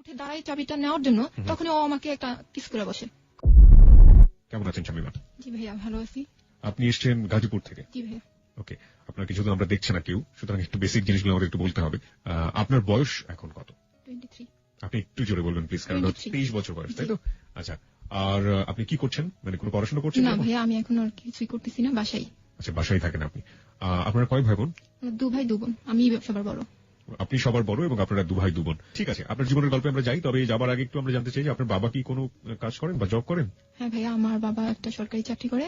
উঠে দাঁড়াই চাবিটা নেওয়ার জন্য, তখনই ও আমাকে একটা কিস করে বসে। কেমন আছেন শামিমা? জি ভাইয়া, ভালো আছি। আপনি এসেছেন গাজীপুর থেকে? জি ভাইয়া। ওকে, আপনার কিছু তো আমরা দেখছি না কেউ, সুতরাং একটু বেসিক জিনিসগুলো আমাদের একটু বলতে হবে। আপনার বয়স এখন কত? 23। আপনি একটু জোরে বলবেন প্লিজ, কারণ 23 বছর বয়স, তাই তো? আচ্ছা, আর আপনি কি করছেন, মানে কোনো পড়াশোনা করছেন? না ভাইয়া, আমি এখন আর কিছুই করতেছি না, বাসায়। আচ্ছা, বাসায় থাকেন আপনি। আপনারা কয় ভাই বোন? 2 ভাই 2 বোন, আমি সবার বড়। আপনি সবার বড় এবং আপনারা 2 ভাই 2 বোন। ঠিক আছে, আপনার জীবনের গল্পে আমরা যাই, তবে যাবার আগে একটু আমরা জানতে চাই যে আপনার বাবা কি কোনো কাজ করেন বা জব করেন? হ্যাঁ ভাইয়া, আমার বাবা একটা সরকারি চাকরি করে,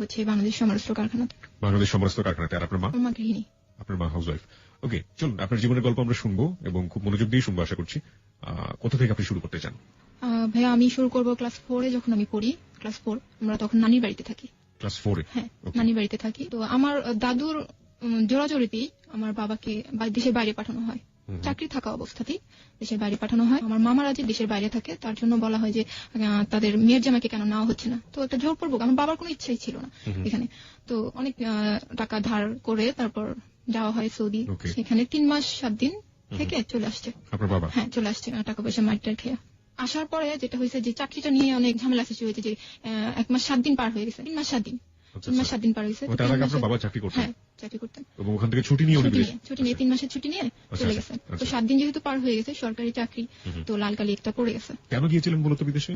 হচ্ছে বাংলাদেশ সমরাস্ত্র কারখানাতে। বাংলাদেশ সমরাস্ত্র কারখানাতে। আর আপনার মা? আমার মা গৃহিণী। আপনার মা হাউস ওয়াইফ। ওকে, চলুন আপনার জীবনের গল্প আমরা শুনবো এবং খুব মনোযোগ দিয়ে শুনবো আশা করছি। কোথা থেকে আপনি শুরু করতে চান? ভাইয়া, আমি শুরু করবো ক্লাস 4 এ, যখন আমি পড়ি ক্লাস 4। আমরা তখন নানির বাড়িতে থাকি। ক্লাস 4 এ? হ্যাঁ, নানির বাড়িতে থাকি। তো আমার দাদুর জোরাজোরিতেই আমার বাবাকে দেশের বাইরে পাঠানো হয়। চাকরি থাকা অবস্থাতেই দেশের বাইরে পাঠানো হয়। আমার মামারা যে দেশের বাইরে থাকে, তার জন্য বলা হয় যে তাদের মেয়ের জামাইকে কেন নেওয়া হচ্ছে না। তো একটা জোরপূর্বক, আমার বাবার কোনো ইচ্ছাই ছিল না এখানে। তো অনেক টাকা ধার করে তারপর যাওয়া হয় সৌদি। সেখানে 3 মাস 7 দিন থেকে চলে আসছে আপনার বাবা? হ্যাঁ, চলে আসছে, টাকা পয়সা মাইটার খেয়ে। আসার পরে যেটা হয়েছে যে চাকরিটা নিয়ে অনেক ঝামেলা সৃষ্টি হয়েছে, যে 1 মাস 7 দিন পার হয়ে গেছে। 3 মাস 7 দিন, 3 মাস 7 দিন পার হয়েছে। তার আগে আপনার বাবা চাকরি করতেন? হ্যাঁ, চাকরি করতেন। এবং ওখান থেকে ছুটি নিয়ে 3 মাসের ছুটি নিয়ে চলে গেছে। তো 7 দিন যেহেতু পার হয়ে গেছে, সরকারি চাকরি, তো লাল কালি একটা পড়ে গেছে। কেন গিয়েছিলেন মূলত বিদেশে?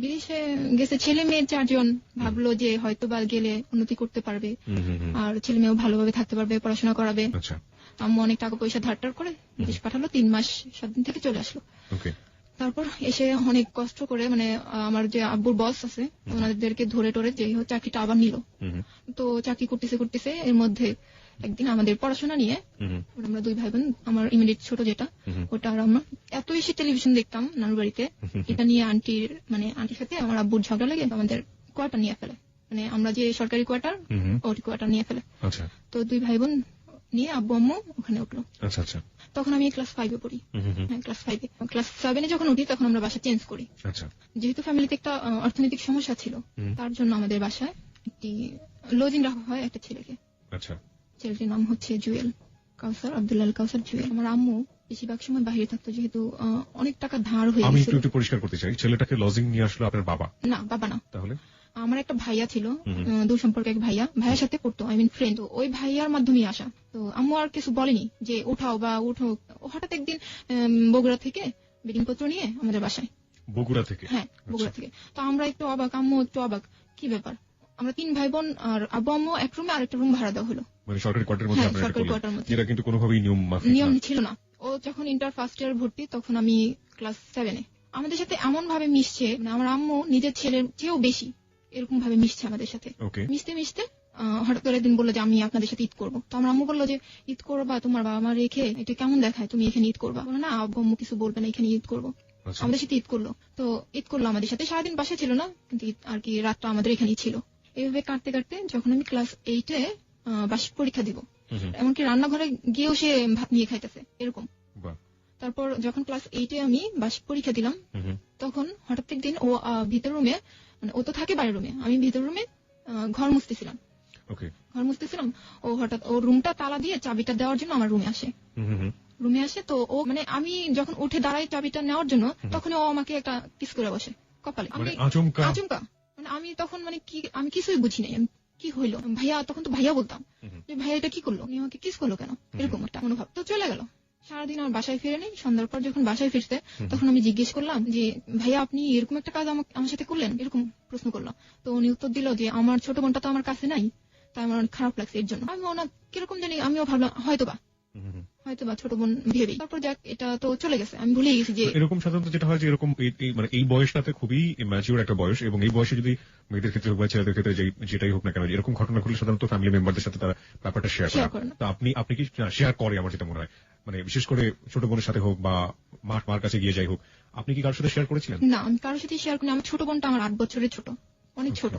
বিদেশে গেছে ছেলে মেয়ে 4 জন, ভাবলো যে হয়তো বা গেলে উন্নতি করতে পারবে, আর ছেলে মেয়েও ভালোভাবে থাকতে পারবে, পড়াশোনা করাবে। আচ্ছা। আম্মু অনেক টাকা পয়সা ধার করে বিদেশ পাঠালো। 3 মাস 7 দিন থেকে চলে আসলো। তারপর এসে অনেক কষ্ট করে, মানে আমার যে আব্বুর বস আছে, ওনাদেরকে ধরে টরে যে চাকরিটা আবার নিল। তো চাকরি করতেছে এর মধ্যে একদিন আমাদের পড়াশোনা নিয়ে, আমরা 2 ভাই বোন, আমার ইমিডিয়েট ছোট যেটা, ওটা আর আমরা এত বেশি টেলিভিশন দেখতাম নানুর বাড়িতে। এটা নিয়ে আন্টির সাথে আমার আব্বুর ঝগড়া লেগে আমাদের কোয়ার্টার নিয়ে ফেলে, মানে আমরা যে সরকারি কোয়ার্টার, ওই কোয়ার্টার নিয়ে ফেলে। তো 2 ভাই বোন নিয়ে আব্বু আম্মু ওখানে উঠলো। তখন আমি ক্লাস 5 এ পড়ি। হ্যাঁ, ক্লাস 5 এ। ক্লাস 7 এ যখন উঠি, তখন আমরা বাসা চেঞ্জ করি। যেহেতু ফ্যামিলিতে একটা অর্থনৈতিক সমস্যা ছিল, তার জন্য আমাদের বাসায় একটি লজিং রাখা হয় একটা ছেলেকে। ছেলেটির নাম হচ্ছে জুয়েল কাউসার, আব্দুল্লাহ কাউসার জুয়েল। আমার আম্মু বেশিরভাগ সময় বাইরে থাকতো, যেহেতু অনেক টাকা ধার হয়ে গেছে। আমি একটু পরিষ্কার করতে চাই, ছেলেটাকে লজিং নিয়ে আসলো আপনার বাবা? না, বাবা না। তাহলে? আমার একটা ভাইয়া ছিল, দূর সম্পর্কে এক ভাইয়ার সাথে পড়তো, আই মিন ফ্রেন্ড। ওই ভাইয়ার মাধ্যমে আসা। তো আম্মু আর কিছু বলেনি যে উঠাও বা উঠো। হঠাৎ একদিন বগুড়া থেকে বেডিং পত্র নিয়ে আমাদের বাসায়। বগুড়া থেকে? হ্যাঁ, বগুড়া থেকে। তো আমরা একটু অবাক, আম্মু একটু অবাক, কি ব্যাপার। আমরা 3 ভাই বোন আর আব্বু আম্মু এক রুমে, আর একটা রুম ভাড়া দেওয়া হলো, মানে সরকারি কোয়ার্টারের মধ্যে। হ্যাঁ, সরকারি কোয়ার্টারের মধ্যে। এটা কিন্তু কোনোভাবেই নিয়ম ছিল না। ও যখন ইন্টার ফার্স্ট ইয়ার ভর্তি, তখন আমি ক্লাস 7 এ। আমাদের সাথে এমন ভাবে মিশছে, মানে আমার আম্মু নিজের ছেলের চেয়েও বেশি এরকম ভাবে মিশছে আমাদের সাথে। মিশতে হঠাৎ করে একদিন বললো যে আমি আপনাদের সাথে ঈদ করবো। তো আমার আম্মু বললো যে ঈদ করবা তোমার বাবা মা রেখে, এটা কেমন দেখায়, তুমি এখানে ঈদ করবা? বলো না, আব্বু আম্মু কিছু বলবে না, এখানে ঈদ করবো। আমাদের সাথে ঈদ করলো। তো ঈদ করলো আমাদের সাথে, সারাদিন বাসায় ছিল না, কিন্তু আর কি রাতটা আমাদের এখানেই ছিল। এইভাবে কাটতে কাটতে যখন আমি ক্লাস 8 এ বার্ষিক পরীক্ষা দিব, এমনকি রান্নাঘরে গিয়েও সে ভাত নিয়ে খাইতেছে, এরকম। তারপর যখন ক্লাস 8 এ আমি বার্ষিক পরীক্ষা দিলাম, তখন হঠাৎ একদিন ও ভিতর রুমে, মানে ও তো থাকে বাইরের রুমে, আমি ভিতর রুমে ঘর মুছতেছিলাম। ও হঠাৎ ওর রুমটা তালা দিয়ে চাবিটা দেওয়ার জন্য আমার রুমে আসে। তো ও, মানে আমি যখন উঠে দাঁড়াই চাবিটা নেওয়ার জন্য, তখন ও আমাকে একটা কিস করে বসে কপালে। আচমকা। মানে আমি তখন, মানে কি, আমি কিছুই বুঝি নাই কি হইলো। ভাইয়া, তখন তো ভাইয়া বলতাম, যে ভাইয়া এটা কি করলো, উনি আমাকে কিস করলো কেন, এরকম একটা মনোভাব। তো চলে গেল। সারাদিন আমার বাসায় ফিরে নেই। সন্ধ্যার পর যখন বাসায় ফিরতে, তখন আমি জিজ্ঞেস করলাম যে ভাইয়া, আপনি এরকম একটা কাজ আমার সাথে করলেন, এরকম প্রশ্ন করলাম। তো উনি উত্তর দিল যে আমার ছোট বোনটা তো আমার কাছে নাই, তাই আমার অনেক খারাপ লাগছে এর জন্য। আমি ওনা কিরকম জানি, আমিও ভাবলাম হয়তোবা ছোট বোন ভেবেই। তারপর যাক, এটা তো চলে গেছে, আমি ভুলে গেছি। যে এরকম সাধারণত যেটা হয় যে এরকম, মানে এই বয়সটাতে খুবই ম্যাচিউর একটা বয়স, এবং এই বয়সে যদি মেয়েদের ক্ষেত্রে হোক বা ছেলেদের ক্ষেত্রে যেটাই হোক না কেন, এরকম ঘটনা ঘটলে সাধারণত ফ্যামিলি মেম্বারদের সাথে তারা ব্যাপারটা শেয়ার করে। তো আপনি কি শেয়ার করে? আমার যেটা মনে হয়, মানে বিশেষ করে ছোট বোনের সাথে হোক বা মার কাছে গিয়ে যাই হোক, আপনি কি কারোর সাথে শেয়ার করেছিলেন? না, আমি কারোর সাথে শেয়ার করি। আমার ছোট বোনটা আমার 8 বছরের ছোট, অনেক ছোট।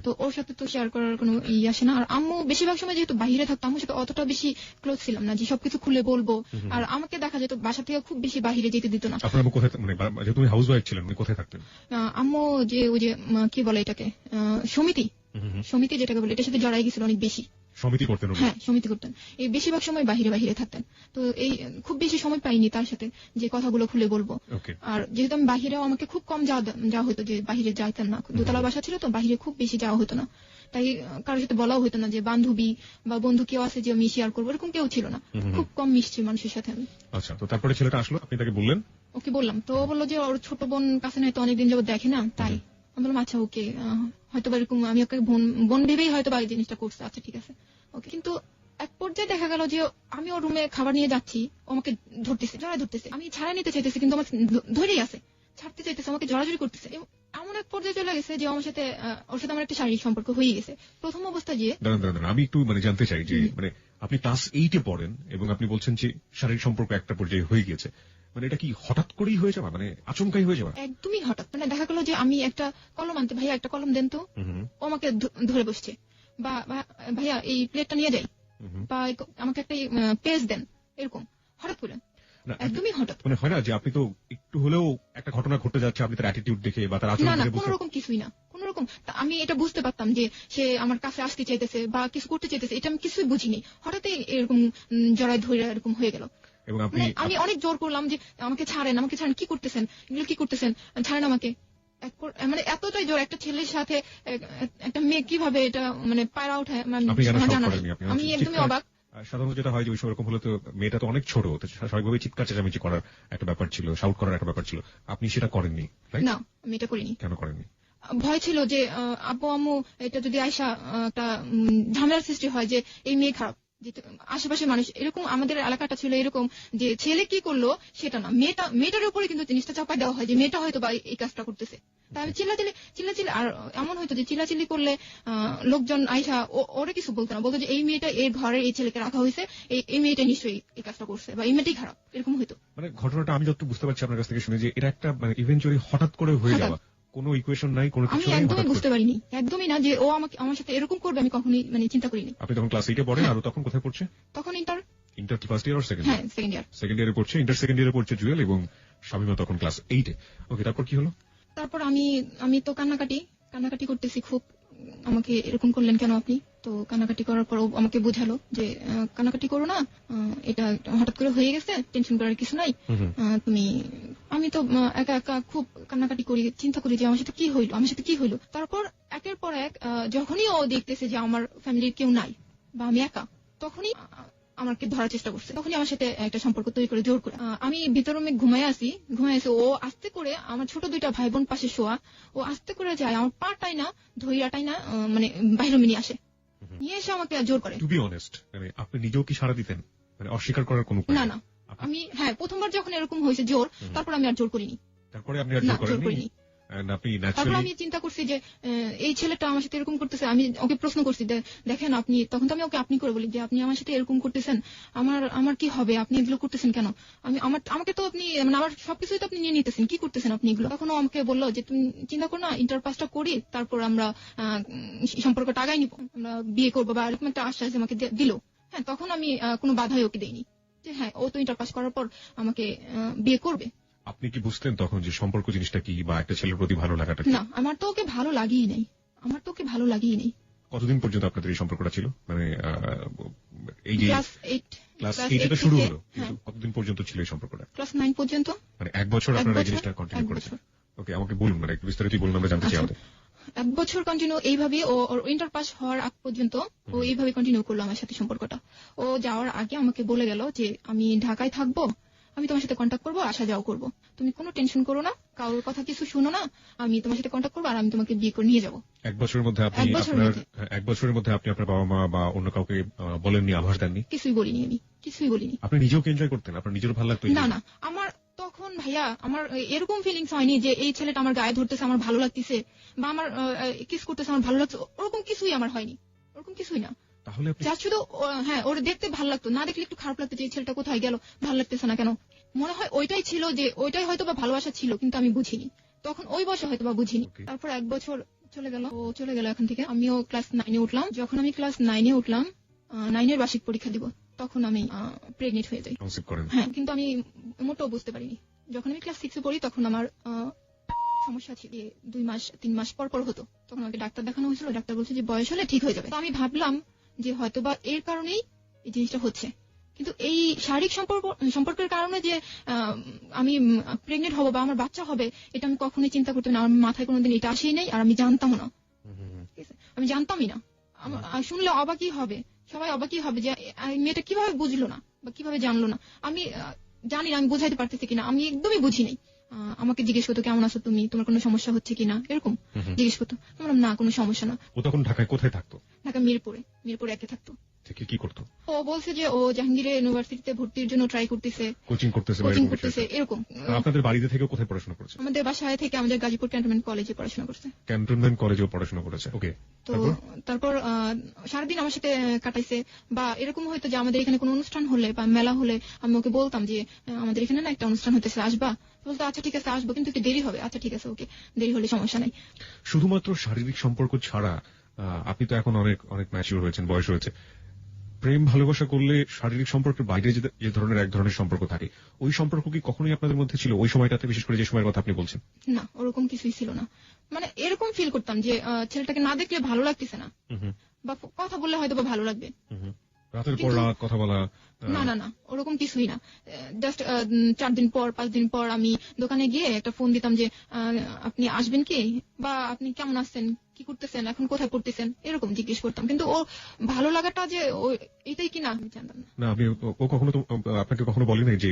তো ওর সাথে তো শেয়ার করার কোনো আসে না। আর আম্মু বেশিরভাগ সময় যেহেতু বাইরে থাকতো, আম্মুর সাথে অতটা বেশি ক্লোজ ছিলাম না যে সবকিছু খুলে বলবো। আর আমাকে দেখা যেত বাসা থেকে খুব বেশি বাইরে যেতে দিত না। আপনার আম্মু কোথায়, মানে যেহেতু তুমি হাউস ওয়াইফ ছিলেন, কোথায় থাকতেন? আম্মু যে ওই যে কি বলে এটাকে, সমিতি যেটাকে বলে, এটার সাথে জড়াই গেছিল অনেক বেশি। সমিতি করতেন? হ্যাঁ, সমিতি করতেন। এই বেশিরভাগ সময় বাহিরে বাহিরে থাকতেন। তো এই খুব বেশি সময় পাইনি তার সাথে যে কথাগুলো খুলে বলবো। আর যেহেতু আমি বাহিরেও আমাকে খুব কম যাওয়া হতো, যে বাহিরে যাইতাম না, দোতলা বাসা ছিল তো বাহিরে খুব বেশি যাওয়া হতো না, তাই কারোর সাথে বলাও হতো না যে বান্ধবী বা বন্ধু কেউ আছে যে আমি শেয়ার করবো, এরকম কেউ ছিল না। খুব কম মিশছি মানুষের সাথে আমি। আচ্ছা, তো তারপরে ছেলেটা আসলো, আপনি তাকে বললেন? ওকে বললাম, তো ও বললো যে ওর ছোট বোন কাছে নাই তো অনেকদিন যাবত দেখে না, তাই আমি বললাম আচ্ছা ওকে, হয়তো বা এরকম আমি ওকে বোন ভেবেই হয়তো বা এই জিনিসটা করছে, আচ্ছা ঠিক আছে ওকে। কিন্তু এক পর্যায়ে দেখা গেল যে আমি ওর রুমে খাবার নিয়ে যাচ্ছি, ও আমাকে জড়ায় ধরতেছে, আমি ছাড়া নিতে চাইতেছি কিন্তু আমাকে ধরেই আছে, ছাড়তে চাইতেছে, আমাকে জড়াজড়ি করতেছে। এমন এক পর্যায়ে চলে গেছে যে আমার সাথে ওর সাথে আমার একটা শারীরিক সম্পর্ক হয়ে গেছে প্রথম অবস্থা। যে দাঁড়ান, আমি একটু জানতে চাই যে আপনি ক্লাস 8 এ পড়েন এবং আপনি বলছেন যে শারীরিক সম্পর্ক একটা পর্যায়ে হয়ে গিয়েছে, এটা কি হঠাৎ করেই হয়ে যাওয়া, আচমকাই হয়ে যাওয়া? একদমই হঠাৎ। দেখা গেল যে আমি একটা কলম আনতে, ভাইয়া একটা কলম দেন তো, ও আমাকে ধরে বসছে, বা ভাইয়া এই প্লেটটা নিয়ে যাই, বা আমাকে একটা পেজ দেন, এরকম হঠাৎ করে, একদমই হঠাৎ। হয় না যে আপনি তো একটু হলেও একটা ঘটনা ঘটে যাচ্ছে, আপনি তার অ্যাটিটিউড দেখে বা তার আচরণ দেখে? কোনো রকম কিছুই না, কোনো রকম। আমি এটা বুঝতে পারতাম যে সে আমার কাছে আসতে চাইতেছে বা কিছু করতে চাইতেছে, এটা আমি কিছুই বুঝিনি, হঠাৎই এরকম জড়ায় ধরে এরকম হয়ে গেল। এবং আমি অনেক জোর করলাম যে আমাকে ছাড়েন, কি করতেছেন, এগুলো কি করতেছেন, ছাড়েন আমাকে। এতটাই জোর, একটা ছেলের সাথে একটা মেয়ে কিভাবে এটা পায়রা উঠায় জানা নাই। আমি একদমই অবাক। সাধারণত যেটা হয় যে ওই রকম হলে তো মেয়েটা তো অনেক ছোট, স্বাভাবিকভাবে চিৎকার চেঁচামেচি করার একটা ব্যাপার ছিল, শাউট করার একটা ব্যাপার ছিল, আপনি সেটা করেননি? না, আমি এটা করিনি। কেন করেননি? ভয় ছিল যে আব্বু আম্মু এটা যদি আয়সা একটা ঝামেলার সৃষ্টি হয় যে এই মেয়ে খারাপ, যে আশেপাশে মানুষ এরকম, আমাদের এলাকাটা ছিল এরকম যে ছেলে কি করলো সেটা না, মেয়েটার উপরে কিন্তু জিনিসটা চাপাই দেওয়া হয় যে মেয়েটা হয়তো বা এই কাজটা করতেছে। তাই আমি চিল্লাচিল্লি, আর এমন হয়তো যে চিল্লাচিল্লি করলে লোকজন আইসা ওরা কিছু বলতো না, বলতো যে এই মেয়েটা এর ঘরে এই ছেলেকে রাখা হয়েছে, এই মেয়েটা নিশ্চয়ই এই কাজটা করছে, বা এই মেয়েটাই খারাপ, এরকম হয়তো। ঘটনাটা আমি যত বুঝতে পারছি আপনার কাছ থেকে শুনে যে এটা একটা ইভেন্চুয়ালি হঠাৎ করে হয়ে যাওয়া, কোনো ইকুয়েশন নাই, কোনো কিছু নাই। আমি একদমই বুঝতে পারিনি, একদমই না যে ও আমার সাথে এরকম করবে, আমি কখনোই চিন্তা করিনি। আপনি তখন ক্লাস 8 এ পড়েন, আর তখন কোথায় পড়ছে? তখন ইন্টার কি ফার্স্ট ইয়ার আর সেকেন্ড ইয়ার? হ্যাঁ, সেকেন্ড ইয়ার। সেকেন্ড ইয়ারে পড়ছে, ইন্টার সেকেন্ড ইয়ারে পড়ছে জুয়েল, এবং শামিমা তখন ক্লাস 8 এ। ওকে, তারপর কি হলো? তারপর আমি তো কান্নাকাটি করতেছি খুব, আমাকে এরকম করলেন কেন আপনি? তো কান্নাকাটি করার পর আমাকে বোঝালো যে কান্নাকাটি করো না, এটা হঠাৎ করে হয়ে গেছে, টেনশন করার কিছু নাই। আমি তো একা একা খুব কান্নাকাটি করি, চিন্তা করি যে আমার সাথে কি হইলো। তারপর একের পর এক যখনই ও দেখতেছে যে আমার ফ্যামিলির কেউ নাই বা আমি একা, তখনই আমাকে ধরার চেষ্টা করছে, তখনই আমার সাথে একটা সম্পর্ক তৈরি করে জোর করে। আমি ভিতর রুমে ঘুমাই আছি, ও আস্তে করে, আমার ছোট দুইটা ভাই বোন পাশে শোয়া, ও আস্তে করে যায় আমার পাটাই না ধৈরাটাই না বাইরে নিয়ে আসে, নিয়ে এসে আমাকে জোর করে। টু বি অনেস্ট, আপনি নিজেও কি সাড়া দিতেন? অস্বীকার করার কোনো উপায় না। আমি প্রথমবার যখন এরকম হয়েছে জোর, তারপর আমি আর জোর করিনি। তারপরে আপনি আর জোর করেননি? তারপর আমি চিন্তা করছি যে এই ছেলেটা আমার সাথে এরকম করতেছে, আমি ওকে প্রশ্ন করছি, দেখেন আপনি, তখন তো আমি ওকে আপনি করে বলি যে আপনি আমার সাথে এরকম করতেছেন, আমার কি হবে, আপনি এগুলো করতেছেন কেন? আমাকে তো আপনি আমার সবকিছুই তো আপনি নিয়ে নিতেছেন, কি করতেছেন আপনি এগুলো? তখন আমাকে বললো যে তুমি চিন্তা করো না, ইন্টার পাসটা করি, তারপর আমরা সম্পর্কটা আগাই নিব, আমরা বিয়ে করবো, বা এরকম একটা আশ্বাস আমাকে দিল। হ্যাঁ, তখন আমি কোনো বাধাই ওকে দেইনি যে হ্যাঁ, ও তো ইন্টার পাস করার পর আমাকে বিয়ে করবে। আপনি কি বুঝতেন তখন যে সম্পর্ক জিনিসটা কি, বা একটা ছেলের প্রতি ভালো লাগাটা? না, আমার তো ওকে ভালো লাগেই নাই। কতদিন পর্যন্ত আপনাদের এই সম্পর্কটা ছিল? এই যে ক্লাস 8 এটা শুরু হলো, কিন্তু কতদিন পর্যন্ত ছিল এই সম্পর্কটা? ক্লাস 9 পর্যন্ত। 1 বছর আপনারা এই জিনিসটা কন্টিনিউ করেছেন? ওকে, আমাকে বলুন, একটু বিস্তারিত বলুন, আমরা জানতে চাই। আমাদের 1 বছর কন্টিনিউ এইভাবে, ওর ইন্টার পাস হওয়ার আগ পর্যন্ত ও এইভাবে কন্টিনিউ করলো আমার সাথে সম্পর্কটা। ও যাওয়ার আগে আমাকে বলে গেল যে আমি ঢাকায় থাকবো, আমি তোমার সাথে কন্ট্যাক্ট করবো, আসা যাওয়া করবো, তুমি কোনো টেনশন করো না, কারোর কথা কিছু শুনো না, আমি তোমার সাথে কন্ট্যাক্ট করবো, আর আমি তোমাকে বিয়ে করে নিয়ে যাবো। 1 বছরের মধ্যে আপনি আপনার বাবা মা বা অন্য কাউকে বলেননি, আভাস দেননি? কিছুই বলিনি। আপনি নিজেও এনজয় করতেন? আপনার নিজের ভালো লাগতো? না, আমার তখন ভাইয়া আমার এরকম ফিলিংস হয়নি যে এই ছেলেটা আমার গায়ে ধরতেছে আমার ভালো লাগতেছে, বা আমার কিস করতেছে আমার ভালো লাগছে, ওরকম কিছুই আমার হয়নি, ওরকম কিছুই না। তাহলে যা শুধু ওর দেখতে ভালো লাগতো, না দেখলে একটু খারাপ লাগতো যে এই ছেলেটা কোথায় গেল, ভালো লাগতেছে না কেন। মনে হয় ওইটাই ছিল, যে ওইটাই হয়তো বা ভালোবাসা ছিল, কিন্তু আমি বুঝিনি তখন, ওই বয়সে হয়তো বা বুঝিনি। তারপর 1 বছর চলে গেল এখান থেকে, আমিও ক্লাস 9 এ উঠলাম। যখন আমি ক্লাস 9 এ উঠলাম, 9 এর বার্ষিক পরীক্ষা দিব, তখন আমি প্রেগনেন্ট হয়ে যাই। হ্যাঁ, কিন্তু আমি মোটেও বুঝতে পারিনি। যখন আমি ক্লাস 6 এ পড়ি, তখন আমার সমস্যা ছিল, 2 মাস 3 মাস পর হতো, তখন আমাকে ডাক্তার দেখানো হয়েছিল, ডাক্তার বলছে যে বয়স হলে ঠিক হয়ে যাবে। তো আমি ভাবলাম যে হয়তোবা এর কারণেই এই জিনিসটা হচ্ছে। কিন্তু এই শারীরিক সম্পর্কের কারণে যে আমি প্রেগনেন্ট হবো বা আমার বাচ্চা হবে, এটা আমি কখনোই চিন্তা করতাম না। আমার মাথায় কোনোদিন এটা আসেই নাই, আর আমি জানতাম না, আমি জানতামই না। শুনলে অবাকই হবে, সবাই অবাকই হবে যে মেয়েটা কিভাবে বুঝলো না বা কিভাবে জানলো না। আমি জানি না আমি বোঝাইতে পারতেছি কিনা, আমি একদমই বুঝি নাই। আমাকে জিজ্ঞেস করতো কেমন আছো তুমি, তোমার কোনো সমস্যা হচ্ছে কিনা, এরকম জিজ্ঞেস করতো। বললাম না, কোনো সমস্যা না। ও তখন ঢাকায় কোথায় থাকতো? ঢাকা মিরপুরে একে থাকতো। কি করতো? ও বলছে যে ও জাহাঙ্গীর ইউনিভার্সিটিতে ভর্তির জন্য ট্রাই করতেছে, কোচিং করতেছে এরকম। আপনাদের বাড়িতে থেকে কোথায় পড়াশোনা করেছে? আমাদের বাসায় থেকে আমাদের গাজীপুর ক্যান্টনমেন্ট কলেজে পড়াশোনা করছে। ক্যান্টনমেন্ট কলেজেও পড়াশোনা করেছে, ওকে। তো তারপর সারাদিন আমার সাথে কাটাইছে। বা এরকম হয়তো যে আমাদের এখানে কোনো অনুষ্ঠান হলে বা মেলা হলে আমি ওকে বলতাম যে আমাদের এখানে না একটা অনুষ্ঠান হতেছে, আসবা? বলতো আচ্ছা ঠিক আছে আসবো, কিন্তু একটু দেরি হবে। আচ্ছা ঠিক আছে, ওকে, দেরি হলে সমস্যা নাই। শুধুমাত্র শারীরিক সম্পর্ক ছাড়া আপনি তো এখন অনেক অনেক ম্যাচিউর হয়েছেন, বয়স হয়েছে। প্রেম ভালোবাসা করলে শারীরিক সম্পর্কের বাইরে যে ধরনের এক ধরনের সম্পর্ক থাকে, ওই সম্পর্ক কি কখনোই আপনাদের মধ্যে ছিল ওই সময়টাতে, বিশেষ করে যে সময়ের কথা আপনি বলছেন? না, ওরকম কিছুই ছিল না। মানে এরকম ফিল করতাম যে ছেলেটাকে না দেখলে ভালো লাগতেছে না, বা কথা বললে হয়তো বা ভালো লাগবে, রাতের পর রাত কথা বলা। না, ওরকম কিছুই না। জাস্ট 4 দিন পর 5 দিন পর আমি দোকানে গিয়ে একটা ফোন দিতাম যে আপনি আসবেন কি, বা আপনি কেমন আছেন, কি করতেছেন, এখন কোথায় পড়তেছেন, এরকম জিজ্ঞেস করতাম। কিন্তু ও ভালো লাগাটা যে এটাই কিনা আমি জানতাম না। না, আপনি ও কখনো আপনাকে কখনো বলেনি যে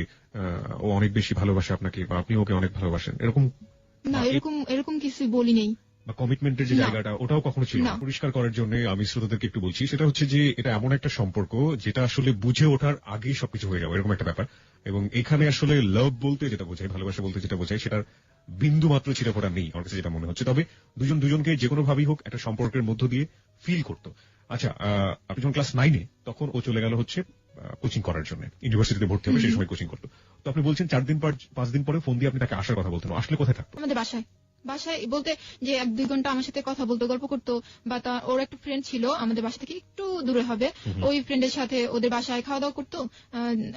ও অনেক বেশি ভালোবাসে আপনাকে, বা আপনি ওকে অনেক ভালোবাসেন, এরকম? না, এরকম কিছুই বলি নেই। বা কমিটমেন্টের যে জায়গাটা, ওটাও কখনো ছিল না? পরিষ্কার করার জন্য আমি শ্রোতাদেরকে একটু বলছি, সেটা হচ্ছে যে এটা এমন একটা সম্পর্ক যেটা আসলে বুঝে ওঠার আগেই সবকিছু হয়ে যাবে, এরকম একটা ব্যাপার। এবং এখানে আসলে লাভ বলতে যেটা বোঝায়, ভালোবাসা বলতে যেটা বোঝায়, সেটার বিন্দু মাত্র ছিটেফোঁটা নেই আমার কাছে যেটা মনে হচ্ছে। তবে দুজনকে যে কোনো ভাবেই হোক একটা সম্পর্কের মধ্য দিয়ে ফিল করতো। আচ্ছা, আপনি যখন ক্লাস 9-এ, তখন ও চলে গেল হচ্ছে কোচিং করার জন্য, ইউনিভার্সিটিতে ভর্তি হবে, সেই সময় কোচিং করতো। তো আপনি বলছেন 4 দিন পর 5 দিন পরে ফোন দিয়ে আপনি তাকে আসার কথা বলতেন, আসলে কোথায় থাকতো? আমাদের বাসায় বলতে যে 1-2 ঘন্টা আমার সাথে কথা বলতো, গল্প করতো। বা ওর একটা ফ্রেন্ড ছিল আমাদের বাসা থেকে একটু দূরে হবে, ওই ফ্রেন্ডের সাথে ওদের বাসায় খাওয়া দাওয়া করতো।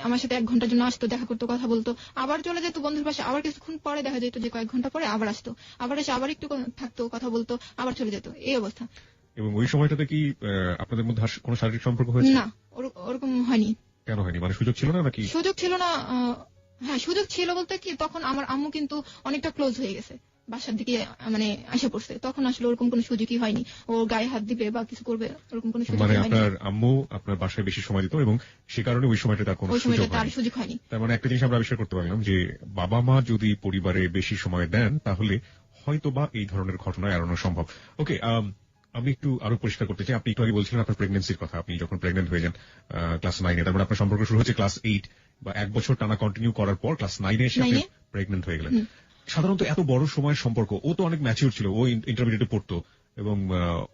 আমার সাথে 1 ঘন্টার জন্য আসতো, দেখা করতো, কথা বলতো, আবার চলে যেত বন্ধুর বাসায়। আবার কিছুক্ষণ পরে দেখা যেত যে কয়েক ঘন্টা পরে আবার আসতো, আবার এসে আবার একটু থাকতো, কথা বলতো, আবার চলে যেত, এই অবস্থা। এবং ওই সময়টাতে কি আপনাদের মধ্যে কোনো শারীরিক সম্পর্ক হয়েছে? না, ওরকম হয়নি। কেন হয়নি? মানে সুযোগ ছিল না নাকি? সুযোগ ছিল না। হ্যাঁ, সুযোগ ছিল বলতে কি, তখন আমার আম্মু কিন্তু অনেকটা ক্লোজ হয়ে গেছে, বাসার দিকে মানে আসে পড়ছে। তখন আসলে ওরকম কোনো সুযোগই হয়নি, ও গায়ে হাত দিবে বা কিছু করবে, ওরকম কোনো সুযোগ হয়নি। মানে আপনার আম্মু আপনার বাসায় বেশি সময় দিত এবং সে কারণে ওই সময়টা তার কোনো সুযোগ হয়নি। তার মানে একটা জিনিস আমরা আবিষ্কার করতে পারলাম যে বাবা মা যদি পরিবারে বেশি সময় দেন, তাহলে হয়তো বা এই ধরনের ঘটনা এড়ানো সম্ভব। ওকে, আমি একটু আরো পরিষ্কার করতে চাই। আপনি একটু আগে বলছিলেন আপনার প্রেগন্যান্সির কথা, আপনি যখন প্রেগন্যান্ট হয়ে যান ক্লাস 9-এ, তার মানে আপনার সম্পর্ক শুরু হচ্ছে ক্লাস 8 বা 1 বছর টানা কন্টিনিউ করার পর ক্লাস 9-এ এসে আপনি প্রেগন্যান্ট হয়ে গেলেন। সাধারণত এত বড় সময়ের সম্পর্ক, ও তো অনেক ম্যাচিউর ছিল, ও ইন্টারমিডিয়েটে পড়তো এবং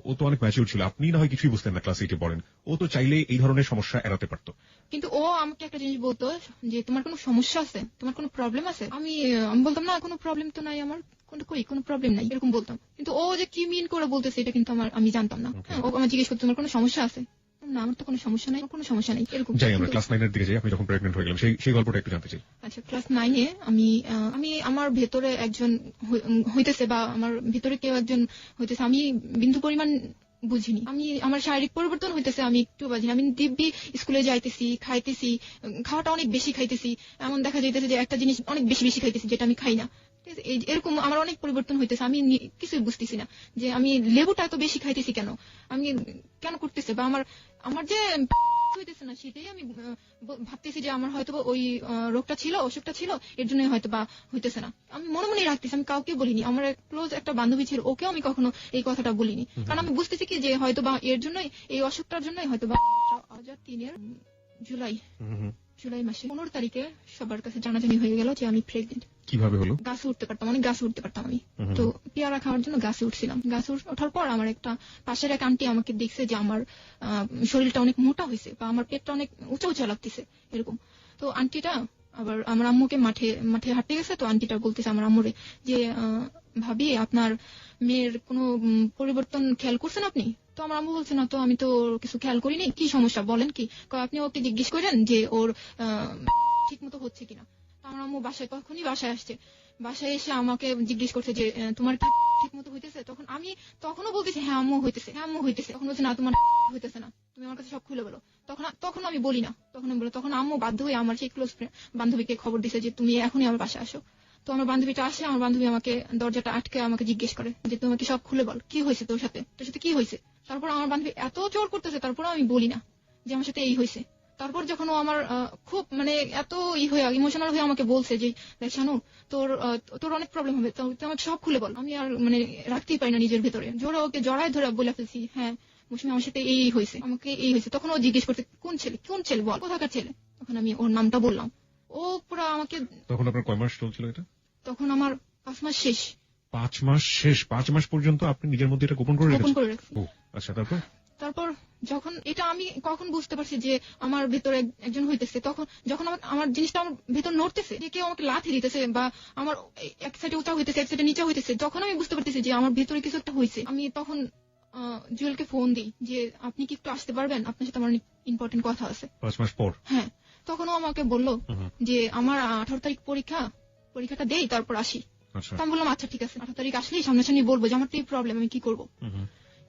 ও তো অনেক ম্যাচিউর ছিল, আপনি না হয় কিছুই বুঝতেন না, ক্লাস 8-এ পড়েন। ও তো চাইলে এই ধরনের সমস্যা এড়াতে পারতো। কিন্তু ও আমাকে একটা জিনিস বলতো যে তোমার কোনো সমস্যা আছে, তোমার কোনো প্রবলেম আছে। আমি বলতাম না, কোনো প্রবলেম তো নাই আমার, কোনো প্রবলেম নাই, এরকম বলতাম। কিন্তু ও যে কি মিন করে বলতেছে এটা কিন্তু আমি জানতাম না। ও আমার জিজ্ঞেস করতো তোমার কোনো সমস্যা আছে, না আমার তো কোনো সমস্যা নাই, এরকম। যাই আমরা ক্লাস 9-এর দিকে যাই, আপনি যখন প্রেগন্যান্ট হয়ে গেলেন সেই গল্পটা একটু জানতে চাই। আচ্ছা, ক্লাস 9-এ আমি আমার ভেতরে একজন হইতেছে, বা আমার ভেতরে কেউ একজন হইতেছে, আমি বিন্দু পরিমাণ বুঝিনি। আমার শারীরিক পরিবর্তন হইতেছে, আমি একটু বুঝিনি। আমি দিব্যি স্কুলে যাইতেছি, খাইতেছি, খাওয়াটা অনেক বেশি খাইতেছি, এমন দেখা যাইতেছে যে একটা জিনিস অনেক বেশি খাইতেছি যেটা আমি খাই না। এরকম আমার অনেক পরিবর্তন হইতেছে, আমি কিছুই বুঝতেছি না যে আমি লেবুটা এত বেশি খাইতেছি কেন, আমি কেন করতেছে, বা আমার যে হইতেছে না, সেটাই আমি ভাবতেছি যে আমার হয়তো ওই রোগটা ছিল, অসুখটা ছিল, এর জন্য হয়তো বা হইতেছে না। আমি মনে মনে রাখতেছি, আমি কাউকে বলিনি। আমার ক্লোজ একটা বান্ধবী ছিল, ওকেও আমি কখনো এই কথাটা বলিনি, কারণ আমি বুঝতেছি কি যে হয়তো বা এর জন্যই, এই অসুখটার জন্যই হয়তো বা 2003-এর জুলাই মাসে 15 তারিখে সবার কাছে জানাজানি হয়ে গেল যে আমি প্রেগনেন্ট। কিভাবে হলো? গাছে উঠতে পারতাম, অনেক গাছে উঠতে পারতাম আমি। তো পেয়ারা খাওয়ার জন্য গাছে উঠছিলাম। গাছে ওঠার পর আমার একটা পাশের এক আন্টি আমাকে দেখছে যে আমার শরীরটা অনেক মোটা হয়েছে, বা আমার পেটটা অনেক উঁচা লাগতেছে, এরকম। তো আন্টিটা আবার আমার আম্মুকে মাঠে হাঁটতে গেছে। তো আন্টিটা বলতেছে আমার আম্মুরে যে ভাবি, আপনার মেয়ের কোনো পরিবর্তন খেয়াল করছেন আপনি? তো আমার আম্মু বলছে না তো, আমি তো কিছু খেয়াল করিনি, কি সমস্যা বলেন কি। আপনি ওকে জিজ্ঞেস করেন যে ওর ঠিক মতো হচ্ছে কিনা। আমার আম্মু বাসায় আসছে, বাসায় এসে আমাকে জিজ্ঞেস করছে যে তোমার কি ঠিক মতো হইতেছে। তখনও বলতেছে হ্যাঁ আম্মু হইতেছে। তখন বলছে না, তোমার হইতেছে না, তুমি আমার কাছে সব খুলে বলো। তখন আমি বলি না, তখন আম্মু বাধ্য হয়ে আমার সেই ক্লোজ বান্ধবীকে খবর দিছে যে তুমি এখনই আমার বাসায় আসো। তো আমার বান্ধবীটা আসে, আমার বান্ধবী আমাকে দরজাটা আটকে আমাকে জিজ্ঞেস করে যে তোমাকে সব খুলে বল, কি হয়েছে তোর সাথে কি হয়েছে। তারপর আমার বান্ধবী এত জোর করতেছে, তারপর আমি বলি না যে আমার সাথে এই হয়েছে। তারপর যখন ও আমার খুব এত হয়ে ইমোশনাল হয়ে আমাকে বলছে যে দেখ শানু, তোর অনেক প্রবলেম হবে, তুই আমাকে সব খুলে বল। আমি আর রাখতেই পারি না নিজের ভেতরে, জোরে ওকে জড়ায় ধরে বলে ফেলছি, হ্যাঁ মৌসুমী আমার সাথে এই হয়েছে, আমাকে এই হয়েছে। তখন ও জিজ্ঞেস করতে কোন ছেলে বল, কোথাকার ছেলে। তখন আমি ওর নামটা বললাম। ও পুরো আমাকে। তখন আপনার কয় মাস চলছিল এটা? তখন আমার 5 মাস শেষ। 5 মাস শেষ? 5 মাস পর্যন্ত আপনি নিজের মধ্যে এটা গোপন করে রাখছি। আচ্ছা, তারপর যখন এটা আমি কখন বুঝতে পারছি যে আমার ভেতরে একজন হইতেছে, যখন আমার জিনিসটা আমার ভেতর নড়তেছে, যে কেউ আমাকে লাথি দিতেছে বা আমার এক সাইডে উঁচা হইতেছে, এক সাইডে নিচা হইতেছে, যখন আমি বুঝতে পারতেছি যে আমার ভেতরে কিছু একটা হয়েছে, আমি তখন জুয়েলকে ফোন দিই যে আপনি কি একটু আসতে পারবেন, আপনার সাথে আমার ইম্পর্টেন্ট কথা আছে। 5 মাস পর? হ্যাঁ। তখন ও আমাকে বললো যে আমার 18 তারিখ পরীক্ষাটা দেই, তারপর আসি। আমি বললাম আচ্ছা ঠিক আছে, 18 তারিখ আসলেই সামনাসামনি বলবো যে আমার তো এই প্রবলেম, আমি কি করবো।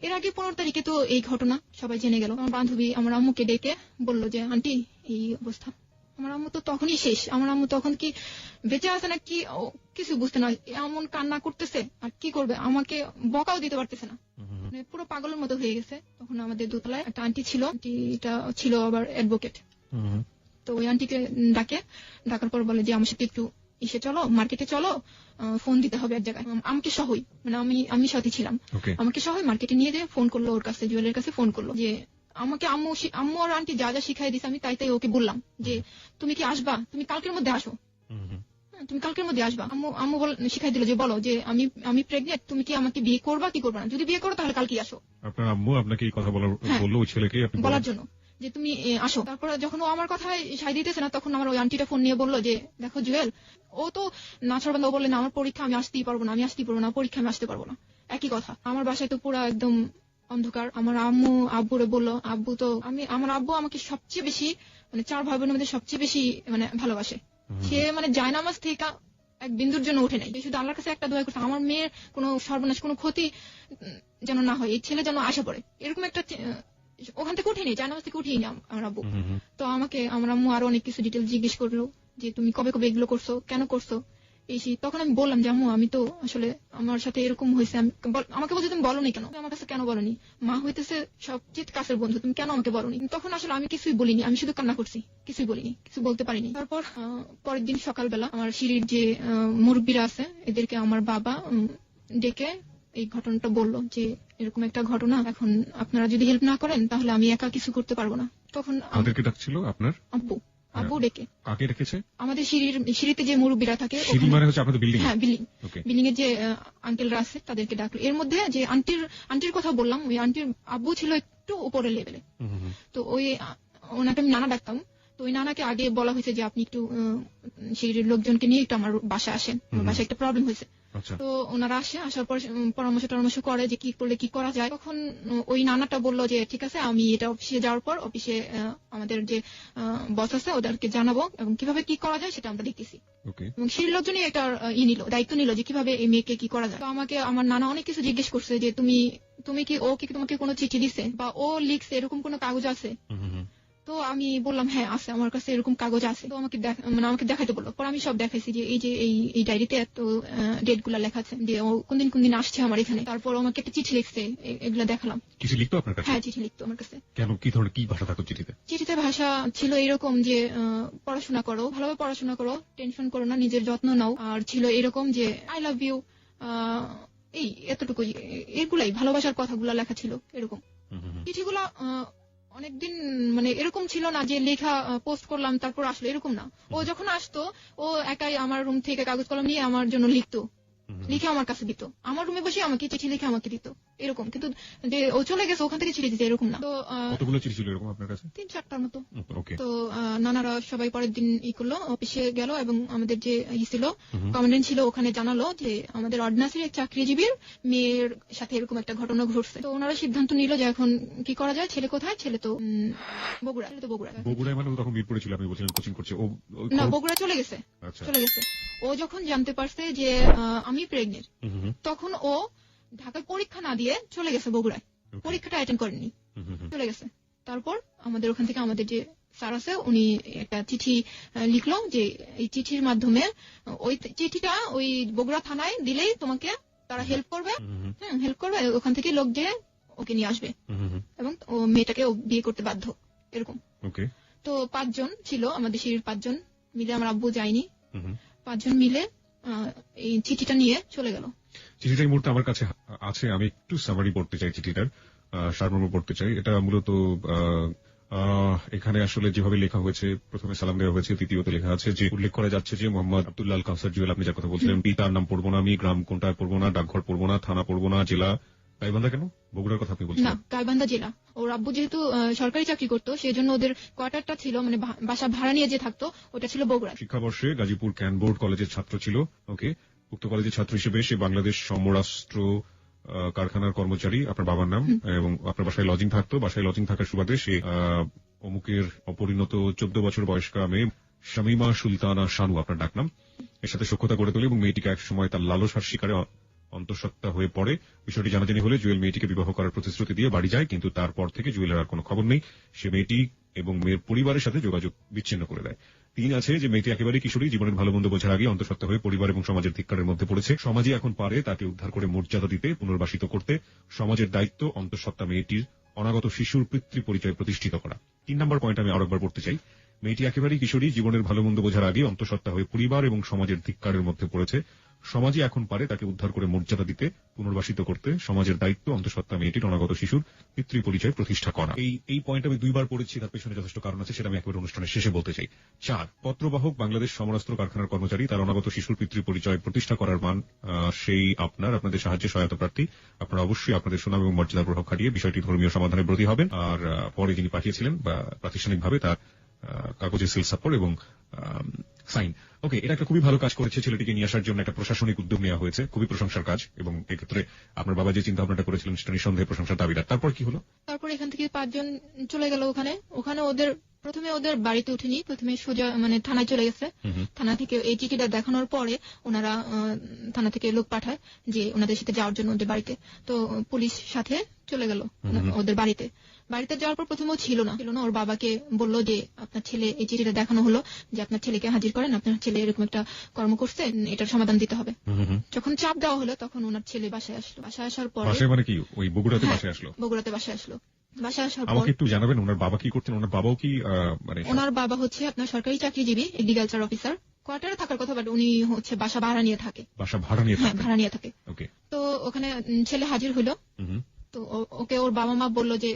এর আগে 15 তারিখে তো এই ঘটনা সবাই জেনে গেল। আমার বান্ধবী আমার আম্মুকে ডেকে বললো যে আন্টি এই অবস্থা। আমার আম্মু তো তখনই শেষ। আমার আম্মু তখন কি বেঁচে আছে না কি কিছু বুঝতে না, এমন কান্না করতেছে আর কি করবে, আমাকে বকাও দিতে পারতেছে না, পুরো পাগলের মতো হয়ে গেছে। তখন আমাদের দোতলায় একটা আন্টি ছিল, আন্টিটা ছিল আবার অ্যাডভোকেট। তো ওই আন্টিকে ডাকার পর বলে যে আমার সাথে একটু চলো, মার্কেটে চলো, ফোন দিতে হবে এক জায়গায়, আমাকে সহই, আমি সাথে ছিলাম, আমাকে সহই মার্কেটে নিয়ে যেয়ে ফোন করলো ওর কাছে, জুয়েলের কাছে ফোন করলো যে আমাকে আম্মু আর আন্টি যা যা শিখাই দিছে আমি তাই ওকে বললাম যে তুমি কি আসবা, তুমি কালকের মধ্যে আসো, তুমি কালকের মধ্যে আসবা। আম্মু শিখাই দিল যে বলো যে আমি প্রেগনেন্ট, তুমি কি আমাকে বিয়ে করবা কি করবা না, যদি বিয়ে করো তাহলে কালকে আসো। আপনার আম্মু আপনাকে এই কথা বললো ওই ছেলেকে বলার জন্য যে তুমি আসো। তারপরে যখন ও আমার কথায় সাই দিতেছে না, তখন আমার ওই আন্টিটা ফোন নিয়ে বললো যে দেখো জুয়েল, ও তো নাছরবান্ধা, ও বললেন আমার পরীক্ষা আমি আসতেই পারবো না, পরীক্ষা আমি আসতে পারবো না। একই কথা, আমার বাসায় তো পুরো একদম অন্ধকার। আমার আব্বুরে বললো, আমার আব্বু আমাকে সবচেয়ে বেশি 4 ভাই বোনের মধ্যে সবচেয়ে বেশি ভালোবাসে। সে জায়নামাজ থেকে এক বিন্দুর জন্য উঠে নেই, শুধু আল্লাহর কাছে একটা দোয়া করছে আমার মেয়ের কোনো সর্বনাশ, কোনো ক্ষতি যেন না হয়, এই ছেলে যেন আশা পড়ে, এরকম একটা। ওখান থেকে উঠিনি, জায়নামাজ থেকে উঠিনি আমার আব্বু। তো আমাকে আমার আম্মু আরো অনেক কিছু ডিটেল জিজ্ঞেস করলো যে তুমি কবে এগুলো করছো, কেন করছো এই। তখন আমি বললাম যে আম্মু আমি তো আসলে আমার সাথে এরকম হয়েছে। আমাকে বলছে তুমি বলোনি কেন, আমার কাছে কেন বলোনি, মা হইতেছে সবচেয়ে কাছের বন্ধু, তুমি কেন আমাকে বলোনি। তখন আসলে আমি কিছুই বলিনি, আমি শুধু কান্না করছি, কিছুই বলিনি, কিছু বলতে পারিনি। তারপর পরের দিন সকালবেলা আমার সিঁড়ির যে মুরব্বীরা আছে এদেরকে আমার বাবা ডেকে এই ঘটনাটা বললো যে এরকম একটা ঘটনা, এখন আপনারা যদি হেল্প না করেন তাহলে আমি একা কিছু করতে পারবো না। তখন আমাদেরকে ডাকছিল আপনার আব্বু ডেকে। কাকে ডেকেছে? আমাদের সিঁড়িতে যে মুরব্বীরা থাকে, সিঁড়ি মানে হচ্ছে আপনাদের বিল্ডিং? হ্যাঁ বিল্ডিং এর যে আঙ্কেলরা আছে তাদেরকে ডাকলো। এর মধ্যে যে আন্টির কথা বললাম, ওই আন্টির আব্বু ছিল একটু উপরের লেভেলে। তো ওনাকে আমি নানা ডাকতাম। তো ওই নানাকে আগে বলা হয়েছে যে আপনি একটু সিঁড়ির লোকজনকে নিয়ে একটু আমার বাসায় আসেন, আমার বাসায় একটা প্রবলেম হয়েছে। তো ওনারা আসার পর পরামর্শ করে যে কি করলে কি করা যায়। তখন ওই নানাটা বললো যে ঠিক আছে, আমি এটা অফিসে যাওয়ার পর অফিসে আমাদের যে বস আছে ওদেরকে জানাবো এবং কিভাবে কি করা যায় সেটা আমরা দেখতেছি। এবং সেই লোকজনই একটা দায়িত্ব নিল যে কিভাবে এই মেয়েকে কি করা যায়। তো আমাকে আমার নানা অনেক কিছু জিজ্ঞেস করছে যে তুমি কি ও কি তোমাকে কোনো চিঠি দিছে বা ও লিখছে, এরকম কোনো কাগজ আছে। তো আমি বললাম হ্যাঁ আছে, আমার কাছে এরকম কাগজ আছে। তো আমাকে দেখাইতে বললো। পর আমি সব দেখাইছি যে এই ডায়েরিতে এত ডেট গুলা লেখা আছে যে ও কোনদিন আসছে আমার এখানে। তারপর আমাকে একটা চিঠি লিখছে, এগুলা দেখালাম। চিঠি লিখতো আপনার কাছে? হ্যাঁ চিঠি লিখতো আমার কাছে। কেন, কি ধরনের কি ভাষা থাকতো চিঠিতে? চিঠিতে ভাষা ছিল এরকম যে পড়াশোনা করো, ভালোভাবে পড়াশোনা করো, টেনশন করো না, নিজের যত্ন নাও। আর ছিল এরকম যে আই লাভ ইউ, এই এতটুকুই, এগুলাই ভালোবাসার কথাগুলা লেখা ছিল এরকম। চিঠিগুলা অনেকদিন এরকম ছিল না যে লেখা পোস্ট করলাম তারপর আসলো, এরকম না। ও যখন আসতো ও একাই আমার রুম থেকে কাগজ কলম নিয়ে আমার জন্য লিখতো, লিখে আমার কাছে দিত, আমার রুমে বসে আমাকে চিঠি লিখে আমাকে দিত এরকম। কিন্তু যে ও চলে গেছে ওখান থেকে চিঠি দিতে এরকম না। তো কতগুলো চিঠি ছিল এরকম আপনার কাছে? 3-4টার মতো। তো নানারা সবাই পরের দিন করলো, অফিসে গেল এবং আমাদের যে ছিল কমান্ডেন্ট ছিল ওখানে জানালো যে আমাদের অর্ডিন্যান্সের এক চাকরিজীবীর মেয়ের সাথে এরকম একটা ঘটনা ঘটছে। তো ওনারা সিদ্ধান্ত নিল যে এখন কি করা যায়। ছেলে কোথায়? ছেলে তো বগুড়ায়। মানে তখন মিরপুরে ছিল, আপনি বলছিলেন কোচিং করছে। ও না, বগুড়া চলে গেছে। ও যখন জানতে পারছে যে আমি প্রেগনেন্ট, তখন ও ঢাকায় পরীক্ষা না দিয়ে চলে গেছে বগুড়ায়। পরীক্ষাটা অ্যাটেন্ড করেনি, চলে গেছে। তারপর আমাদের ওখান থেকে আমাদের যে স্যার আছে উনি একটা চিঠি লিখলো যে এই চিঠির মাধ্যমে ওই চিঠিটা ওই বগুড়া থানায় দিলেই তোমাকে তারা হেল্প করবে, হেল্প করবে, ওখান থেকে লোক যে ওকে নিয়ে আসবে এবং ও মেয়েটাকে বিয়ে করতে বাধ্য, এরকম। তো 5 জন ছিল আমাদের সিঁড়ির 5 জন মিলে, আমার আব্বু যায়নি, 5 জন মিলে এই চিঠিটা নিয়ে চলে গেল। চিঠিটা এই মুহূর্তে আমার কাছে আছে, আমি একটু সামারি পড়তে চাই, চিঠিটার সারমর্ম পড়তে চাই। এটা মূলত এখানে আসলে যেভাবে লেখা হয়েছে, প্রথমে সালাম দেওয়া হয়েছে, দ্বিতীয়ত লেখা আছে যে উল্লেখ করা যাচ্ছে যে মোহাম্মদ আব্দুল্লাহ আল কাউসার জুয়েল, আপনি যার কথা বলছিলেন, পিতার নাম পড়বো না আমি, গ্রাম কোনটা পড়বো না, ডাকঘর পড়বো না, থানা পড়বো না, জেলা গাইবান্ধা। কেন বগুড়ার কথা আপনি বলছেন? না, গাইবান্ধা জেলা। ওর আব্বু যেহেতু সরকারি চাকরি করতো সেই জন্য ওদের কোয়ার্টারটা ছিল, মানে বাসা ভাড়া নিয়ে যে থাকতো ওটা ছিল বগুড়া। শিক্ষাবর্ষে গাজীপুর ক্যানবোর্ড কলেজের ছাত্র ছিল। ওকে, উক্ত কলেজের ছাত্র হিসেবে সে বাংলাদেশ সমরাষ্ট্র কারখানার কর্মচারী, আপনার বাবার নাম, এবং আপনার বাসায় লজিং থাকতো। বাসায় লজিং থাকার সুবাদে সে অমুকের অপরিণত 14 বছর বয়স্কা মেয়ে শামীমা সুলতানা শানু, আপনার ডাকনাম, এর সাথে সখ্যতা গড়ে তোলে এবং মেয়েটিকে এক সময় তার লালসার শিকারে অন্তঃসত্ত্বা হয়ে পড়ে। বিষয়টি জানাজানি হলে জুয়েল মেয়েটিকে বিবাহ করার প্রতিশ্রুতি দিয়ে বাড়ি যায়, কিন্তু তারপর থেকে জুয়েলের আর কোনো খবর নেই। সে মেয়েটি এবং মেয়ের পরিবারের সাথে যোগাযোগ বিচ্ছিন্ন করে দেয়। 3 আছে যে মেয়েটি একেবারে কিশোরী, জীবনের ভালো মন্দ বোঝার আগে অন্তঃসত্ত্বা হয়ে পরিবার এবং সমাজের ধিক্কারের মধ্যে পড়েছে। সমাজে এখন পারে তাকে উদ্ধার করে মর্যাদা দিতে, পুনর্বাসিত করতে। সমাজের দায়িত্ব অন্তঃসত্ত্বা মেয়েটির অনাগত শিশুর পিতৃ পরিচয় প্রতিষ্ঠিত করা। 3 নম্বর পয়েন্ট আমি আরেকবার পড়তে চাই। মেয়েটি একেবারেই কিশোরী, জীবনের ভালো মন্দ বোঝার আগে অন্তঃসত্ত্বা হয়ে পরিবার এবং সমাজের ধিক্কারের মধ্যে পড়েছে। সমাজে এখন পারে তাকে উদ্ধার করে মর্যাদা দিতে, পুনর্বাসিত করতে। সমাজের দায়িত্ব অন্তঃসত্ত্বা মেয়েটির অনাগত শিশুর পিতৃ পরিচয় প্রতিষ্ঠা করা। এই পয়েন্ট আমি 2 বার পড়েছি, তার পেছনে যথেষ্ট কারণ আছে, সেটা আমি একবার অনুষ্ঠানের শেষে বলতে চাই। 4, পত্রবাহক বাংলাদেশ সমরাস্ত্র কারখানার কর্মচারী, তার অনাগত শিশুর পিতৃ পরিচয় প্রতিষ্ঠা করার মান সেই আপনাদের সাহায্যে সহায়তা প্রার্থী। আপনারা অবশ্যই আপনাদের সুনাম এবং মর্যাদার প্রভাব খাটিয়ে বিষয়টি ধর্মীয় সমাধানে ব্রতী হবেন। আর পরে যিনি পাঠিয়েছিলেন বা প্রাতিষ্ঠানিকভাবে তার কাগজে সিল সাপোর্ট এবং সাইন। ওকে, এটা একটা খুবই ভালো কাজ করেছে, ছেলেটিকে নিয়ে আসার জন্য একটা প্রশাসনিক উদ্যোগ নেওয়া হয়েছে, খুবই প্রশংসার কাজ। এবং এক্ষেত্রে আপনার বাবা যে চিন্তা ভাবনাটা করেছিলেন সেটা নিঃসন্দেহে প্রশংসার দাবিদার। তারপর কি হলো? তারপর এখান থেকে 5 জন চলে গেল ওখানে প্রথমে ওদের বাড়িতে উঠেনি, প্রথমে সোজা মানে থানায় চলে গেছে। থানা থেকে এই চিঠিটা দেখানোর পরে ওনারা থানা থেকে লোক পাঠায় যে ওনাদের সাথে যাওয়ার জন্য ওদের বাড়িতে। তো পুলিশ সাথে চলে গেল ওদের বাড়িতে যাওয়ার পর প্রথমেও ছিল না, ওর বাবাকে বলল যে আপনার ছেলে, এই চিঠিটা দেখানো হলো যে আপনার ছেলেকে হাজির করেন, আপনার ছেলে এরকম একটা কর্ম করছে, এটার সমাধান দিতে হবে। যখন চাপ দেওয়া হলো তখন ওনার ছেলে বাসায় আসলো। বাসায় আসার পরে মানে কি ওই বগুড়াতে বাসায় আসলো? বগুড়াতে বাসায় আসলো। বাসায় আসার পর আমাকে একটু জানাবেন ওনার বাবা কি করতেন? ওনার বাবাও কি মানে? ওনার বাবা হচ্ছে আপনার সরকারি চাকরিজীবী, এগ্রিকালচার অফিসার, কোয়ার্টারে থাকার কথা, বাট উনি হচ্ছে বাসা ভাড়া নিয়ে থাকে। বাসা ভাড়া নিয়ে? হ্যাঁ, ভাড়া নিয়ে থাকে। ওকে। তো ওখানে ছেলে হাজির হইলো। তো ওকে ওর বাবা মা বললো যে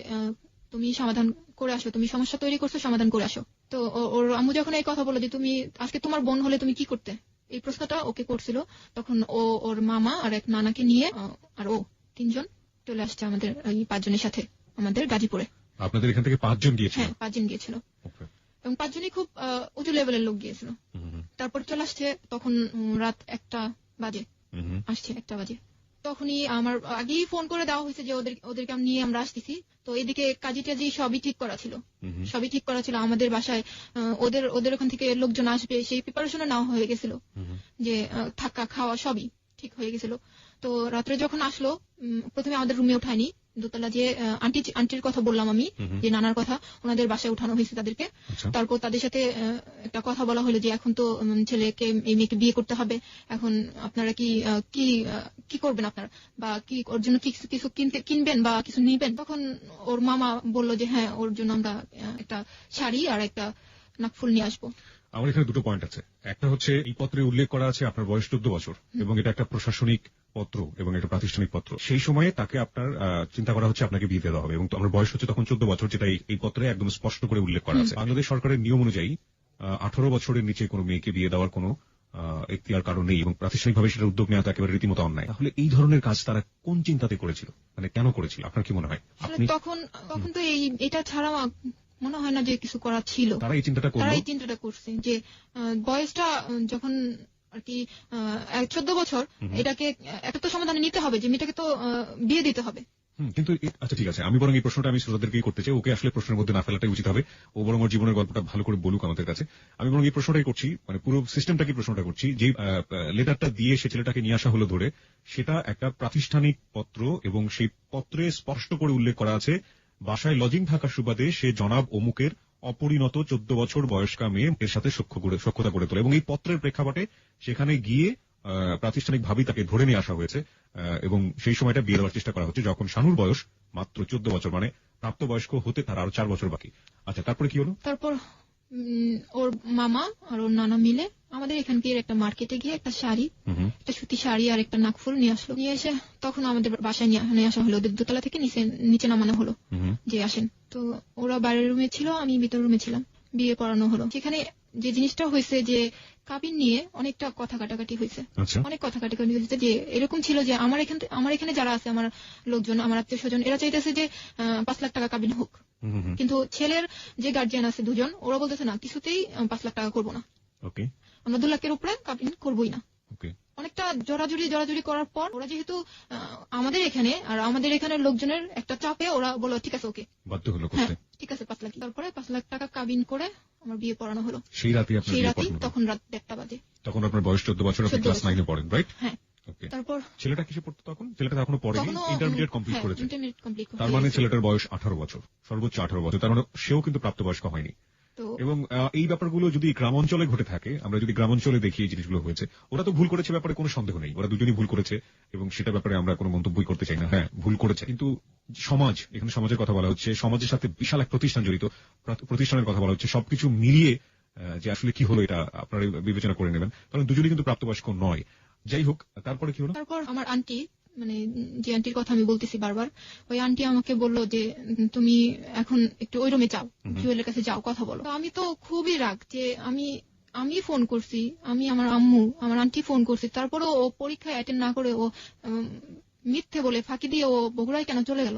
তুমি সমাধান করে আসো, তুমি সমস্যা তৈরি করছো, সমাধান করে আসো। তো ওর আম্মু যখন এই কথা বললো যে তুমি আজকে তোমার বোন হলে তুমি কি করতে, এই প্রশ্নটা ওকে করছিল, তখন ওর মামা আর এক নানাকে নিয়ে আর ও 3 জন চলে আসছে আমাদের এই 5 জনের সাথে আমাদের গাজীপুরে। আপনাদের এখান থেকে 5 জন গিয়েছিল? হ্যাঁ, 5 জন গিয়েছিল এবং 5 জনই খুব উঁচু লেভেলের লোক গিয়েছিল। তারপর চলে আসছে তখন রাত 1টা বাজে, আসছে 1টা বাজে। তখনই আমার আগেই ফোন করে দেওয়া হয়েছে যে ওদেরকে নিয়ে আমরা আসতেছি। তো এদিকে কাজী টাজি সবই ঠিক করা ছিল, আমাদের বাসায় ওদের ওখান থেকে লোকজন আসবে সেই প্রিপারেশনও নেওয়া হয়ে গেছিল, যে থাকা খাওয়া সবই ঠিক হয়ে গেছিল। তো রাত্রে যখন আসলো, প্রথমে আমাদের রুমে উঠায়নি, দোতলা যে আন্টির কথা বললাম আমি, যে নানার কথা, ওনাদের বাসায় উঠানো হয়েছে তাদেরকে। তারপর তাদের সাথে একটা কথা বলা হলো যে এখন তো ছেলেকে, এই মেয়েকে বিয়ে করতে হবে, এখন আপনারা কি করবেন আপনারা, বা কি ওর জন্য কিছু কিনবেন বা কিছু নিবেন? তখন ওর মামা বললো যে হ্যাঁ, ওর জন্য আমরা একটা শাড়ি আর একটা নাকফুল নিয়ে আসবো। আমার এখানে 2টো পয়েন্ট আছে। একটা হচ্ছে এই পত্রে উল্লেখ করা আছে আপনার বয়স 14 বছর এবং এটা একটা প্রশাসনিক পত্র এবং একটা প্রাতিষ্ঠানিক পত্র। সেই সময়ে তাকে আপনার চিন্তা করা হচ্ছে আপনাকে বিয়ে দেওয়া হবে এবং আমার বয়স হচ্ছে তখন 14 বছর, যেটা এই পত্রে একদম স্পষ্ট করে উল্লেখ করা আছে। বাংলাদেশ সরকারের নিয়ম অনুযায়ী 18 বছরের নিচে কোনো মেয়েকে বিয়ে দেওয়ার কোনো এখতিয়ার কারণ নেই এবং প্রাতিষ্ঠানিকভাবে সেটার উদ্যোগ নেওয়া একেবারে রীতিমতো অন্যায়। তাহলে এই ধরনের কাজ তারা কোন চিন্তাতে করেছিল, মানে কেন করেছিল, আপনার কি মনে হয়? তখন তো এটা ছাড়া মনে হয় না যে কিছু করা ছিল। তারা এই চিন্তাটা করছে যে বয়সটা যখন আর কি 14 বছর, এটাকে একটা তো সমাধানে নিতে হবে, যে মেয়েটাকে তো বিয়ে দিতে হবে। কিন্তু আচ্ছা ঠিক আছে, আমি বরং এই প্রশ্নটা আমি শ্রোতাদেরকেই করতে চাই। ওকে আসলে প্রশ্নের মধ্যে না ফেলাটাই উচিত হবে, ও বরং ওর জীবনের গল্পটা ভালো করে বলুক আমাদের কাছে। আমি বরং এই প্রশ্নটাই করছি, মানে পুরো সিস্টেমটাকে প্রশ্নটা করছি। যে লেটারটা দিয়ে সে ছেলেটাকে নিয়ে আসা হলো ধরে, সেটা একটা প্রাতিষ্ঠানিক পত্র এবং সেই পত্রে স্পষ্ট করে উল্লেখ করা আছে বাসায় লজিং থাকার সুবাদে সে জনাব অমুকের অপরিণত 14 বছর বয়স্কা মেয়ের সাথে সখ্যতা করে তোলে এবং এই পত্রের প্রেক্ষাপটে সেখানে গিয়ে প্রাতিষ্ঠানিকভাবেই তাকে ধরে নিয়ে আসা হয়েছে এবং সেই সময়টা বিয়ে দেওয়ার চেষ্টা করা হচ্ছে যখন শানুর বয়স মাত্র 14 বছর, মানে প্রাপ্তবয়স্ক হতে তার আরো 4 বছর বাকি। আচ্ছা, তারপরে কি হলো? তারপর ওর মামা আর ওর নানা মিলে আমাদের এখানকার একটা মার্কেটে গিয়ে একটা শাড়ি, একটা সুতি শাড়ি আর একটা নাকফুল নিয়ে আসলো। নিয়ে এসে তখন আমাদের বাসায় নিয়ে আসা হলো, ওদের দোতলা থেকে নিচে নামানো হলো যে আসেন। তো ওরা বাইরের রুমে ছিল, আমি ভিতর রুমে ছিলাম। বিয়ে পড়ানো হলো। সেখানে যে জিনিসটা হয়েছে যে কাবিন নিয়ে অনেকটা কথা কাটাকাটি হয়েছে, অনেক কথা কাটাকাটি হয়েছে। যে এরকম ছিল যে আমার এখানে যারা আছে, আমার লোকজন, আমার আত্মীয় স্বজন, এরা চাইতেছে যে 5 লাখ টাকা কাবিন হোক। কিন্তু ছেলের যে গার্জিয়ান আছে দুজন, ওরা বলতেছে না, কিছুতেই 5 লাখ টাকা করবো না, আমরা 2 লাখের উপরে কাবিন করবোই না। অনেকটা জোরাজুরি করার পর ওরা যেহেতু আমাদের এখানে আর আমাদের এখানে লোকজনের একটা চাপে ওরা বললো ঠিক আছে, ওকে, বাধ্য হলো করতে। ঠিক আছে 5 লাখ। তারপরে 5 লাখ টাকা কাবিন করে আমার বিয়ে পড়ানো হলো। সেই রাতেই তখন রাত 1টা বাজে। তখন আপনার বয়স 14 বছর, আপনি ক্লাস 9 এ পড়েন, রাইট? হ্যাঁ। তারপর ছেলেটা কিসে পড়তো তখন? ছেলেটা এখনো পড়েনি, ইন্টারমিডিয়েট কমপ্লিট করেছে। তার মানে ছেলেটার বয়স 18 বছর, সর্বোচ্চ 18 বছর। তার মানে সেও কিন্তু প্রাপ্তবয়স্ক হয়নি। এবং এই ব্যাপারগুলো যদি গ্রামাঞ্চলে ঘটে থাকে, আমরা যদি গ্রামাঞ্চলে দেখি এই জিনিসগুলো হয়েছে, ওরা তো ভুল করেছে, ব্যাপারে কোনো সন্দেহ নেই, ওরা দুজনই ভুল করেছে এবং সেটা ব্যাপারে আমরা কোনো মন্তব্যই করতে চাই না। হ্যাঁ, ভুল করেছে, কিন্তু সমাজ, এখানে সমাজের কথা বলা হচ্ছে, সমাজের সাথে বিশাল এক প্রতিষ্ঠান জড়িত, প্রতিষ্ঠানের কথা বলা হচ্ছে, সবকিছু মিলিয়ে যে আসলে কি হলো এটা আপনারা বিবেচনা করে নেবেন, কারণ দুজনই কিন্তু প্রাপ্তবয়স্ক নয়। যাই হোক, তারপরে কি হলো? তারপর আমার আন্টি, মানে যে আন্টির কথা আমি বলতেছি বারবার, ওই আন্টি আমাকে বললো যে তুমি এখন একটু ওই রুমে যাও, জুয়েলের কাছে যাও, কথা বলো। আমি তো খুবই রাগ যে আমি ফোন করছি, আমি আমার আম্মু, আমার আন্টি ফোন করছি, তারপরে ও পরীক্ষায় অ্যাটেন্ড না করে ও মিথ্যে বলে ফাঁকি দিয়ে ও বগুড়ায় কেন চলে গেল?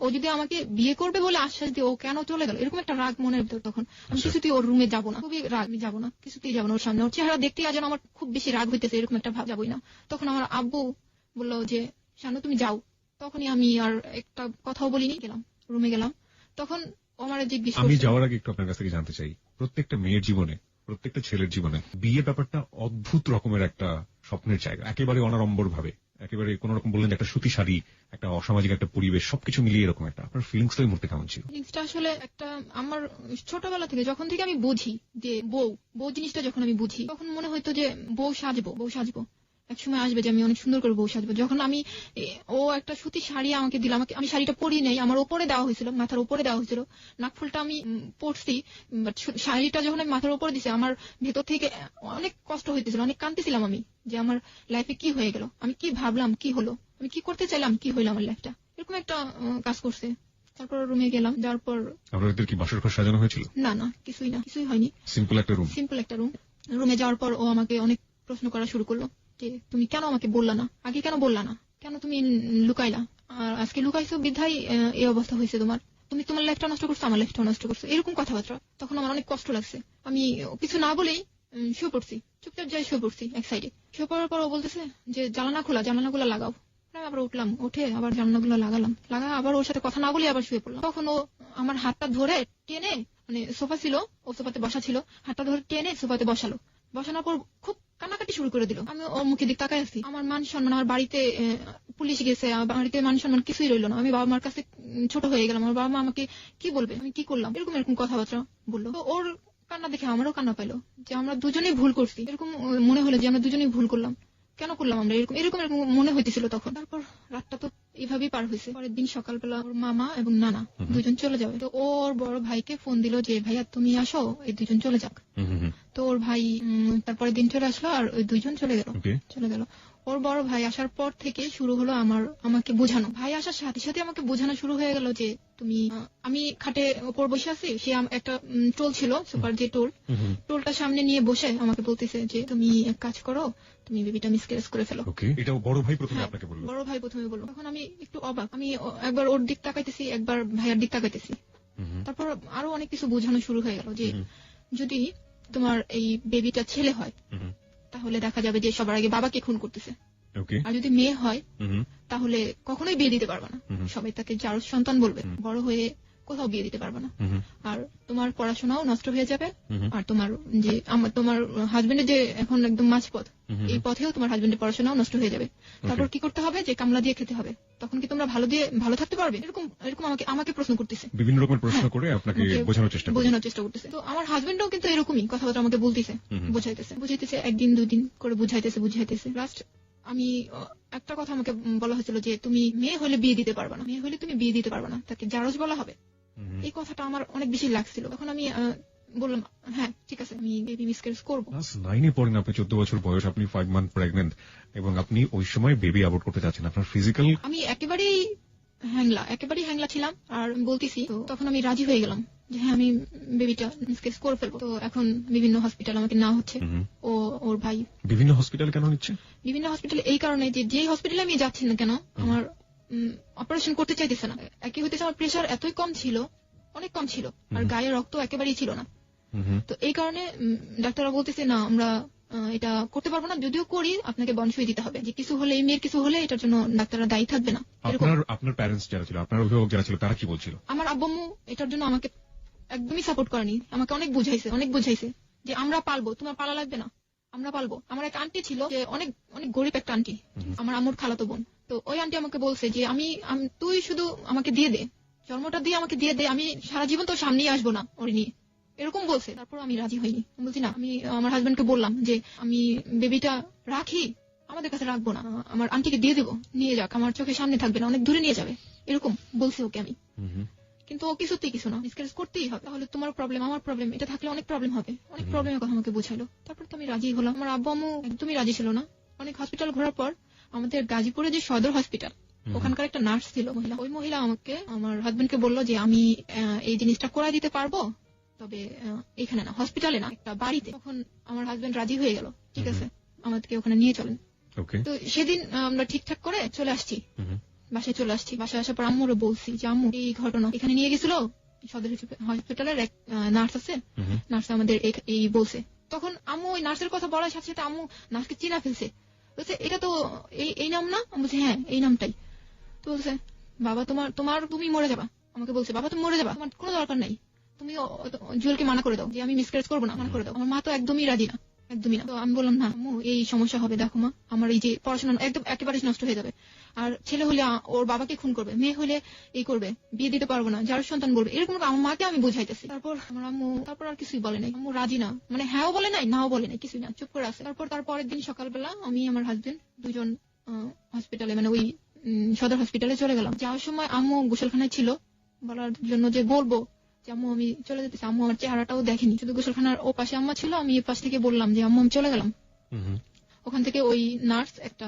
ও যদি আমাকে বিয়ে করবে বলে আশ্বাস দিয়ে ও কেন চলে গেল? এরকম একটা রাগ মনের ভিতর। তখন আমি কিছুতেই ওর রুমে যাবো না, খুবই রাগ, আমি যাবো না, কিছুতেই যাবো না ওর সামনে। ওর চেহারা দেখতে যেন আমার খুব বেশি রাগ হইতেছে, এরকম একটা ভাব, যাবোই না। তখন আমার আব্বু বললো যে শানু তুমি যাও। তখনই আমি আর একটা কথাও বলিনি, গেলাম, রুমে গেলাম। তখন আমার জিজ্ঞেস করছে। আমি যাওয়ার আগে একটু আপনার কাছ থেকে জানতে চাই, প্রত্যেকটা মেয়ের জীবনে, প্রত্যেকটা ছেলের জীবনে বিয়ে ব্যাপারটা অদ্ভুত রকমের একটা স্বপ্নের জায়গা, একেবারে অনাড়ম্বর ভাবে, একেবারে কোন রকম বললেন একটা সুতি শাড়ি, একটা অসামাজিক একটা পরিবেশ, সবকিছু মিলিয়ে এরকম একটা। আপনার ফিলিংসটা এই মুহূর্তে কেমন ছিল? ফিলিংসটা আসলে একটা, আমার ছোটবেলা থেকে যখন থেকে আমি বুঝি যে বউ জিনিসটা যখন আমি বুঝি, তখন মনে হইতো যে বউ সাজবো, একসময় আসবে যে আমি অনেক সুন্দর করে বউ সাজবো। যখন ও একটা সুতি শাড়ি আমাকে দিল, আমি শাড়িটা পরি নাই, আমার উপরে দেওয়া হয়েছিল, মাথার উপরে দেওয়া হয়েছিল, নাকফুলটা আমি পরছি, বাট শাড়িটা যখন আমি মাথার উপরে দিছি, আমার ভেতর থেকে অনেক কষ্ট হইতেছিল, অনেক কাঁদতেছিলাম আমি, যে আমার লাইফে কি হয়ে গেল, আমি কি ভাবলাম, কি হলো, আমি কি করতে চাইলাম, কি হইলো আমার লাইফটা, এরকম একটা কাজ করছে। তারপর রুমে গেলাম, যাওয়ার পর আপনাদের কি বাসর ঘর সাজানো হয়েছিল? না, কিছুই হয়নি, সিম্পল একটা রুম। রুমে যাওয়ার পর ও আমাকে অনেক প্রশ্ন করা শুরু করলো যে তুমি কেন আমাকে বললা না, আগে কেন বললা না, কেন তুমি লুকাইলা, আর আজকে লুকাইছো বিধায় এই অবস্থা হয়েছে তোমার লাইফটা নষ্ট করছো, আমার লাইফটা নষ্ট করছো, এরকম কথাবার্তা। তখন আমার অনেক কষ্ট লাগছে, আমি কিছু না বলেই শুয়ে পড়ছি, চুপচাপ যাই শুয়ে পড়ছি এক সাইডে। শুয়ে পড়ার পর ও বলতেছে যে জানালাগুলো লাগাও। আমি আবার উঠলাম, উঠে আবার জানালাগুলো লাগা আবার ওর সাথে কথা না বলে আবার শুয়ে পড়লাম। তখন ও আমার হাতটা ধরে টেনে, মানে সোফা ছিল, ও সোফাতে বসা ছিল, হাতটা ধরে টেনে সোফাতে বসানোর পর খুব কান্নাকাটি শুরু করে দিল। আমি ওর মুখে দিক তাকায় আছি, আমার মান সম্মান, আমার বাড়িতে পুলিশ গেছে, বাড়িতে মান সম্মান কিছুই রইল না, আমি বাবা মার কাছে ছোট হয়ে গেলাম, আমার বাবা মা আমাকে কি বলবে, আমি কি করলাম, এরকম কথাবার্তা বললো। তো ওর কান্না দেখে আমারও কান্না পাইলো, যে আমরা দুজনেই ভুল করছি, এরকম মনে হলো যে আমরা দুজনেই ভুল করলাম, কেন করলাম আমরা এরকম মনে হইতেছিল তখন। তারপর রাতটা তো এইভাবেই পার হয়েছে। পরের দিন সকালবেলা ওর মামা এবং নানা দুজন চলে যাবে। তো ওর বড় ভাইকে ফোন দিল যে ভাইয়া তুমি আসো, এই দুজন চলে যাক। তো ওর ভাই তারপরে দিন চলে আসলো, আর ওই দুইজন চলে গেল। ওর বড় ভাই আসার পর থেকে শুরু হলো আমাকে বোঝানো। ভাই আসার সাথে সাথে আমাকে বোঝানো শুরু হয়ে গেল যে তুমি, আমি খাটে ওপর বসে আছি, সে একটা টোল ছিল, সুপার যে টোলটা সামনে নিয়ে বসে আমাকে বলতেছে যে তুমি এক কাজ করো, তুমি বেবিটা মিসক্যারেজ করে ফেলো। এটা বড় ভাই প্রথমে আপনাকে বলল? বড় ভাই প্রথমে বলল। তখন আমি একটু অবাক, আমি একবার ওর দিক তাকাইতেছি, একবার ভাইয়ার দিক তাকাইতেছি। তারপর আরো অনেক কিছু বোঝানো শুরু হয়ে গেল যে যদি তোমার এই বেবিটা ছেলে হয় তাহলে দেখা যাবে যে সবার আগে বাবাকে খুন করতেছে, আর যদি মেয়ে হয় তাহলে কখনোই বিয়ে দিতে পারবে না, সবাই তাকে জারজ সন্তান বলবে, বড় হয়ে কোথাও বিয়ে দিতে পারবে না, আর তোমার পড়াশোনাও নষ্ট হয়ে যাবে, আর তোমার হাজবেন্ডের যে এখন একদম মাঝপথ, এই পথেও তোমার হাজবেন্ডের পড়াশোনাও নষ্ট হয়ে যাবে। তারপর কি করতে হবে, যে কামলা দিয়ে খেতে হবে। তখন কি তোমরা ভালো থাকতে পারবে? এরকম আমাকে প্রশ্ন করতেছে, বিভিন্ন রকমের প্রশ্ন করে আপনাকে বোঝানোর চেষ্টা করতেছে। তো আমার হাজবেন্ডও কিন্তু এরকমই কথাবার্তা আমাকে বলতেছে, বুঝাইতেছে, একদিন দুদিন করে বুঝাইতেছে। লাস্ট আমি একটা কথা আমাকে বলা হয়েছিল যে তুমি মেয়ে হলে বিয়ে দিতে পারবে না, মেয়ে হলে তুমি বিয়ে দিতে পারবে না, তাকে জারজ বলা হবে। এই কথাটা আমার অনেক বেশি লাগছিল। তখন আমি বললাম হ্যাঁ ঠিক আছে, আমি বেবি মিসক্যারেজ করবো। ক্লাস 9-এ পড়েন আপনি, 14 বছর বয়স, আপনি 5 মান্থ প্রেগন্যান্ট, এবং আপনি ওই সময় বেবি অ্যাবর্ট করতে যাচ্ছেন। আপনার ফিজিক্যাল, আমি একেবারেই হ্যাংলা ছিলাম, আর বলতেছি। তো তখন আমি রাজি হয়ে গেলাম যে হ্যাঁ আমি বেবিটা মিসক্যারেজ করে ফেলবো। তো এখন বিভিন্ন হসপিটাল আমাকে নেওয়া হচ্ছে, ওর ভাই। বিভিন্ন হসপিটাল কেন নিচ্ছে? বিভিন্ন হসপিটাল এই কারণে যে হসপিটালে আমি যাচ্ছি না কেন, আমার অপারেশন করতে চাইতেছে না। একই হইতেছে আমার প্রেশার এতই কম ছিল, অনেক কম ছিল, আর গায়ে রক্ত একেবারেই ছিল না। তো এই কারণে ডাক্তাররা বলতেছে না আমরা এটা করতে পারবো না, যদিও করি আপনাকে বনসই দিতে হবে, যে কিছু হলে, মেয়ের কিছু হলে এটার জন্য ডাক্তাররা দায়ী থাকবে না। আপনার প্যারেন্টস যারা ছিল, আপনার অভিভাবক যারা ছিল, তারা কি বলছিল? আমার আব্বু এটার জন্য আমাকে একদমই সাপোর্ট করেনি, আমাকে অনেক বুঝাইছে যে আমরা পালবো, তোমার পালা লাগবে না, আমরা পালবো। আমার এক আন্টি ছিল, যে অনেক গরিব একটা আন্টি, আমার আম্মুর খালাতো বোন। তো ওই আন্টি আমাকে বলছে যে তুই শুধু আমাকে দিয়ে দে, জন্মটা দিয়ে আমাকে দিয়ে দে, আমি সারা জীবন তোর সামনেই আসবো না ওর নিয়ে, এরকম বলছে। তারপর আমি রাজি হইনি, বলছি না। আমি আমার হাজবেন্ডকে বললাম যে আমি বেবিটা রাখি, আমাদের কাছে রাখবো না, আমার আন্টিকে দিয়ে দেবো, নিয়ে যাক, আমার চোখের সামনে থাকবে না, অনেক দূরে নিয়ে যাবে, এরকম বলছি ওকে আমি। কিন্তু ও কিছুতেই কিছু না, মিসক্যারেজ করতেই হবে, তাহলে তোমার প্রবলেম আমার প্রবলেম, এটা থাকলে অনেক প্রবলেম হবে, অনেক প্রবলেমের কথা আমাকে বুঝাইলো। তারপর তো আমি রাজি হলাম। আমার আব্বু আম্মু একদমই রাজি ছিল না। অনেক হসপিটাল ঘোরার পর আমাদের গাজীপুরে যে সদর হসপিটাল, ওখানকার একটা নার্স ছিল মহিলা, ওই মহিলা আমাকে, আমার হাজবেন্ডকে বললো যে আমি এই জিনিসটা করাই দিতে পারবো, তবে এখানে না, হসপিটালে না, একটা বাড়িতে। তখন আমার হাজবেন্ড রাজি হয়ে গেল, ঠিক আছে আমাদেরকে ওখানে নিয়ে চলেন। তো সেদিন আমরা ঠিকঠাক করে চলে আসছি, বাসায় চলে আসছি। বাসায় আসার পর আম্মুরও বলছি যে আম্মু এই ঘটনা, এখানে নিয়ে গেছিল সদর হসপিটালের এক নার্স আছে, নার্স আমাদের এই বলছে। তখন আম্মু ওই নার্সের কথা বলার সাথে সাথে আম্মু নার্সকে চিনা ফেলছে, বলছে এটা তো এই নাম না? আমি বলছি হ্যাঁ এই নামটাই। তো বলছে বাবা তুমি মরে যাবা, আমাকে বলছে বাবা তুমি মরে যাবা, তোমার কোনো দরকার নাই, তুমি জুয়েলকে মানা করে দাও যে আমি মিসক্যারেজ করবো না, মানা করে দাও। আমার মা তো একদমই রাজি না, একদমই না। তো আমি বললাম না আম্মু এই সমস্যা হবে, দেখো মা আমার এই যে পড়াশোনা একদম একেবারে নষ্ট হয়ে যাবে, আর ছেলে হলে ওর বাবাকে খুন করবে, মেয়ে হলে এই করবে, বিয়ে দিতে পারবো না, যার সন্তান বলবে, এরকম আমার মাকে আমি বুঝাইতেছি। তারপর আমার আম্মু আর কিছুই বলে নাই, আম্মু রাজি না, মানে হ্যাঁও বলে নাই নাও বলে নাই, কিছুই না, চুপ করে আছে। তার পরের দিন সকালবেলা আমি আমার হাজবেন্ড দুজন হসপিটালে, মানে ওই সদর হসপিটালে চলে গেলাম। যাওয়ার সময় আম্মু গোসলখানায় ছিল, বলার জন্য যে বলবো যে আম্মু আমি চলে যেতেছি। আম্মু আমার চেহারাটাও দেখেনি, শুধু গোসলখানার ও পাশে আম্মা ছিল, আমি এ পাশ থেকে বললাম যে আম্মু আমি চলে গেলাম। ওখান থেকে ওই নার্স একটা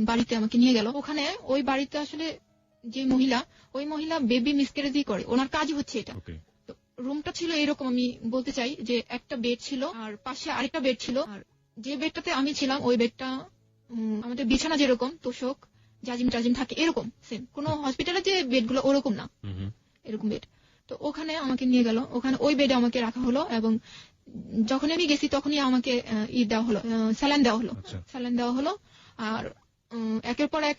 বাড়িতে আমাকে নিয়ে গেল। ওখানে ওই বাড়িতে আসলে যে মহিলা, ওই মহিলা বেবি মিসক্যারেজই করে, ওনার কাজই হচ্ছে এটা। তো রুমটা ছিল এরকম, আমি বলতে চাই যে একটা বেড ছিল আর পাশে আরেকটা বেড ছিল, আর যে বেডটাতে আমি ছিলাম ওই বেডটা আমাদের বিছানা যেরকম তোষক জাজিম টাজিম থাকে এরকম সেম, কোন হসপিটালে যে বেডগুলো ওরকম না, এরকম বেড। তো ওখানে আমাকে নিয়ে গেল, ওখানে ওই বেডে আমাকে রাখা হলো, এবং যখন আমি গেছি তখনই আমাকে দেওয়া হলো, স্যালাইন দেওয়া হলো, আর একের পর এক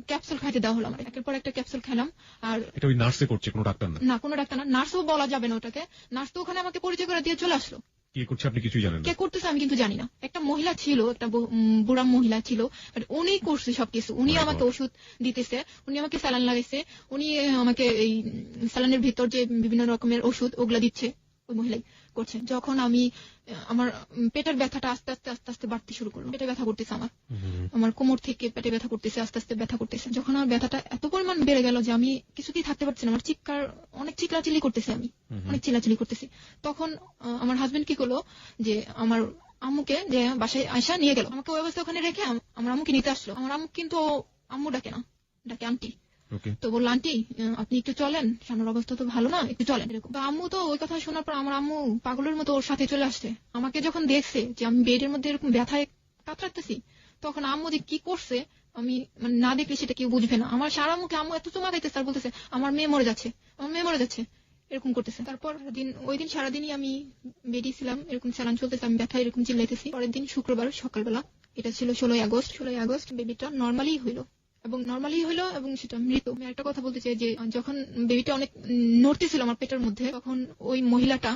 ক্যাপসুল খাইতে দেওয়া হলো। আমার একের পর একটা ক্যাপসুল খেলাম। আর এটা ওই নার্সে করছে, কোনো ডাক্তার না, কোনো ডাক্তার না, নার্সও বলা যাবে না ওটাকে। নার্স তো ওখানে আমাকে পরিচয় করে দিয়ে চলে আসলো। কে করছে আপনি কিছুই জানেন না? কে করতেছে আমি কিন্তু জানি না। একটা মহিলা ছিল, একটা বুড়া মহিলা ছিল, উনি করছে সবকিছু। উনি আমাকে ওষুধ দিতেছে, উনি আমাকে স্যালাইন লাগাইছে, উনি আমাকে এই স্যালাইনের ভিতর যে বিভিন্ন রকমের ওষুধ ওগুলা দিচ্ছে, ওই মহিলাই করছে। যখন আমি আমার পেটের ব্যথাটা আস্তে আস্তে বাড়তে শুরু করলো, পেটে ব্যথা করতেছে, আমার কোমর থেকে পেটে ব্যথা করতেছে, আস্তে আস্তে ব্যথা করতেছে। যখন আমার ব্যথাটা এত পরিমাণ বেড়ে গেল যে আমি কিছুতেই থাকতে পারছি না, আমার অনেক চিল্লাচিল্লি করতেছি, আমি অনেক চিল্লাচিল্লি করতেছি। তখন আমার হাজবেন্ড কি করলো, যে আমার আম্মুকে যে বাসায় আয়সা নিয়ে গেল, আমাকে ওই অবস্থা ওখানে রেখে আমার আম্মুকে নিতে আসলো। আমার আম্মু কিন্তু আম্মু ডাকে না, ডাকে আন্টি। তো বললো আন্টি আপনি একটু চলেন, সামনের অবস্থা তো ভালো না, একটু চলেন, এরকম। তো আম্মু তো ওই কথা শোনার পর আমার আম্মু পাগলের মতো ওর সাথে চলে আসছে। আমাকে যখন দেখছে যে আমি বেডের মধ্যে এরকম ব্যথায় কাতরাতেছি, তখন আম্মু যে কি করছে আমি মানে না দেখলে সেটা কেউ বুঝবে না। আমার সারা মুখে আম্মু এত চুমা খাইতেছে আর বলতেছে আমার মেয়ে মরে যাচ্ছে, আমার মেয়ে মরে যাচ্ছে, এরকম করতেছে। তারপর ওই দিন সারাদিনই আমি বেডে ছিলাম, এরকম চালান চলতেছে, আমি ব্যথা এরকম চিল্লাইতেছি। পরের দিন শুক্রবার সকালবেলা, এটা ছিল 16 আগস্ট, বেবিটা নর্মালি হইলো, এবং নর্মালি হলো এবং সেটা মৃত। আমি একটা কথা বলতে চাই যে যখন বেবিটা অনেক নড়তেছিল আমার পেটের মধ্যে, তখন ওই মহিলাটা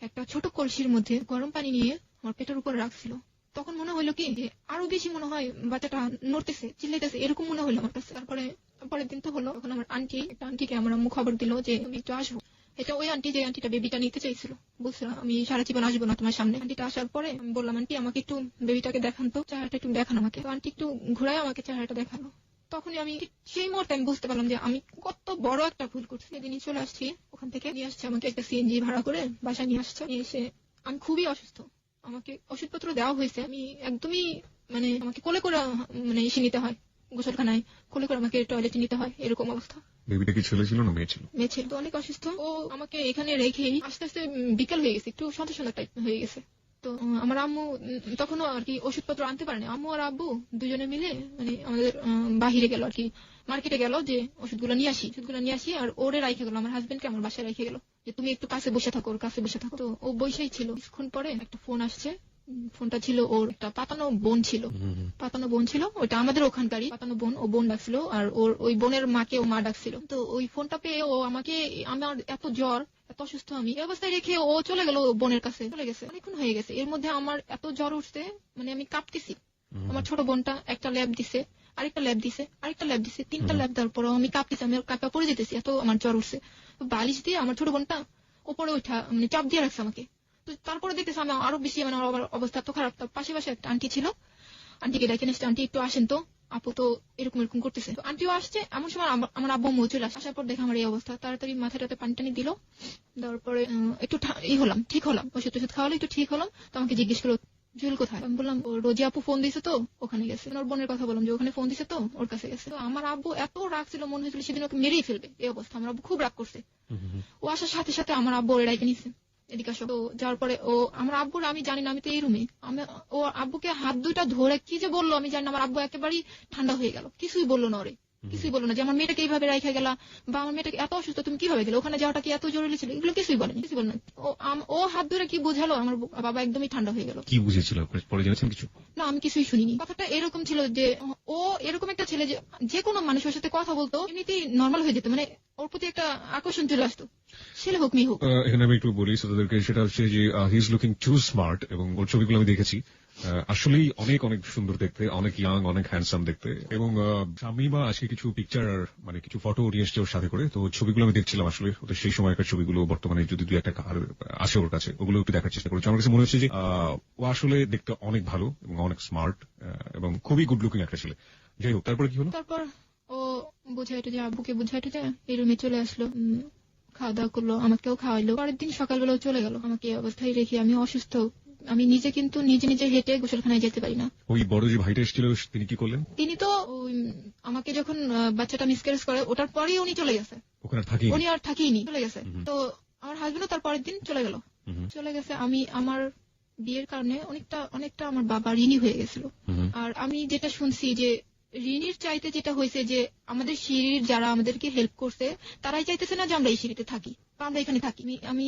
একটা ছোট কলসির মধ্যে গরম পানি নিয়ে আমার পেটের উপর রাখছিল। তখন মনে হলো কি যে আরো বেশি মনে হয় বাচ্চাটা নড়তেছে, চিল্লাইতেছে, এরকম মনে হলো আমার কাছে। তারপরে পরের দিন তো হলো, তখন আমার আন্টিকে আমার আম্মু খবর দিল যে তুমি একটু আসবো। এটা ওই আন্টি যে আন্টিটা বেবিটা নিতে চাইছিল, বলছিল আমি সারা জীবন আসবো না তোমার সামনে। আন্টিটা আসার পরে আমি বললাম, আন্টি আমাকে একটু বেবিটাকে দেখান তো, চেহারাটা একটু দেখান আমাকে। তো আন্টি একটু ঘুরায় আমাকে চেহারাটা দেখালো। তখনই আমি সেই মুহূর্তে আমি বুঝতে পারলাম যে আমি কত বড় একটা ভুল করছি। সেদিনই চলে আসছি, ওখান থেকে নিয়ে আসছে আমাকে একটা সিএনজি ভাড়া করে বাসায় নিয়ে আসছে। নিয়ে এসে আমি খুবই অসুস্থ, আমাকে ওষুধপত্র দেওয়া হয়েছে, আমি একদমই মানে আমাকে কোলে করে মানে এসে নিতে হয়, গোসলখানায় কোলে করে আমাকে টয়লেটে নিতে হয়, এরকম অবস্থা। বেবিটা কি ছেলে ছিল না মেয়ে ছিল? মেয়ে ছিল। তো অনেক অসুস্থ, ও আমাকে এখানে রেখেই আস্তে আস্তে বিকাল হয়ে গেছে, একটু সন্ধ্যা সন্ধ্যা টাইপ হয়ে গেছে। তো আমার আম্মু তখনও আর কি ওষুধপত্র আনতে পারেনি। আম্মু আর আব্বু দুজনে মিলে মানে আমাদের বাহিরে গেল আর কি, মার্কেটে গেল যে ওষুধগুলো নিয়ে আসি, আর ওরে রাইখে গেল, আমার হাজবেন্ডকে আমার বাসায় রেখে গেল যে তুমি একটু কাছে বসে থাকো, ওর কাছে বসে থাকো। তো ও বসেই ছিল। কিছুক্ষণ পরে একটা ফোন আসছে, ফোনটা ছিল ওর একটা পাতানো বোন ছিল, ওইটা আমাদের ওখানকারই পাতানো বোন। ও বোন ডাকছিল, আর ওর ওই বোনের মাকে ও মা ডাকছিল। তো ওই ফোনটা পেয়ে ও আমাকে, আমার এত জ্বর, এত অসুস্থ, আমি এই অবস্থায় রেখে ও চলে গেল বোনের কাছে, চলে গেছে। অনেকক্ষণ হয়ে গেছে, এর মধ্যে আমার এত জ্বর উঠছে, মানে আমি কাঁপতেছি। আমার ছোট বোনটা একটা ল্যাব দিছে, আরেকটা ল্যাব দিছে, 3টা ল্যাব দেওয়ার পর আমি কাঁপতেছি, আমি কাঁপা পড়ে যেতেছি, এত আমার জ্বর উঠছে। বালিশ দিয়ে আমার ছোট বোনটা উপরে উঠা মানে চাপ দিয়ে রাখছে আমাকে। তো তারপরে দেখতেছি আমি আরো বেশি, মানে আমার অবস্থা তো খারাপ। তার পাশে একটা আন্টি ছিল, আন্টিকে ডেকে নিয়েছে, আন্টি একটু আসেন তো, আপু তো এরকম করতেছে। তো আন্টিও আসছে, এমন সময় আমার আব্বু আম্মু চলে আসে। আসার পর দেখে আমার এই অবস্থা, তাড়াতাড়ি মাথাটাতে পানি টানি দিল, দেওয়ার পরে একটু ঠিক হলাম, ওষুধ খাওয়ালো, একটু ঠিক হলাম। তো আমাকে জিজ্ঞেস করলো জুয়েল কোথায়। আমি বললাম ও রোজি আপু ফোন দিছে তো ওখানে গেছে। ওর বোনের কথা বললাম যে ওখানে ফোন দিছে তো ওর কাছে গেছে। তো আমার আব্বু এত রাগ ছিল, মনে হয়েছিল সেদিন ওকে মেরেই ফেলবে, এই অবস্থা। আমার আব্বু খুব রাগ করছে। ও আসার সাথে সাথে আমার আব্বু ওর ডাইকে নিছে, এদিকে আসো। তো যাওয়ার পরে ও আমার আব্বুর, আমি জানি না, আমি তো এই রুমে, ও আব্বুকে হাত দুইটা ধরে কি যে বললো আমি জানি না। আমার আব্বু একেবারেই ঠান্ডা হয়ে গেল, কিছুই বললো না, কিছুই বললো না যে আমার মেয়েটাকে এইভাবে রাখা গেলা, বা আমার মেয়েটাকে এত অসুস্থ তুমি কিভাবে গেলে, ওখানে যাওয়াটা কি এত জরুরি ছিল, এগুলো কিছুই বলেনি। ও হাত ধরে কি বোঝালো, আমার বাবা একদমই ঠান্ডা হয়ে গেল। কি বুঝেছিল পরে জেনেছেন কিছু? না, আমি কিছুই শুনিনি। কথাটা এরকম ছিল যে ও এরকম একটা ছেলে যে কোনো মানুষের সাথে কথা বলতো এমনিতেই নর্মাল হয়ে যেত, মানে ওর প্রতি একটা আকর্ষণ চলে আসতো, ছেলে হোক মেয়ে হোক। এখানে আমি একটু বলি তাদেরকে, সেটা হচ্ছে যে he is looking to smart, এবং ওর ছবিগুলো আমি দেখেছি, আসলেই অনেক অনেক সুন্দর দেখতে, অনেক ইয়াং, অনেক হ্যান্ডসাম দেখতে। এবং শামিমা আজকে কিছু পিকচার মানে কিছু ফটো নিয়ে এসছে ওর সাথে করে, তো ছবিগুলো আমি দেখছিলাম, আসলে ওদের সেই সময়কার ছবিগুলো বর্তমানে যদি দুই একটা আসে ওর কাছে, ওগুলো একটু দেখার চেষ্টা করেছি। আমার কাছে মনে হচ্ছে যে ও আসলে দেখতে অনেক ভালো এবং অনেক স্মার্ট এবং খুবই গুড লুকিং একটা ছেলে। যাই হোক, তারপরে কি হলো? তারপর ও বুঝাইতে যে আব্বুকে বুঝাইতে যে এই রুমে চলে আসলো, খাওয়া দাওয়া করলো, আমাকেও খাওয়াইলো। পরের দিন সকালবেলাও চলে গেল, আমাকে এই অবস্থায় রেখে। আমি অসুস্থ, আমি নিজে কিন্তু নিজে হেঁটে গোসলখানায় যেতে পারি না। ওই বড় যে ভাইটা এসেছিল তিনি কি করলেন? তিনি তো আমাকে যখন বাচ্চাটা মিসক্যারেজ করে ওটার পরেই উনি চলে গেছে, উনি আর থাকিনি, চলে গেছে। তো আমার হাজবেন্ডও তার পরের দিন চলে গেছে। আমি আমার বিয়ের কারণে অনেকটা আমার বাবা ঋণী হয়ে গেছিল। আর আমি যেটা শুনছি যে ঋণীর চাইতে যেটা হয়েছে যে আমাদের সিঁড়ির যারা আমাদেরকে হেল্প করছে তারাই চাইতেছে না যে আমরা এই সিঁড়িতে থাকি বা আমরা এখানে থাকি। আমি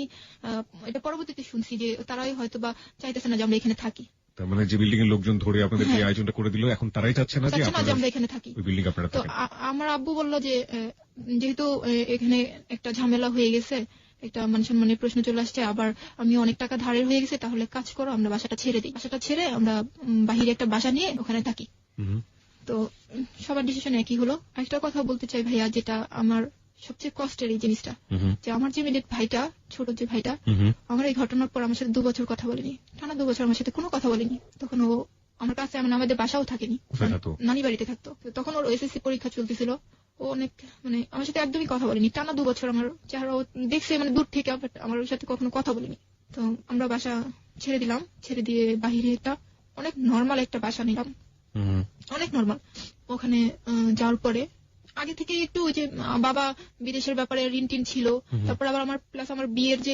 এটা পরবর্তীতে শুনছি যে তারাই হয়তো বা চাইতেছে না যে আমরা এখানে থাকি। তার মানে যে বিল্ডিং এর লোকজন ধরে আপনাদের এই আয়োজনটা করে দিল, এখন তারাই চাচ্ছে না যে আমরা এখানে থাকি, ওই বিল্ডিং আপনারা থাকেন। তো আমার আব্বু বলল যে যেহেতু এখানে একটা ঝামেলা হয়ে গেছে, একটা মান সম্মানের প্রশ্ন চলে আসছে, আবার আমি অনেক টাকা ধারের হয়ে গেছে, তাহলে কাজ করো আমরা বাসাটা ছেড়ে দিই, বাসাটা ছেড়ে আমরা বাহিরে একটা বাসা নিয়ে ওখানে থাকি। তো সবার ডিসিশন একই হলো। একটা কথা বলতে চাই ভাইয়া, যেটা আমার সবচেয়ে কষ্টের এই জিনিসটা, যে আমার যে মিনিট ভাইটা, ছোট যে ভাইটা, আমার এই ঘটনার পর আমার সাথে 2 বছর কথা বলেনি, টানা 2 বছর আমার সাথে কোনো কথা বলেনি। তখন ও আমার কাছে, আমাদের বাসাও থাকেনি, নানি বাড়িতে থাকতো। তখন ওর এসএসসি পরীক্ষা চলতেছিল, ও অনেক মানে আমার সাথে একদমই কথা বলেনি, টানা 2 বছর। আমার চেহারা দেখছে মানে দূর থেকে, আমার ওর সাথে কখনো কথা বলেনি। তো আমরা বাসা ছেড়ে দিলাম, ছেড়ে দিয়ে বাহিরে একটা অনেক নর্মাল একটা বাসা নিলাম, অনেক নর্মাল। ওখানে যাওয়ার পরে আগে থেকে একটু ওই যে বাবা বিদেশের ব্যাপারে ঋণ টিন ছিল, তারপর আবার আমার প্লাস আমার বিয়ের যে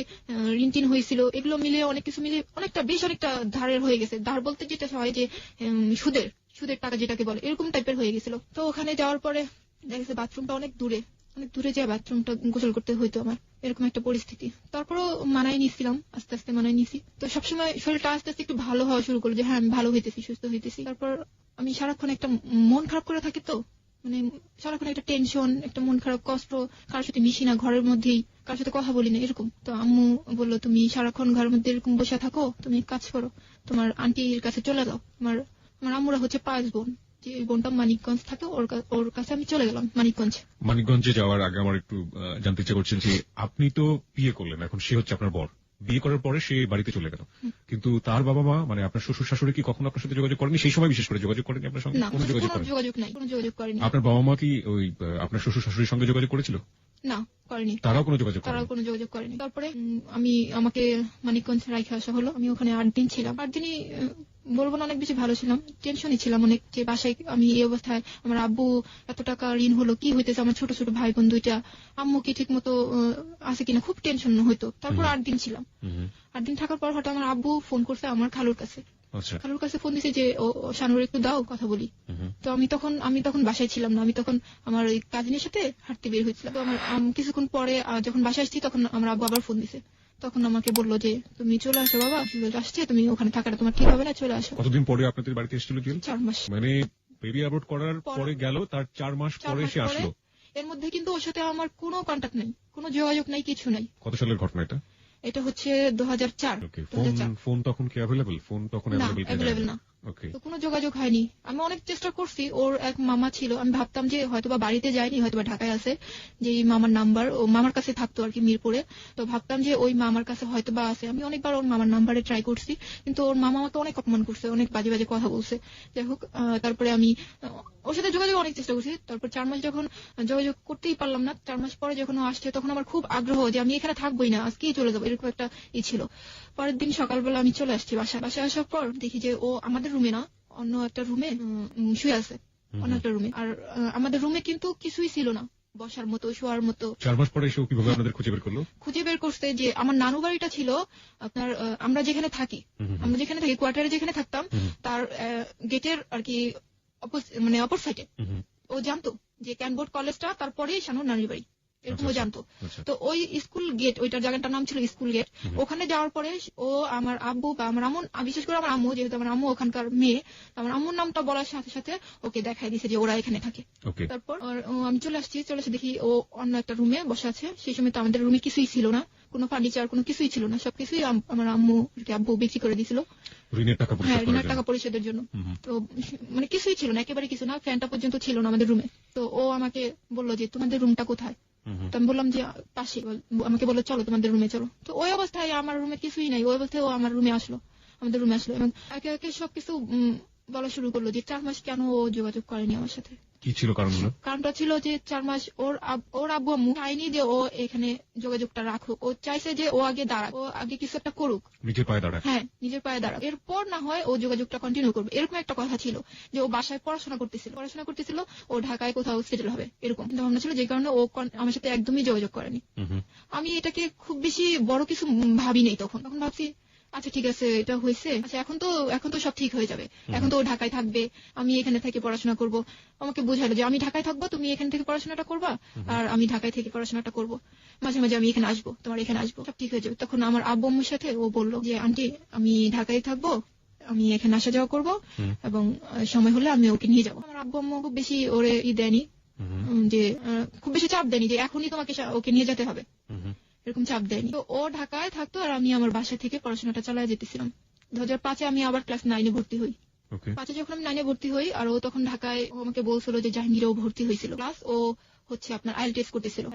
ঋণ টিন হয়েছিল, এগুলো মিলে অনেক কিছু মিলে অনেকটা ধারের হয়ে গেছে। ধার বলতে যেটা হয় যে সুদের টাকা যেটাকে বলে, এরকম টাইপের হয়ে গেছিল। তো ওখানে যাওয়ার পরে দেখা গেছে বাথরুমটা অনেক দূরে যায় বাথরুমটা গোসল করতে হইতো আমার, এরকম একটা পরিস্থিতি। তারপরও মানায় নিয়েছিলাম, আস্তে আস্তে মানায় নিয়েছি। তো সবসময় শরীরটা আস্তে আস্তে একটু ভালো হওয়া শুরু করলো, যে হ্যাঁ আমি ভালো হইতেছি, সুস্থ হইতেছি। তারপর আমি সারাক্ষণ একটা মন খারাপ করে থাকি, তো মানে সারাক্ষণ একটা টেনশন, একটা মন খারাপ, কষ্ট, কারোর সাথে মিশি না, ঘরের মধ্যেই কারোর সাথে কথা বলি না, এরকম। তো আম্মু বললো, তুমি সারাক্ষণ ঘরের মধ্যে এরকম বসে থাকো, তুমি এক কাজ করো, তোমার আন্টির কাছে চলে যাও। আমার আম্মুরা হচ্ছে 5 বোন, যে বোনটা মানিকগঞ্জ থাকে, ওর কাছে আমি চলে গেলাম মানিকগঞ্জে যাওয়ার আগে আমার একটু জানতে ইচ্ছা করছেন যে আপনি তো বিয়ে করলেন, এখন সে হচ্ছে আপনার বর, বিয়ে করার পরে সে বাড়িতে চলে গেল, কিন্তু তার বাবা মা মানে আপনার শ্বশুর শাশুড়ি কি কখনো আপনার সাথে যোগাযোগ করেনি? সেই সময় বিশেষ করে যোগাযোগ করেনি আপনার সঙ্গে? কোনো যোগাযোগ করেনি। আপনার বাবা মা কি ওই আপনার শ্বশুর শাশুড়ির সঙ্গে যোগাযোগ করেছিল? না, করেনি। তারাও কোনো যোগাযোগ করেনি। তারপরে আমাকে মানিকগঞ্জ রাইখে আসা হলো। আমি ওখানে 8 দিন ছিলাম। 8 দিনই বলবো না, অনেক বেশি ভালো ছিলাম। টেনশনই ছিলাম অনেক, যে বাসায় আমি এই অবস্থায়, আমার আব্বু এত টাকা ঋণ হলো, কি হইতেছে, আমার ছোট ছোট ভাই বোন 2টা, আম্মু কি ঠিক মতো আছে কিনা, খুব টেনশন হইতো। তারপর 8 দিন ছিলাম। 8 দিন থাকার পর হঠাৎ আমার আব্বু ফোন করছে আমার খালুর কাছে। খালুর কাছে ফোন দিছে যে শানুর একটু দাও, কথা বলি। তো আমি তখন বাসায় ছিলাম না, আমি তখন আমার ওই কাজিনের সাথে হাঁটতে বের হয়েছিলাম। তো আমার কিছুক্ষণ পরে যখন বাসায় আসছি, তখন আমার আব্বু আবার ফোন দিছে। তখন আমাকে বললো যে তুমি চলে আসো বাবা, আসছে, তুমি ওখানে থাকাটা তোমার ঠিক হবে না, চলে আসো। কতদিন পরে আপনাদের বাড়িতে এসেছিল? 4 মাস। মানে বেবি অ্যাবর্ট করার পরে গেল, তার 4 মাস পরে সে আসলো। এর মধ্যে কিন্তু ওর সাথে আমার কোনো কন্টাক্ট নেই, কোনো যোগাযোগ নাই, কিছু নাই। কত সালের ঘটনা এটা? এটা হচ্ছে 2004। ফোন তখন কি অ্যাভেলেবল? ফোন তখন অ্যাভেলেবল না। তো কোনো যোগাযোগ হয়নি। আমি অনেক চেষ্টা করছি। ওর এক মামা ছিল, আমি ভাবতাম যে হয়তোবা বাড়িতে যায়নি, হয়তোবা ঢাকায় আছে, যে এই মামার নাম্বার ও মামার কাছে থাকতো আর কি, মিরপুরে। তো ভাবতাম যে ওই মামার কাছে হয়তোবা আছে। আমি অনেকবার ওর মামার নাম্বারে ট্রাই করছি, কিন্তু ওর মামা আমাকে অনেক অপমান করছে, অনেক বাজে বাজে কথা বলছে। যাই হোক, তারপরে আমি ওর সাথে যোগাযোগ অনেক চেষ্টা করছি। তারপর 4 মাস যখন যোগাযোগ করতেই পারলাম না, 4 মাস পরে যখন ও আসছে, তখন আমার খুব আগ্রহ যে আমি এখানে থাকবোই না, আজকেই চলে যাবো, এরকম একটা ছিল। পরের দিন সকালবেলা আমি চলে আসছি বাসায় আসার পর দেখি যে ও আমাদের রুমে না, অন্য একটা রুমে শুয়ে আছে, অন্য একটা রুমে। আর আমাদের রুমে কিন্তু কিছুই ছিল না, বসার মতো, শোয়ার মতো। 4 মাস পরে এসে কিভাবে আপনাদের খুঁজে বের করলো? খুঁজে বের করছে যে আমার নানু বাড়িটা ছিল আপনার, আমরা যেখানে থাকি কোয়ার্টারে যেখানে থাকতাম, তার গেটের আর কি মানে অপর সাইডে। ও জানতো যে ক্যানবোর্ড কলেজটা তারপরেই শানুর নানির বাড়ি, এরকম ও জানতো। তো ওই স্কুল গেট, ওইটার জায়গাটার নাম ছিল স্কুল গেট। ওখানে যাওয়ার পরে ও আমার আব্বু বা আমার আম্মু, বিশেষ করে আমার আম্মু, যেহেতু আমার আম্মু ওখানকার মেয়ে, আমার আম্মুর নামটা বলার সাথে সাথে ওকে দেখাই দিছে যে ওরা এখানে থাকে। তারপর আমি চলে এসে দেখি ও অন্য একটা রুমে বসে আছে। সেই সময় তো আমাদের রুমে কিছুই ছিল না, কোনো ফার্নিচার, কোনো কিছুই ছিল না, সবকিছুই আমার আব্বু বিক্রি করে দিয়েছিল ঋণের টাকা পরিশোধের জন্য। তো মানে কিছুই ছিল না, একেবারে কিছু না, ফ্যানটা পর্যন্ত ছিল না আমাদের রুমে। তো ও আমাকে বললো যে তোমাদের রুমটা কোথায়? তো আমি বললাম যে পাশে। আমাকে বললো চলো তোমাদের রুমে চলো। তো ওই অবস্থায় আমার রুমে কিছুই নাই, ওই অবস্থায় ও আমার রুমে আসলো, আমাদের রুমে আসলো, এবং একে একে সবকিছু বলা শুরু করলো যে 4 মাস কেন ও যোগাযোগ করেনি আমার সাথে। কি ছিল কারণগুলো? কারণটা ছিল যে 4 মাস ওর আব্বু আম্মু চাইনি যে ও এখানে যোগাযোগটা রাখুক। ও চাইছে যে ও আগে দাঁড়াক, ও আগে কিছু একটা করুক, নিজের পায়ে দাঁড়াক। হ্যাঁ, নিজের পায়ে দাঁড়াক, এরপর না হয় ও যোগাযোগটা কন্টিনিউ করবে, এরকম একটা কথা ছিল। যে ও বাসায় পড়াশোনা করতেছিল, ও ঢাকায় কোথাও সেটেল হবে, এরকম ভাবনা ছিল, যে কারণে ও আমার সাথে একদমই যোগাযোগ করেনি। আমি এটাকে খুব বেশি বড় কিছু ভাবি নেই তখন ভাবছি আচ্ছা ঠিক আছে, এটা হয়েছে, আচ্ছা এখন তো সব ঠিক হয়ে যাবে, এখন তো ও ঢাকায় থাকবে, আমি এখানে থেকে পড়াশোনা করব। আমাকে বোঝালো যে আমি ঢাকায় থাকবো, তুমি এখান থেকে পড়াশোনাটা করবা, আর আমি ঢাকায় থেকে পড়াশোনাটা করব, মাঝে মাঝে আমি এখানে আসবো, তোমার এখানে আসবো, সব ঠিক হয়ে যাবে। তখন আমার আব্বু আম্মুর সাথে ও বললো যে আন্টি, আমি ঢাকায় থাকবো, আমি এখানে আসা যাওয়া করবো, এবং সময় হলে আমি ওকে নিয়ে যাবো। আমার আব্বু আম্মু খুব বেশি ওরে দেয়নি, যে খুব বেশি চাপ দেয়নি যে এখনই তোমাকে ওকে নিয়ে যেতে হবে, এরকম চাপ দেয়নি। তো ও ঢাকায় থাকতো আর আমি আমার বাসা থেকে পড়াশোনাটা চালিয়ে যেতেছিলাম। 2005-এ আমি আবার ক্লাস 9-এ ভর্তি হই। 5-এ যখন আমি 9-এ ভর্তি হই, আর ও তখন ঢাকায়, ও আমাকে বলছিল যে জাহাঙ্গীরেও ভর্তি হয়েছিল, প্লাস ও হচ্ছে আপনার আইএল টেস্ট করতেছিল।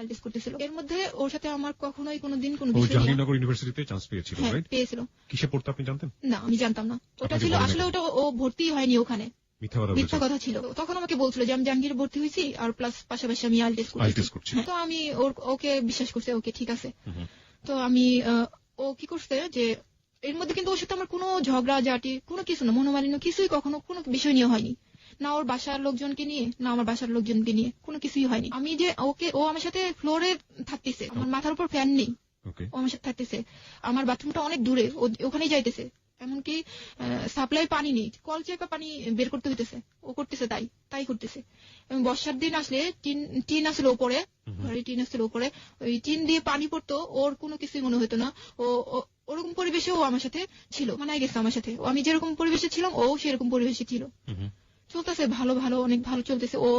এর মধ্যে ওর সাথে আমার কখনোই কোনোদিন কোনো বিষয়, জাহাঙ্গীরনগর ইউনিভার্সিটিতে চান্স পেয়েছিল, রাইট? পেয়েছিল। কিসে পড়তে আপনি জানতেন? না, আমি জানতাম না। ওটা ছিল আসলে, ওটা ও ভর্তি হয়নি ওখানে, মিথ্যা কথা ছিল। তখন আমাকে বলছিল যে আমি জাহাঙ্গীরে ভর্তি হয়েছি, আর প্লাস পাশাপাশি আমি আইএল টেস্ট করছি। তো আমি ওকে বিশ্বাস করছি, ওকে ঠিক আছে। তো আমি ও কি করছে যে এর মধ্যে কিন্তু ওর সাথে আমার কোনো ঝগড়া ঝাঁটি, কোনো কিছু না, মনোমালিন্য কিছুই কখনো কোনো বিষয় নিয়ে হয়নি, না ওর বাসার লোকজনকে নিয়ে, না আমার বাসার লোকজনকে নিয়ে, কোনো কিছুই হয়নি। আমি যে ও আমার সাথে ফ্লোরে থাকতেছে, আমার মাথার উপর ফ্যান নেই, ও আমার সাথে থাকতেছে, আমার বাথরুমটা অনেক দূরে, ওখানেই যাইতেছে, এমনকি সাপ্লাই পানি নেই, কল চেপে পানি বের করতে হইতেছে, ও করতেছে তাই করতেছে। এবং বর্ষার দিন আসলে টিন আসলে ওপরে, ঘরে টিন আসলে ওপরে, ওই টিন দিয়ে পানি পড়তো, ওর কোনো কিছুই মনে হতো না। ওরকম পরিবেশে ও আমার সাথে ছিল, মানায় গেছে আমার সাথে, আমি যেরকম পরিবেশে ছিলাম ও সেরকম পরিবেশে ছিল। চলতেছে ভালো ভালো, অনেক ভালো চলতেছে। ও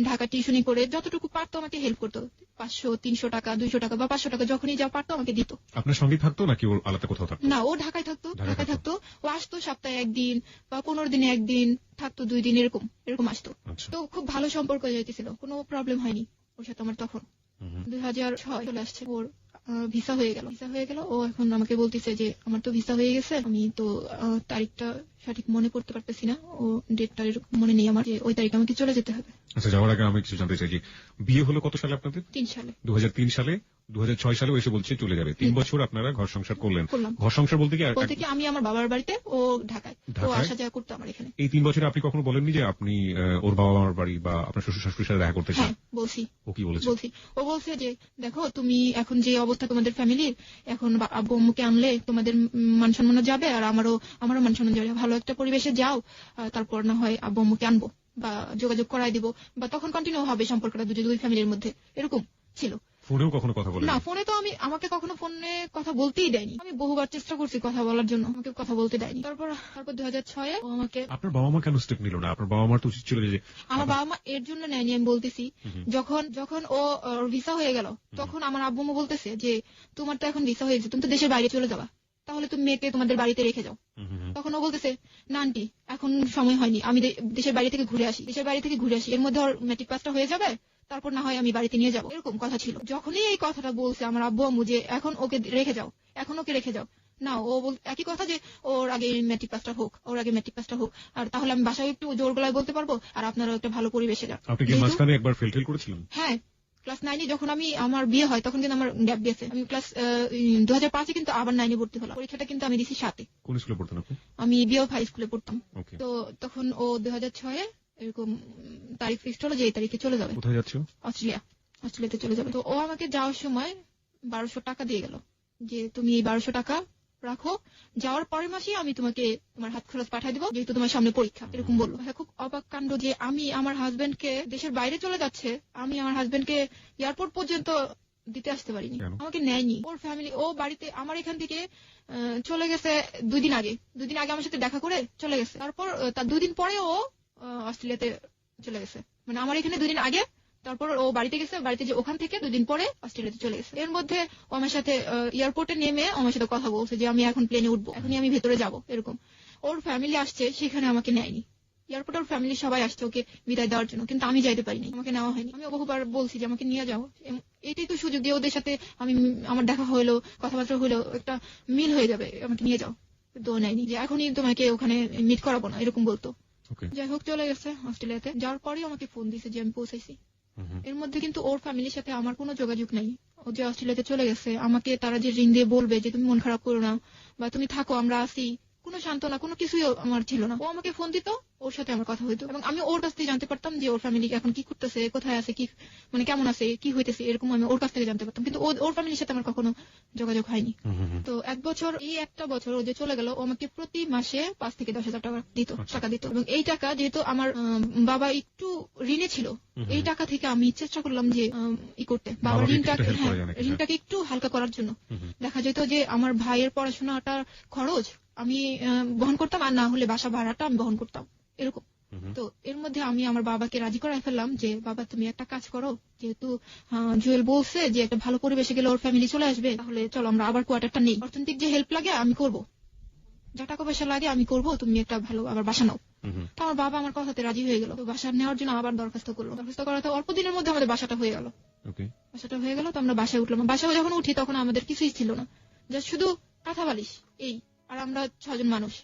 ঢাকা টিউশনি করে যতটুকু পারতো আমাকে হেল্প করতো, 500, 300 টাকা, 200 টাকা বা 500 টাকা যখনই যা পারতো আমাকে দিত। আপনার সঙ্গে থাকতো নাকি ওর আলাদা কোথাও থাকতো? না, ও ঢাকায় থাকতো। ও আসতো সপ্তাহে 1 দিন বা 15 দিনে 1 দিন থাকতো, 2 দিন এরকম আসতো। তো খুব ভালো সম্পর্ক যাইতেছিল, কোনো প্রবলেম হয়নি ওর সাথে আমার তখন। 2006 চলে আসছে, ওর ভিসা হয়ে গেল। ও এখন আমাকে বলতেছে যে আমার তো ভিসা হয়ে গেছে, আমি তো তারিখটা সঠিক মনে করতে পারতেছি না, ও ডেটটা মনে নেই আমার, যে ওই তারিখে আমাকে চলে যেতে হবে। আচ্ছা, যাওয়ার আগে আমি কিছু জানতে চাই যে বিয়ে হলো কত সালে আপনাদের? 3 সালে। 2003 সালে। 2006 সালে এসে বলছে চলে যাবে। 3 বছর আপনারা ঘর সংসার করলেন। ঘর সংসার বলতে কি আমি আমার বাবার বাড়িতে, ও ঢাকায়, ও আসা যাওয়া করতো আমার এখানে। এই 3 বছরে আপনি কখনো বলেননি যে আপনি ওর বাবা মার বাড়ি বা আপনার শ্বশুর শাশুড়ির সাথে দেখা করতে চান? হ্যাঁ, বলছি। ও কি বলেছে? ও বলছে যে দেখো, তুমি এখন যে অবস্থা তোমাদের ফ্যামিলির, এখন আব্বু আম্মুকে আনলে তোমাদের মান সম্মান যাবে, আর আমারও মান সম্মান যাবে। ভালো একটা পরিবেশে যাও, তারপর না হয় আব্বু আম্মুকে আনবো বা যোগাযোগ করাই দিব, বা তখন কন্টিনিউ হবে সম্পর্কটা দুই ফ্যামিলির মধ্যে। এরকম ছিল। ফোনেও কখনো কথা বলেন? না, ফোনে তো আমাকে কখনো ফোনে কথা বলতেই দেয়নি। আমি বহুবার চেষ্টা করছি কথা বলার জন্য, আমাকে কথা বলতে দেয়নি। তারপর 2006 ও আমাকে। আপনার বাবা মা কেন স্টেপ নিল না? আপনার বাবা মার তো উচিত ছিল যে। আমার বাবা মা এর জন্য নেয়নি, আমি বলতেছি। যখন ও ভিসা হয়ে গেল, তখন আমার আব্বু আম্মু বলতেছে যে তোমার তো এখন ভিসা হয়ে গেছে, তুমি তো দেশের বাইরে চলে যাবা, তাহলে তুমি মেয়েকে তোমাদের বাড়িতে রেখে যাও। তখন ও বলতেছে না আন্টি, এখন সময় হয়নি, আমি দেশের বাইরে থেকে ঘুরে আসি, এর মধ্যে ওর ম্যাট্রিক পাসটা হয়ে যাবে, তারপর না হয় আমি বাড়িতে নিয়ে যাবো। এরকম কথা ছিল। যখনই এই কথাটা বলছে আমার আব্বু আম্মু যে এখন ওকে রেখে যাও, না, ও একই কথা যে ওর আগে ম্যাট্রিক পাসটা হোক, আর তাহলে আমি বাসায় একটু জোর গলায় বলতে পারবো, আর আপনারাও একটা ভালো পরিবেশে যান। আপনি কি মাঝখানে একবার ফেল করেছিলেন? হ্যাঁ, ক্লাস 9 যখন আমার বিয়ে হয়, তখন কিন্তু আমার গ্যাপ গেছে। আমি ক্লাস 2005 কিন্তু আবার 9 ভর্তি হলাম। পরীক্ষাটা কিন্তু আমি দিছি 7-এ। কোন স্কুলে পড়তেন আপনি? আমি বিও হাই স্কুলে পড়তাম। তো তখন ও 2006 এরকম তারিখ ফিক্সড হলো যে এই তারিখে চলে যাবে। কোথায় যাচ্ছ? অস্ট্রেলিয়াতে চলে যাবে। তো ও আমাকে যাওয়ার সময় 1200 টাকা দিয়ে গেল, যে তুমি এই 1200 টাকা রাখো, যাওয়ার পরের মাসেই আমি তোমাকে তোমার হাত খরচ পাঠিয়ে দেবো, যেহেতু তোমার সামনে পরীক্ষা। এরকম বললো। খুব অবাক কাণ্ড যে আমি আমার হাজবেন্ডকে, দেশের বাইরে চলে যাচ্ছে, আমি আমার হাজবেন্ডকে এয়ারপোর্ট পর্যন্ত দিতে আসতে পারিনি, আমাকে নেয়নি। ওর ফ্যামিলি, ও বাড়িতে আমার এখান থেকে চলে গেছে 2 দিন আগে আমার সাথে দেখা করে চলে গেছে। তারপর তার 2 দিন পরে ও অস্ট্রেলিয়াতে চলে গেছে, মানে আমার এখানে 2 দিন আগে, তারপর ও বাড়িতে গেছে, বাড়িতে যে ওখান থেকে 2 দিন পরে অস্ট্রেলিয়াতে চলে গেছে। এর মধ্যে ও আমার সাথে এয়ারপোর্টে নেমে আমার সাথে কথা বলছে যে আমি এখন প্লেনে উঠবো, এখনই আমি ভেতরে যাব। এরকম ওর ফ্যামিলি আসছে, সেখানে আমাকে নেয়নি। এয়ারপোর্টে ওর ফ্যামিলি সবাই আসছে ওকে বিদায় দেওয়ার জন্য, কিন্তু আমি যাইতে পারিনি, আমাকে নেওয়া হয়নি। আমি বহুবার বলছি যে আমাকে নিয়ে যাও, এটাই তো সুযোগ দিয়ে ওদের সাথে আমার দেখা হইলো, কথাবার্তা হইলো, একটা মিল হয়ে যাবে, আমাকে নিয়ে যাও। তো নেয়নি, যে এখনই তোমাকে ওখানে মিট করাবো না, এরকম বলতো। যাই হোক, চলে গেছে অস্ট্রেলিয়াতে। যাওয়ার পরেই আমাকে ফোন দিছে যে আমি পৌঁছাইছি। এর মধ্যে কিন্তু ওর ফ্যামিলির সাথে আমার কোনো যোগাযোগ নাই। ও যে অস্ট্রেলিয়াতে চলে গেছে, আমাকে তারা যে রিং দিয়ে বলবে যে তুমি মন খারাপ করো না, বা তুমি থাকো, আমরা আসি, কোনো সান্ত্বনা, কোনো কিছুই আমার ছিল না। ও আমাকে ফোন দিত, ওর সাথে আমার কথা হইতো, এবং আমি ওর কাছ থেকে জানতে পারতাম যে ওর ফ্যামিলি এখন কি করতেছে, কোথায় আছে, কি মানে কেমন আছে, কি হইতেছে, এরকম আমি ওর কাছ থেকে জানতে পারতাম। কিন্তু ওর ফ্যামিলির সাথে আমার কখনো যোগাযোগ হয়নি। তো একটা বছর ও যে চলে গেল, ও আমাকে প্রতি মাসে 5 থেকে 10,000 টাকা দিত। এবং এই টাকা যেহেতু আমার বাবা একটু ঋণে ছিল, এই টাকা থেকে আমি চেষ্টা করলাম যে করতে, বাবার ঋণটাকে একটু হালকা করার জন্য। দেখা যেত যে আমার ভাইয়ের পড়াশোনাটার খরচ আমি বহন করতাম, আর না হলে বাসা ভাড়াটা আমি বহন করতাম, এরকম। তো এর মধ্যে আমি আমার বাবাকে রাজি করাই ফেললাম যে বাবা তুমি একটা কাজ করো, যেহেতু জুয়েল বলছে যে একটা ভালো পরিবেশে গেলে ওর ফ্যামিলি চলে আসবে, তাহলে চলো আমরা আবার কোয়ার্টারটা নেই, অর্থনৈতিক যে হেল্প লাগে আমি করব, যা টাকা পয়সা লাগে আমি করব, তুমি একটা ভালো আবার বাসা নাও। তো আমার বাবা আমার কথাতে রাজি হয়ে গেল। তো বাসা নেওয়ার জন্য আবার দরখাস্ত করাতে অল্প দিনের মধ্যে আমাদের বাসাটা হয়ে গেল। তো আমরা বাসায় উঠলাম। বাসায় যখন উঠি তখন আমাদের কিছুই ছিল না, জাস্ট শুধু কাঁথা বালিশ, এই, আর আমরা 6 জন মানুষ।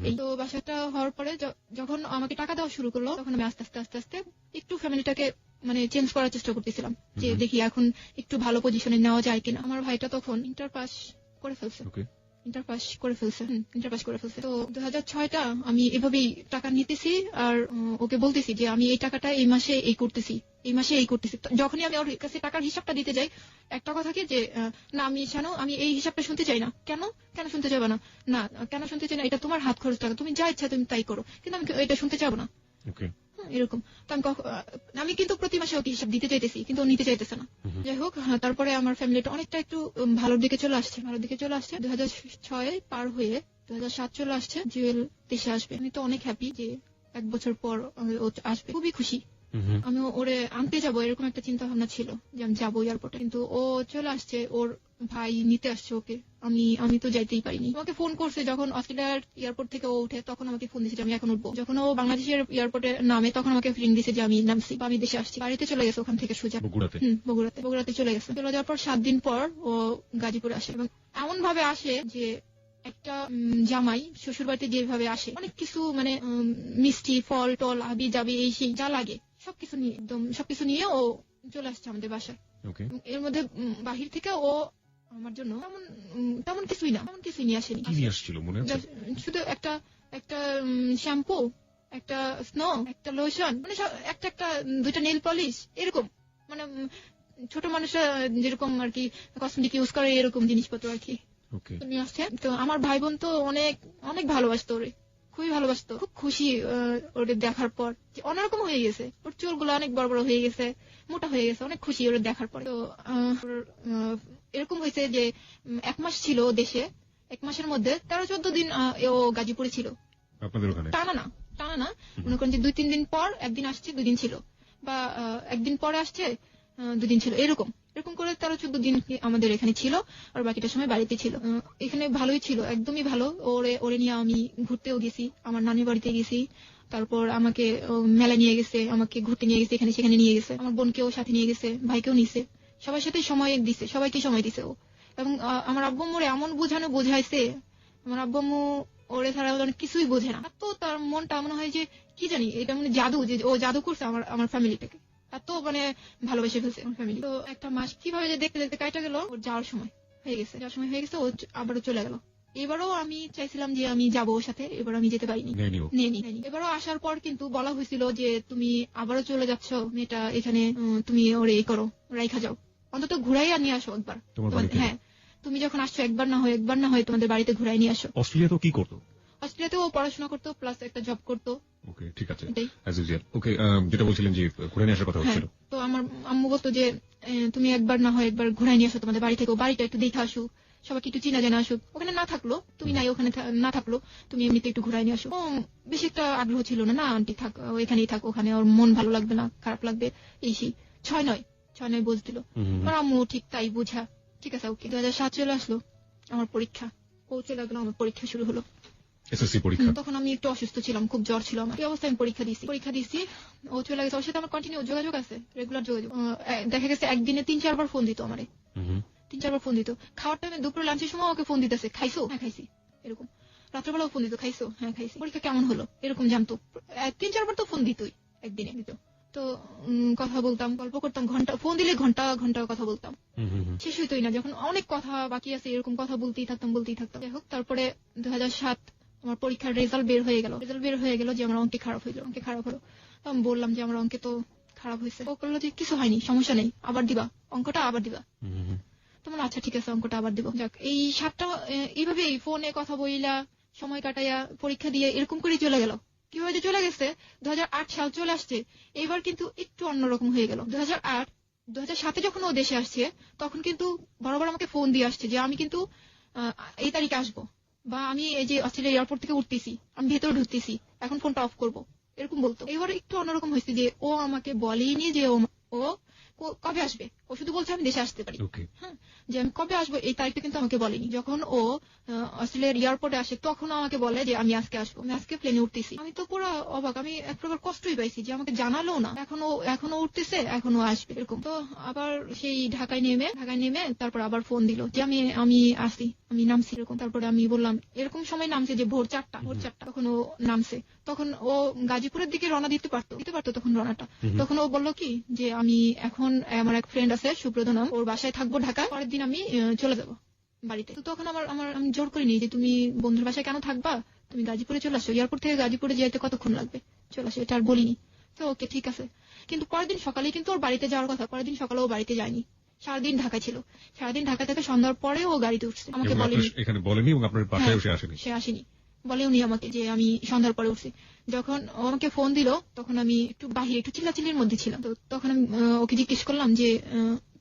এই তো বাসাটা হওয়ার পরে যখন আমাকে টাকা দেওয়া শুরু করলো, তখন আমি আস্তে আস্তে একটু ফ্যামিলিটাকে মানে চেঞ্জ করার চেষ্টা করতেছিলাম, যে দেখি এখন একটু ভালো পজিশনে নেওয়া যায় কিনা। আমার ভাইটা তখন ইন্টার পাস করে ফেলছে। তো 2006টা আমি এভাবেই টাকা নিতেছি, আর ওকে বলতেছি যে আমি এই টাকাটা এই মাসে এই করতেছি। যখনই আমি ওর কাছে টাকার হিসাবটা দিতে যাই, একটা কথা কি যে না, আমি এই হিসাবটা শুনতে চাই না। কেন শুনতে চাইবা না? না, কেন শুনতে চাই না? এটা তোমার হাত খরচ টাকা, তুমি যা ইচ্ছা তুমি তাই করো, কিন্তু আমি এটা শুনতে চাবো না, এরকম। তো আমি কিন্তু প্রতি মাসে ওকে হিসাব দিতে চাইতেছি, কিন্তু ও নিতে চাইতেছে না। যাই হোক, তারপরে আমার ফ্যামিলিটা অনেকটা একটু ভালোর দিকে চলে আসছে। 2006 পার হয়ে 2007 চলে আসছে, জুয়েল দেশে আসবে। আমি তো অনেক হ্যাপি যে 1 বছর পর ও আসবে, খুবই খুশি। আমি ওরে আনতে যাবো এরকম একটা চিন্তা ভাবনা ছিল যে আমি যাবো এয়ারপোর্টে, কিন্তু ও চলে আসছে, ওর ভাই নিতে আসছে ওকে। আমি তো যাইতেই পারিনি। আমাকে ফোন করছে যখন অস্ট্রেলিয়ার এয়ারপোর্ট থেকে ও উঠে, তখন আমাকে ফোন দিয়েছে যে আমি এখন উঠবো। যখন ও বাংলাদেশের এয়ারপোর্টে নামে তখন আমাকে ফিলিং দিয়েছে যে আমি নামছি বা আমি দেশে আসছি। বাড়িতে চলে গেছে ওখান থেকে সোজা বগুড়াতে চলে গেছে। চলে যাওয়ার পর 7 দিন পর ও গাজীপুরে আসে, এবং এমন ভাবে আসে যে একটা জামাই শ্বশুর বাড়িতে যেভাবে আসে, অনেক কিছু মানে মিষ্টি ফল টল হাবি যাবি এই সেই যা লাগে সবকিছু নিয়ে ও চলে আসছে আমাদের বাসায়। এর মধ্যে বাহির থেকে ও আমার জন্য তেমন কিছুই নিয়ে আসেনি। শুধু একটা শ্যাম্পু, একটা স্নো, একটা লোশন, মানে একটা 2টা নেল পলিশ, এরকম মানে ছোট মানুষরা যেরকম আর কি কসমেটিক ইউজ করে এরকম জিনিসপত্র আর কি নিয়ে আসছে। তো আমার ভাই বোন তো অনেক অনেক ভালোবাসতো ওরে, খুবই ভালোবাসতো। খুব খুশি ওরে দেখার পর, যে অন্যরকম হয়ে গেছে, ওর চুলগুলো অনেক বড় বড় হয়ে গেছে, মোটা হয়ে গেছে, অনেক খুশি ওরে দেখার পর। তো এরকম হয়েছে যে 1 মাস ছিল দেশে, 1 মাসের মধ্যে 13-14 দিন ও গাজীপুরে ছিল। টানা না মনে করেন যে 2-3 দিন পর একদিন আসছে 2 দিন ছিল, বা একদিন পরে আসছে 2 দিন ছিল, এরকম করে 13-14 দিন আমাদের এখানে ছিল, আর বাকিটা সময় বাড়িতে ছিল। এখানে ভালোই ছিল, একদমই ভালো। ওরে নিয়ে আমি ঘুরতেও গেছি, আমার নানির বাড়িতে গেছি, তারপর আমাকে মেলা নিয়ে গেছে, আমাকে ঘুরতে নিয়ে গেছে, এখানে সেখানে নিয়ে গেছে, আমার বোনকেও সাথে নিয়ে গেছে, ভাইকেও নিছে, সবার সাথে সময় দিছে, সবাইকে সময় দিছে ও। এবং আমার আব্বু আম্মুরে এমন বোঝাইছে, আমার আব্বু আম্মু ওরে ছাড়া অনেক কিছুই বোঝে না। তো তার মনটা মনে হয় যে কি জানি, এটা মানে জাদু, যে ও জাদু করছে আমার ফ্যামিলিটাকে, এত মানে ভালোবেসে ফেলছে আমার ফ্যামিলি। তো 1 মাস কিভাবে যে দেখতে দেখতে কাটা গেল, ওর যাওয়ার সময় হয়ে গেছে, ও আবারও চলে গেল। এবারও আমি চাইছিলাম যে আমি যাবো ওর সাথে, এবার আমি যেতে পারিনি, নেইনি। এবারও আসার পর কিন্তু বলা হয়েছিল যে তুমি আবারও চলে যাচ্ছ, মেয়েটা এখানে, তুমি ওরে এই করো, রাইখা যাও, অন্তত ঘুরাইয়া নিয়ে আসো একবার। হ্যাঁ, তুমি যখন আসছো একবার না হয় তোমাদের বাড়িতে ঘুরাই নিয়ে আসো। অস্ট্রেলিয়া তো কি করতো? অস্ট্রেলিয়াতেও পড়াশোনা করতো, প্লাস একটা জব করতো। ওকে, ঠিক আছে। যেটা বলছিলেন যে ঘুরে নিয়ে আসার কথা হচ্ছিল। তো আমার আম্মু বলতো যে তুমি একবার না হয় একবার ঘুরাই নিয়ে আসো তোমাদের বাড়ি থেকে, বাড়িটা একটু দেখে আসো, সবাইকে একটু চিনা জানা আসুক, ওখানে না থাকলো তুমি নাই, ওখানে না থাকলো তুমি এমনিতে একটু ঘুরাই নিয়ে আসো। বেশি একটা আগ্রহ ছিল না আন্টি থাক, এখানেই থাক, ওখানে ওর মন ভালো লাগবে না, খারাপ লাগবে, এই সেই। 6-9 বলছিল আমার আম্মু, ঠিক তাই বুঝা, ঠিক আছে ওকে। 2007 চলে আসলো, আমার পরীক্ষা, ও চলে গেল, আমার পরীক্ষা শুরু হলো, এসএসসি পরীক্ষা। তখন আমি একটু অসুস্থ ছিলাম, খুব জ্বর ছিল আমার, এই অবস্থায় আমি পরীক্ষা দিছি, ও চলে গেছে। ওর সাথে আমার কন্টিনিউ যোগাযোগ আছে, রেগুলার যোগাযোগ। দেখা গেছে একদিনে 3-4 বার ফোন দিত আমারে, 3-4 বার ফোন দিত। খাওয়ার টাইমে দুপুরে লাঞ্চের সময় ওকে ফোন দিতেছে, খাইছো? হ্যাঁ খাইছি, এরকম। রাত্রেবেলাও ফোন দিত, খাইছো? হ্যাঁ খাইছি। পরীক্ষা কেমন হলো এরকম জানতো, 3-4 বার তো ফোন দিতই, একদিনে দিত। তো কথা বলতাম, গল্প করতাম, ফোন দিলে ঘন্টা কথা বলতাম, শেষ হইতোই না। যখন অনেক কথা বাকি আছে এরকম কথা বলতেই থাকতাম। যাই হোক, তারপরে 2007 আমার পরীক্ষার রেজাল্ট বের হয়ে গেল যে আমার অঙ্কে খারাপ হলো। আমি বললাম যে আমার অঙ্কে তো খারাপ হয়েছে। ও বললো যে কিছু হয়নি, সমস্যা নেই, আবার দিবা, অঙ্কটা আবার দিবা। তোমার আচ্ছা ঠিক আছে, অঙ্কটা আবার দিব। যাক, এই 7টা এইভাবে ফোনে কথা বইলা সময় কাটাইয়া পরীক্ষা দিয়ে এরকম করে চলে গেল। কিভাবে যে চলে গেছে, 2008 সাল চলে আসছে, এইবার কিন্তু একটু অন্যরকম হয়ে গেল। 2007 যখন ও দেশে আসছে, তখন কিন্তু বরাবর আমাকে ফোন দিয়ে আসছে যে আমি কিন্তু এই তারিখে আসবো, বা আমি এই যে অস্ট্রেলিয়া এয়ারপোর্ট থেকে উঠতেছি, আমি ভেতরে ঢুকতেছি, এখন ফোনটা অফ করবো, এরকম বলতো। এবার একটু অন্যরকম হয়েছে যে ও আমাকে বলেনি যে ও কবে আসবে, ও শুধু বলছে আমি দেশে আসতে পারি। হ্যাঁ, যে আমি কবে আসবো এই তারিখটা কিন্তু আমাকে বলেনি। যখন ও অস্ট্রেলিয়ার এয়ারপোর্টে আসে তখন আমাকে বলে যে আমি আজকে আসবো, আমি আজকে প্লেনে উঠতেছি। আমি তো পুরো অবাক, আমি এক প্রকার কষ্টই পাইছি যে আমাকে জানালো না, এখনো উঠতেছে, এখনো আসবে, এরকম। তো আবার সেই ঢাকায় নেমে তারপর আবার ফোন দিল যে আমি আসি, আমি নামছি, এরকম। তারপরে আমি বললাম, এরকম সময় নামছে যে ভোর 4টা, তখন ও নামছে। তখন ও গাজীপুরের দিকে রওনা দিতে পারতো তখন রওনাটা। তখন ও বললো কি যে আমি এখন, আমার এক ফ্রেন্ড আছে সুব্রত নাম, ওর বাসায় থাকবো ঢাকায়, পরের দিন আমি চলে যাবো বাড়িতে। তো তখন আমি জোর করিনি যে তুমি বন্ধুর বাসায় কেন থাকবা, তুমি গাজীপুরে চলে আসো, এয়ারপোর্ট থেকে গাজীপুরে যেতে কতক্ষণ লাগবে, চলে আসো, এটা আর বলিনি। তো ওকে ঠিক আছে। কিন্তু পরের দিন সকালে কিন্তু ওর বাড়িতে যাওয়ার কথা, পরের দিন সকালে ও বাড়িতে যায়নি, সারাদিন ঢাকা ছিল। সারাদিন ঢাকা থেকে সন্ধ্যার পরে ও গাড়িতে উঠছে, আমাকে বলেনি এবং আপনার বাসায় সে আসেনি, বলেওনি আমাকে যে আমি সন্ধ্যার পরে উঠছি। যখন ও আমাকে ফোন দিল তখন আমি একটু বাহিরে একটু চিল্লাচিল্লির মধ্যে ছিলাম। তো তখন আমি ওকে জিজ্ঞেস করলাম যে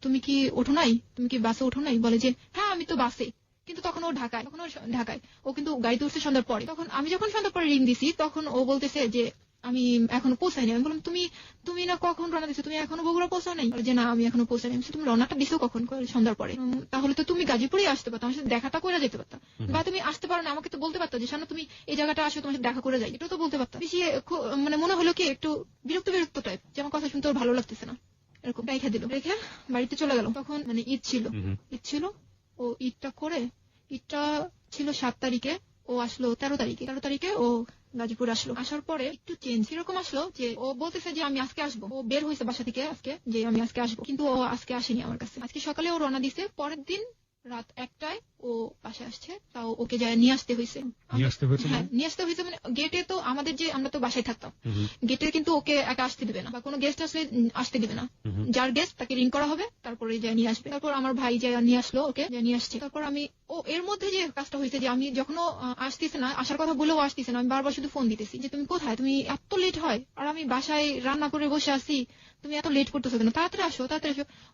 তুমি কি ওঠো নাই, তুমি কি বাসে ওঠো নাই? বলে যে হ্যাঁ আমি তো বাসে, কিন্তু তখন ও ঢাকায়, ও কিন্তু গাড়িতে উঠছে সন্ধ্যার পরে। তখন আমি যখন সন্ধ্যার পরে রিং দিছি তখন ও বলতেছে যে আমি এখনো পৌঁছাইনি। আমি বললাম তুমি না কখন রওনা দিছো, তুমি এখনো বগুড়া পৌঁছাও নাই? যে না আমি এখনো পৌঁছাইনি। তুমি রওনাটা দিছো কখন? সন্ধ্যার পরে। তাহলে তো তুমি গাজীপুরে আসতে পারতো, আমার সাথে দেখাটা করে যেতে পারতা, বা তুমি আসতে পারো না আমাকে তো বলতে পারতো যে শানু তুমি এই জায়গাটা আসো, তোমার সাথে দেখা করে যাই, এটা তো বলতে পারতা। বেশি মানে মনে হলো কি একটু বিরক্ত টাইপ, যে আমার কথা শুনতে ওর ভালো লাগতেছে না, এরকম রেখে দিল। রেখে বাড়িতে চলে গেল। তখন মানে ঈদ ছিল। ও ঈদটা করে, ঈদটা ছিল 7 তারিখে, ও আসলো 13 তারিখে ও গাজীপুর আসলো। আসার পরে একটু চেঞ্জ এরকম আসলো যে ও বলতেছে যে আমি আজকে আসবো। ও বের হয়েছে বাসা থেকে আজকে, যে আমি আজকে আসবো, কিন্তু ও আজকে আসেনি আমার কাছে। আজকে সকালে ও রওনা দিছে, পরের দিন রাত 1টায় ও বাসায় আসছে। তাও ওকে যায় নিয়ে আসতে হয়েছে। হ্যাঁ, নিয়ে আসতে হয়েছে। মানে গেটে তো আমাদের যে আমরা তো বাসায় থাকতাম, গেটে কিন্তু ওকে একা আসতে দিবে না, বা কোনো গেস্ট আসলে আসতে দিবে না। যার গেস্ট তাকে রিং করা হবে, তারপরে যায় নিয়ে আসবে। তারপর আমার ভাই যায় নিয়ে আসলো, ওকে নিয়ে আসছে। তারপর আমি এর মধ্যে যে কাজটা হয়েছে যে আমি যখন আসতেছে না, আসার কথা বলেও আসতেছে না, আমি বারবার শুধু ফোন দিতেছি যে তুমি কোথায়, তুমি এত লেট হয়, আর আমি বাসায় রান্না করে বসে আছি, তুমি এত লেট করতেছো কেন, তাড়াতাড়ি আসো।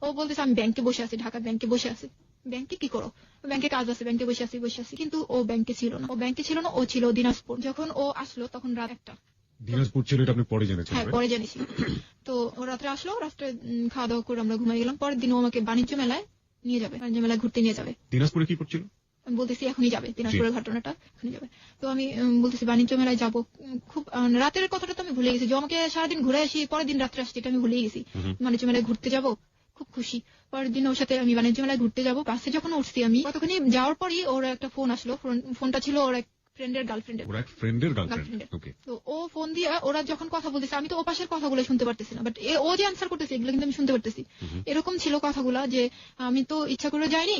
ও বলতেছে আমি ব্যাংকে বসে আছি, ঢাকার ব্যাংকে বসে আছি। ব্যাংকে কি করো? ব্যাংকে কাজ আছে, ব্যাংকে বসে আছি। কিন্তু ও ব্যাংকে ছিল না, ও ছিল দিনাজপুর। যখন ও আসলো তখন রাত 1টা। দিনাজপুর ছিল, এটা আপনি পরে জেনেছেন? হ্যাঁ, পরে জেনেছি। তো ও রাত্রে আসলো, রাত্রে খাওয়া দাওয়া করে আমরা ঘুমাই গেলাম। পরের দিন ও আমাকে বাণিজ্য মেলায় নিয়ে যাবে, বাণিজ্য মেলায় ঘুরতে নিয়ে যাবে। দিনাজপুরে কি করছিল? আমি বলতেছি এখনই যাবে, দিনাজপুরের ঘটনাটা এখনই যাবে। তো আমি বলতেছি বাণিজ্য মেলায় যাবো। খুব রাতের কথাটা তো আমি ভুলে গেছি, যে আমাকে সারাদিন ঘুরে আসি, পরের দিন রাত্রে আসছি, এটা আমি ভুলে গেছি। বাণিজ্য মেলায় ঘুরতে যাবো, খুব খুশি। পরের দিন ওর সাথে আমি বাণিজ্য মেলায় ঘুরতে যাবো। বাসে যখন উঠছি আমি, কতখানি যাওয়ার পরই ওর একটা ফোন আসলো। ফোনটা ছিল ওর এক ফ্রেন্ডের গার্লফ্রেন্ডের। তো ও ফোন দিয়ে ওরা যখন কথা বলতেছে, আমি তো ও পাশের কথাগুলো শুনতে পারতেছি না, বাট ও যে আনসার করতেছে এগুলো কিন্তু আমি শুনতে পারতেছি। এরকম ছিল কথাগুলা যে আমি তো ইচ্ছা করে যাইনি,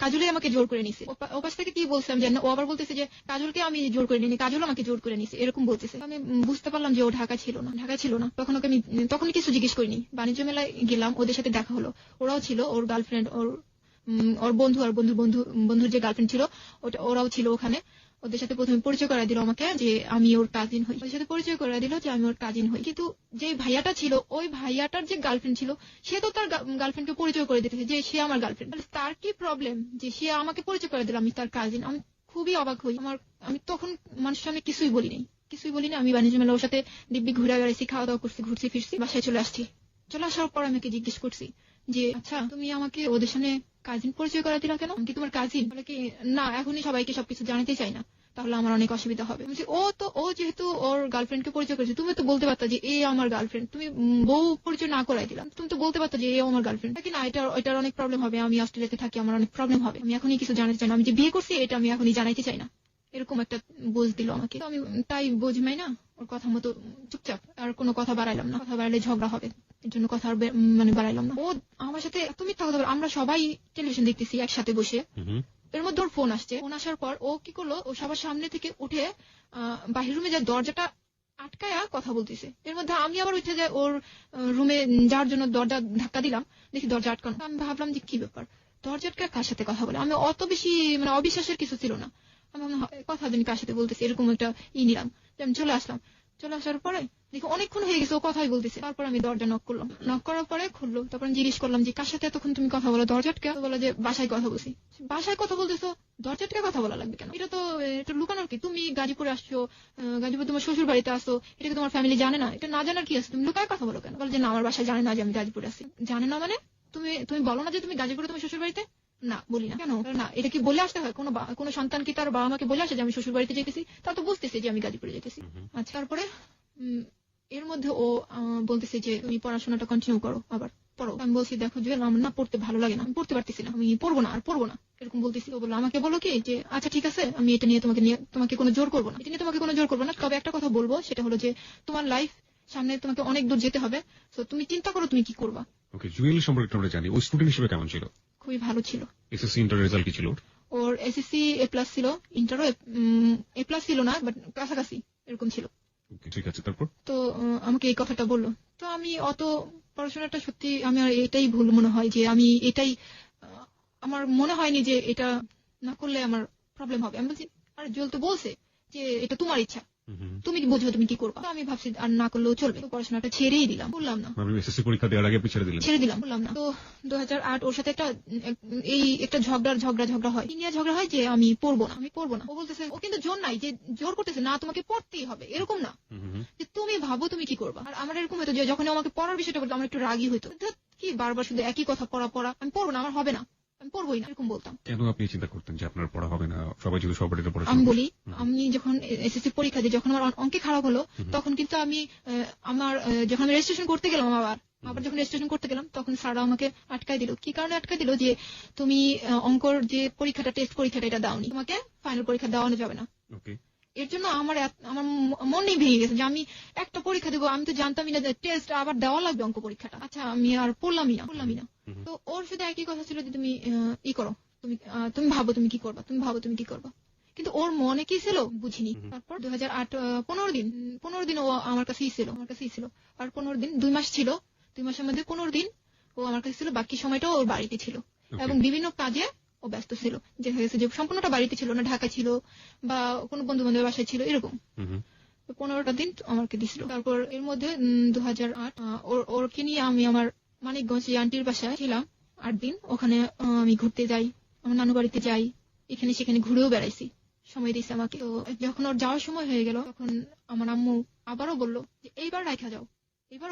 কাজলই আমাকে জোর করে নিছে। ও পাশ থেকে কি বলছে আমি জানি না। ও আবার বলতেছে যে কাজলকে আমি জোর করে নিনি, কাজল আমাকে জোর করে নিছে, এরকম বলতেছে। আমি বুঝতে পারলাম যে ও ঢাকা ছিল না। তখন ওকে আমি তখনই কিছু জিজ্ঞেস করিনি। বাণিজ্য মেলায় গেলাম, ওদের সাথে দেখা হলো, ওরাও ছিল, ওর গার্লফ্রেন্ড, ওর বন্ধু, আর বন্ধুর যে গার্লফ্রেন্ড ছিল ওরাও ছিল ওখানে। ওদের সাথে প্রথমে পরিচয় করা দিল আমাকে যে আমি ওর কাজিন হই। ওদের সাথে পরিচয় করা দিল যে আমি ওর কাজিন হই। কিন্তু যে ভাইয়াটা ছিল, ওই ভাইয়াটার যে গার্লফ্রেন্ড ছিল, সে তো তার গার্লফ্রেন্ডকে পরিচয় করে দিতেছে যে সে আমার গার্লফ্রেন্ড। তার কি প্রবলেম যে সে আমাকে পরিচয় করে দিল আমি তার কাজিন? আমি খুবই অবাক হই। আমি তখন মানুষের সামনে কিছুই বলি নাই। আমি বাণিজ্য মেলা ওর সাথে দিব্যি ঘুরে বেড়াইছি, খাওয়া দাওয়া করছি, ঘুরছি ফিরছি, বাসায় চলে আসছি। চলে আসার পর আমি জিজ্ঞেস করছি যে আচ্ছা তুমি আমাকে ওদের সামনে কাজিন পরিচয় করা দিলা কেন? কি তোমার কাজিন? বলে কি না, এখনই সবাইকে সবকিছু জানাতে চাই না, তাহলে আমার অনেক অসুবিধা হবে। ও যেহেতু ওর গার্লফ্রেন্ডকে পরিচয় করেছে, তুমি তো বলতে পারতা যে এ আমার গার্লফ্রেন্ড। তুমি বউ পরিচয় না করাই দিলাম, তুমি তো বলতে পারতো যে এ আমার গার্লফ্রেন্ড। নাকি না, এটার অনেক প্রবলেম হবে, আমি অস্ট্রেলিয়াতে থাকি, আমার অনেক প্রবলেম হবে, আমি এখনই কিছু জানাতে চাই না, আমি যে বিয়ে করছি এটা আমি এখনই জানাইতে চাই না, এরকম একটা বোঝ দিল আমাকে। তো আমি তাই বোঝমাই না, ওর কথা মতো চুপচাপ, আর কোনো কথা বাড়াইলাম না, কথা বাড়াইলে ঝগড়া হবে, এর জন্য কথা আর মানে বাড়াইলাম না। ও আমার সাথে এত মিথ্যা কথা বলে। আমরা সবাই টেলিভিশন দেখতেছি একসাথে বসে, এর মধ্যে ওর ফোন আসছে। ফোন আসার পর ও কি করলো, ও সবার সামনে থেকে উঠে বাহির রুমে যায়, দরজাটা আটকায়া কথা বলতেছে। এর মধ্যে আমি আবার উঠে যাই ওর রুমে যাওয়ার জন্য, দরজা ধাক্কা দিলাম, দেখি দরজা আটকানো। আমি ভাবলাম যে কি ব্যাপার, দরজা আটকা কার সাথে কথা বলে? আমি অত বেশি মানে অবিশ্বাসের কিছু ছিল না। আমি কথা জানি কার সাথে বলতেছি, এরকম একটা নিলাম। আমি চলে আসলাম। চলে আসার পরে দেখি অনেকক্ষণ হয়ে গেছে ও কথাই বলতেছে। তারপর আমি দরজা নক করলাম, নক করার পরে খুললো। তারপর আমি জিজ্ঞেস করলাম যে কার সাথে এতক্ষণ তুমি কথা বলো? দরজা আটকা। বলো যে বাসায় কথা বলছি। বাসায় কথা বলতেছো, দরজা আটকা কথা বলা লাগবে কেন? এটা লুকানোর কি? তুমি গাজীপুরে আসছো, গাজীপুর তোমার শ্বশুর বাড়িতে আসো, এটা কি তোমার ফ্যামিলি জানে না? এটা না জানার কি আছে? তুমি লুকায় কথা বলো কেন? বলো যে না, আমার বাসায় জানে না যে আমি গাজীপুরে আছি। জানে না মানে? তুমি বলো না যে তুমি গাজীপুরে তোমার শ্বশুর বাড়িতে? না, বলি না। কেন না? এটা কি বলে আসতে হয়? কোনো সন্তান কি তার বাবা মাকে বলে আসে যে আমি শ্বশুর বাড়িতে যেতেছি? তা তো বুঝতেছে যে আমি গাজীপুরে যেতেছি। আচ্ছা, তারপরে এর মধ্যে ও বলতেছে যে তুমি পড়াশোনাটা কন্টিনিউ করো, আবার পড়ো। আমি বলছি দেখো জুয়েল, আমার না পড়তে ভালো লাগে না, আমি পড়তে পারতেছি না, আমি পড়বো না এরকম বলতেছি। ও বললো আমাকে বলো কি যে আচ্ছা ঠিক আছে, আমি এটা নিয়ে তোমাকে কোনো জোর করবো না, তবে একটা কথা বলবো, সেটা হলো যে তোমার লাইফ সামনে, তোমাকে অনেক দূর যেতে হবে, তো তুমি চিন্তা করো তুমি কি করবা। ওকে, জুয়েল সম্পর্কে আমরা জানি, ও স্টুডেন্ট হিসেবে কেমন ছিল? খুবই ভালো ছিল। এসএসসি ইন্টার রেজাল্ট কি ছিল ওর? এসএসসি এ প্লাস ছিল, ইন্টারও এ প্লাস ছিল না, বাট কাছাকাছি এরকম ছিল। ঠিক আছে, তারপর? তো আমাকে এই কথাটা বললো। তো আমি অত পড়াশোনাটা সত্যি আমার এটাই ভুল মনে হয়, যে আমি এটাই আমার মনে হয়নি যে এটা না করলে আমার প্রবলেম হবে। আমি বলছি আরে জুয়েল তো বলছে যে এটা তোমার ইচ্ছা, তুমি কি বুঝো তুমি কি করবা। আমি ভাবছি আর না করলেও চলবে, পড়াশোনাটা ছেড়েই দিলাম, বললাম না। এসএসসি পরীক্ষা দেওয়ার আগে আপনি ছেড়ে দিলাম, বললাম না। তো 2008 ওর সাথে একটা ঝগড়া হয়, কি নিয়ে ঝগড়া হয় যে আমি পড়বো না। ও বলতেছে, ও কিন্তু জোর নাই যে জোর করতেছে না তোমাকে পড়তেই হবে, এরকম না, যে তুমি ভাবো তুমি কি করবা। আর আমার এরকম হতো যে যখন আমাকে পড়ার বিষয়টা বলতো আমার একটু রাগই হতো, কি বারবার শুধু একই কথা, পড়া, আমি পড়বো না, আমার হবে না, আমি পড়বোই না, এরকম বলতাম। কেন আপনি চিন্তা করতেন যে আপনার পড়া হবে না, সবাই যদি সবার এটা পড়া? আমি বলি, আমি যখন এসএসসি পরীক্ষা দিই, যখন আমার অঙ্কে খারাপ হলো, তখন কিন্তু আমি যখন আমি রেজিস্ট্রেশন করতে গেলাম, আবার যখন রেজিস্ট্রেশন করতে গেলাম, তখন স্যাররা আমাকে আটকাই দিল। কি কারণে আটকাই দিল? যে তুমি অঙ্কর যে পরীক্ষাটা, টেস্ট পরীক্ষাটা, এটা দাওনি, তোমাকে ফাইনাল পরীক্ষা দেওয়ানো যাবে না। এর জন্য আমার মনেই ভেঙে গেছে যে আমি একটা পরীক্ষা দেবো, আমি তো জানতামই না যে টেস্ট আবার দেওয়া লাগবে অঙ্ক পরীক্ষাটা। আচ্ছা, আমি আর পড়লামই না। তো ওর শুধু একই কথা ছিল যে তুমি করো, তুমি ভাবো তুমি কি করবা। কিন্তু ওর মনে কি ছিল বুঝিনি। তারপর 2008 15 দিন ও আমার কাছেই ছিল। আর 15 দিন, 2 মাস ছিল, 2 মাসের মধ্যে 15 দিন ও আমার কাছে ছিল, বাকি সময়টা ওর বাড়িতে ছিল এবং বিভিন্ন কাজে ও ব্যস্ত ছিল। যে হয়েছে যে সম্পূর্ণটা বাড়িতে ছিল না, ঢাকা ছিল বা কোনো বন্ধু বান্ধবের বাসায় ছিল, এরকম। 15টা দিন আমাকে দিছিল। তারপর এর মধ্যে 2008 ওরকে নিয়ে আমি আমার মানিকগঞ্জ আন্টির বাসায় ছিলাম 8 দিন। ওখানে আমি ঘুরতে যাই, আমার নানু বাড়িতে যাই, এখানে সেখানে ঘুরেও বেড়াইছি, সময় দিয়েছে আমাকে। তো যখন ওর যাওয়ার সময় হয়ে গেল, তখন আমার আম্মু আবারও বললো যে এইবার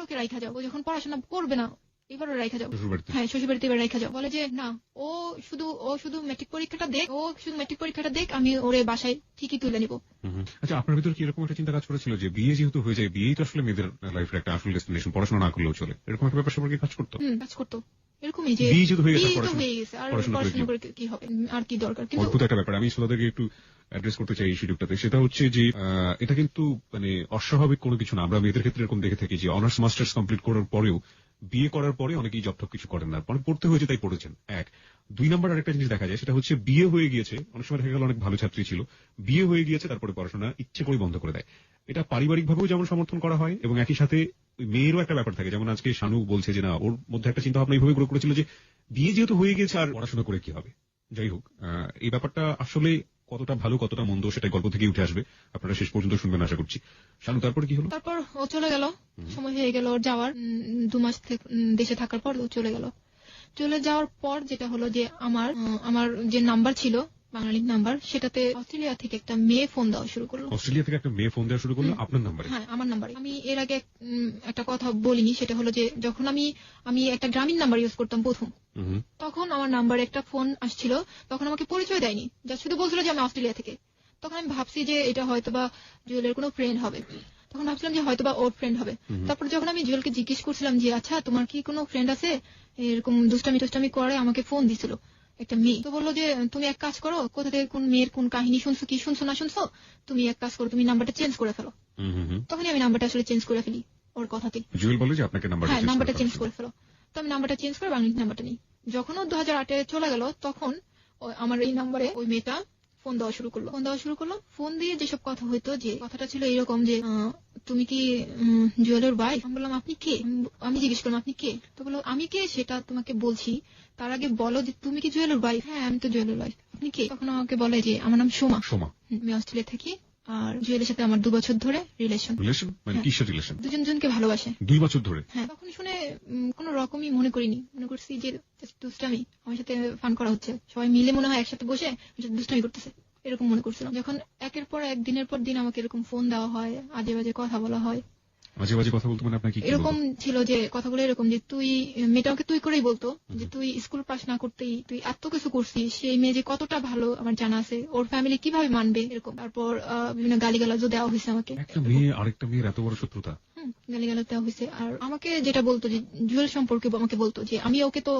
ওকে রাইখা যাও, ও যখন পড়াশোনা করবে না, এবারও রাইখা যাও। হ্যাঁ, শ্বশুরবাড়িতে এবার রাইখা যাও। বলে যে না, ও শুধু মেট্রিক পরীক্ষাটা দেখ, আমি ওরে বাসায় ঠিকই তুলে নিব। আচ্ছা, আপনার ভিতরে কি এরকম একটা চিন্তা কাজ করেছিল যে বিয়ে যেহেতু হয়ে যায়, বিয়েই তো আসলে মেয়েদের লাইফের একটা আসল ডেস্টিনেশন, পড়াশোনা না করলেও চলে, এরকম একটা ব্যাপার সম্পর্কে কাজ করতো? এরকমই যে বিয়ে যেহেতু হয়ে গেছে, আর পড়াশোনা করে কি হবে, আর কি দরকার। কিন্তু অদ্ভুত একটা ব্যাপার, আমি শ্রোতাদেরকে একটু অ্যাড্রেস করতে চাই এই সুযোগটাতে। সেটা হচ্ছে যে এটা কিন্তু মানে অস্বাভাবিক কোনো কিছু না। আমরা মেয়েদের ক্ষেত্রে এরকম দেখে থাকি যে অনার্স মাস্টার্স কমপ্লিট করার পরেও, বিয়ে করার পরে অনেকেই জব কিছু করেন না, পড়তে হয়েছে তাই পড়েছেন। 1 2 নাম্বার আরেকটা জিনিস দেখা যায়, সেটা হচ্ছে বিয়ে হয়ে গিয়েছে, অনেক সময় দেখা গেল অনেক ভালো ছাত্রী ছিল, বিয়ে হয়ে গিয়েছে, তারপরে পড়াশোনা ইচ্ছে করে বন্ধ করে দেয়। এটা পারিবারিক ভাবেও যেমন সমর্থন করা হয়, এবং একই সাথে মেয়েরও একটা ব্যাপার থাকে। যেমন আজকে শানু বলছে যে না, ওর মধ্যে একটা চিন্তা ভাবনা এইভাবে গ্রো করেছিল যে বিয়ে যেহেতু হয়ে গেছে আর পড়াশোনা করে কি হবে। যাই হোক, এই ব্যাপারটা আসলে কতটা ভালো কতটা মন্দ সেটাই গল্প থেকে উঠে আসবে, আপনারা শেষ পর্যন্ত শুনবেন আশা করছি। শানু, তারপর কি হলো? তারপর ও চলে গেল, সময় হয়ে গেল ওর যাওয়ার। 2 মাস দেশে থাকার পর ও চলে গেল। চলে যাওয়ার পর যেটা হলো যে আমার যে নাম্বার ছিল, বাঙালি নাম্বার, সেটাতে অস্ট্রেলিয়া থেকে একটা মেয়ে ফোন দেওয়া শুরু করলো। আপনার নাম্বারে? হ্যাঁ, আমার নাম্বারে। আমি এর আগে একটা কথা বলিনি, সেটা হলো যে যখন আমি একটা গ্রামীণ নাম্বার ইউজ করতাম প্রথম, তখন আমার নাম্বারে একটা ফোন আসছিল। তখন আমাকে পরিচয় দেয়নি, যা শুধু বলছিল যে আমি অস্ট্রেলিয়া থেকে। তখন আমি ভাবছি যে এটা হয়তোবা জুয়েলের কোনো ফ্রেন্ড হবে, তখন ভাবছিলাম যে হয়তোবা ওর ফ্রেন্ড হবে। তারপর যখন আমি জুয়েলকে জিজ্ঞেস করছিলাম যে আচ্ছা তোমার কি কোনো ফ্রেন্ড আছে, এরকম দুষ্টামি করে আমাকে ফোন দিছিল একটা মেয়ে। তো বললো যে তুমি এক কাজ করো, কোথা থেকে কোন মেয়ের কোন কাহিনী শুনছো, কি শুনছো না শুনছো, তুমি এক কাজ করো, তুমি নাম্বারটা চেঞ্জ করে ফেলো। তখনই আমি নাম্বারটা আসলে চেঞ্জ করে ফেলি ওর কথাতে। জুয়েল বলে যে আপনাকে নাম্বারটা চেঞ্জ করে ফেলো। তো আমি নাম্বারটা চেঞ্জ করে বাংলাদেশ নাম্বারটা নিই। যখন ও 2008 চলে গেল, তখন আমার এই নাম্বারে ওই মেয়েটা ফোন দেওয়া শুরু করলো। ফোন দিয়ে যেসব কথা হইতো, যে কথাটা ছিল এরকম যে তুমি কি জুয়েলের ওয়াইফ? আমি বললাম আপনি কে? আমি জিজ্ঞেস করলাম আপনি কে? তো বললো আমি কে সেটা তোমাকে বলছি, তার আগে বলো যে তুমি কি জুয়েলের ওয়াইফ? হ্যাঁ, আমি তো জুয়েলের ওয়াইফ। আপনি কে? তখন আমাকে বলে যে আমার নাম সোমা। আমি অস্ট্রেলিয়া থাকি, আর জুয়েলের সাথে আমার 2 বছর ধরে রিলেশন। মানে কিসের রিলেশন? দুজনকে ভালোবাসে 2 বছর ধরে? হ্যাঁ। তখন শুনে কোনো রকমই মনে করিনি, মনে করছি যে দুষ্টামি, আমার সাথে ফান করা হচ্ছে, সবাই মিলে মনে হয় একসাথে বসে দুষ্টামি করতেছে, এরকম মনে করছিলাম। যখন একের পর এক, দিনের পর দিন আমাকে এরকম ফোন দেওয়া হয়, আজে বাজে কথা বলা হয়। মাঝে মাঝে কথা বলতো মানে আপনাকে এরকম ছিল যে কথাগুলো এরকম যে তুই, মেয়েটাকে তুই করেই বলতো যে তুই স্কুল পাস না করতেই তুই এত কিছু করছিস, সেই মেয়ে যে কতটা ভালো আমার জানা আছে, ওর ফ্যামিলি কিভাবে মানবে, এরকম। তারপর বিভিন্ন গালিগালাজও দেওয়া হয়েছে আমাকে। একটা মেয়ে আরেকটা মেয়ের এত বড় শত্রুতা? গালিগালাজ দেওয়া হয়েছে। আর আমাকে যেটা বলতো যে জুয়েল সম্পর্কে আমাকে বলতো যে আমি ওকে তো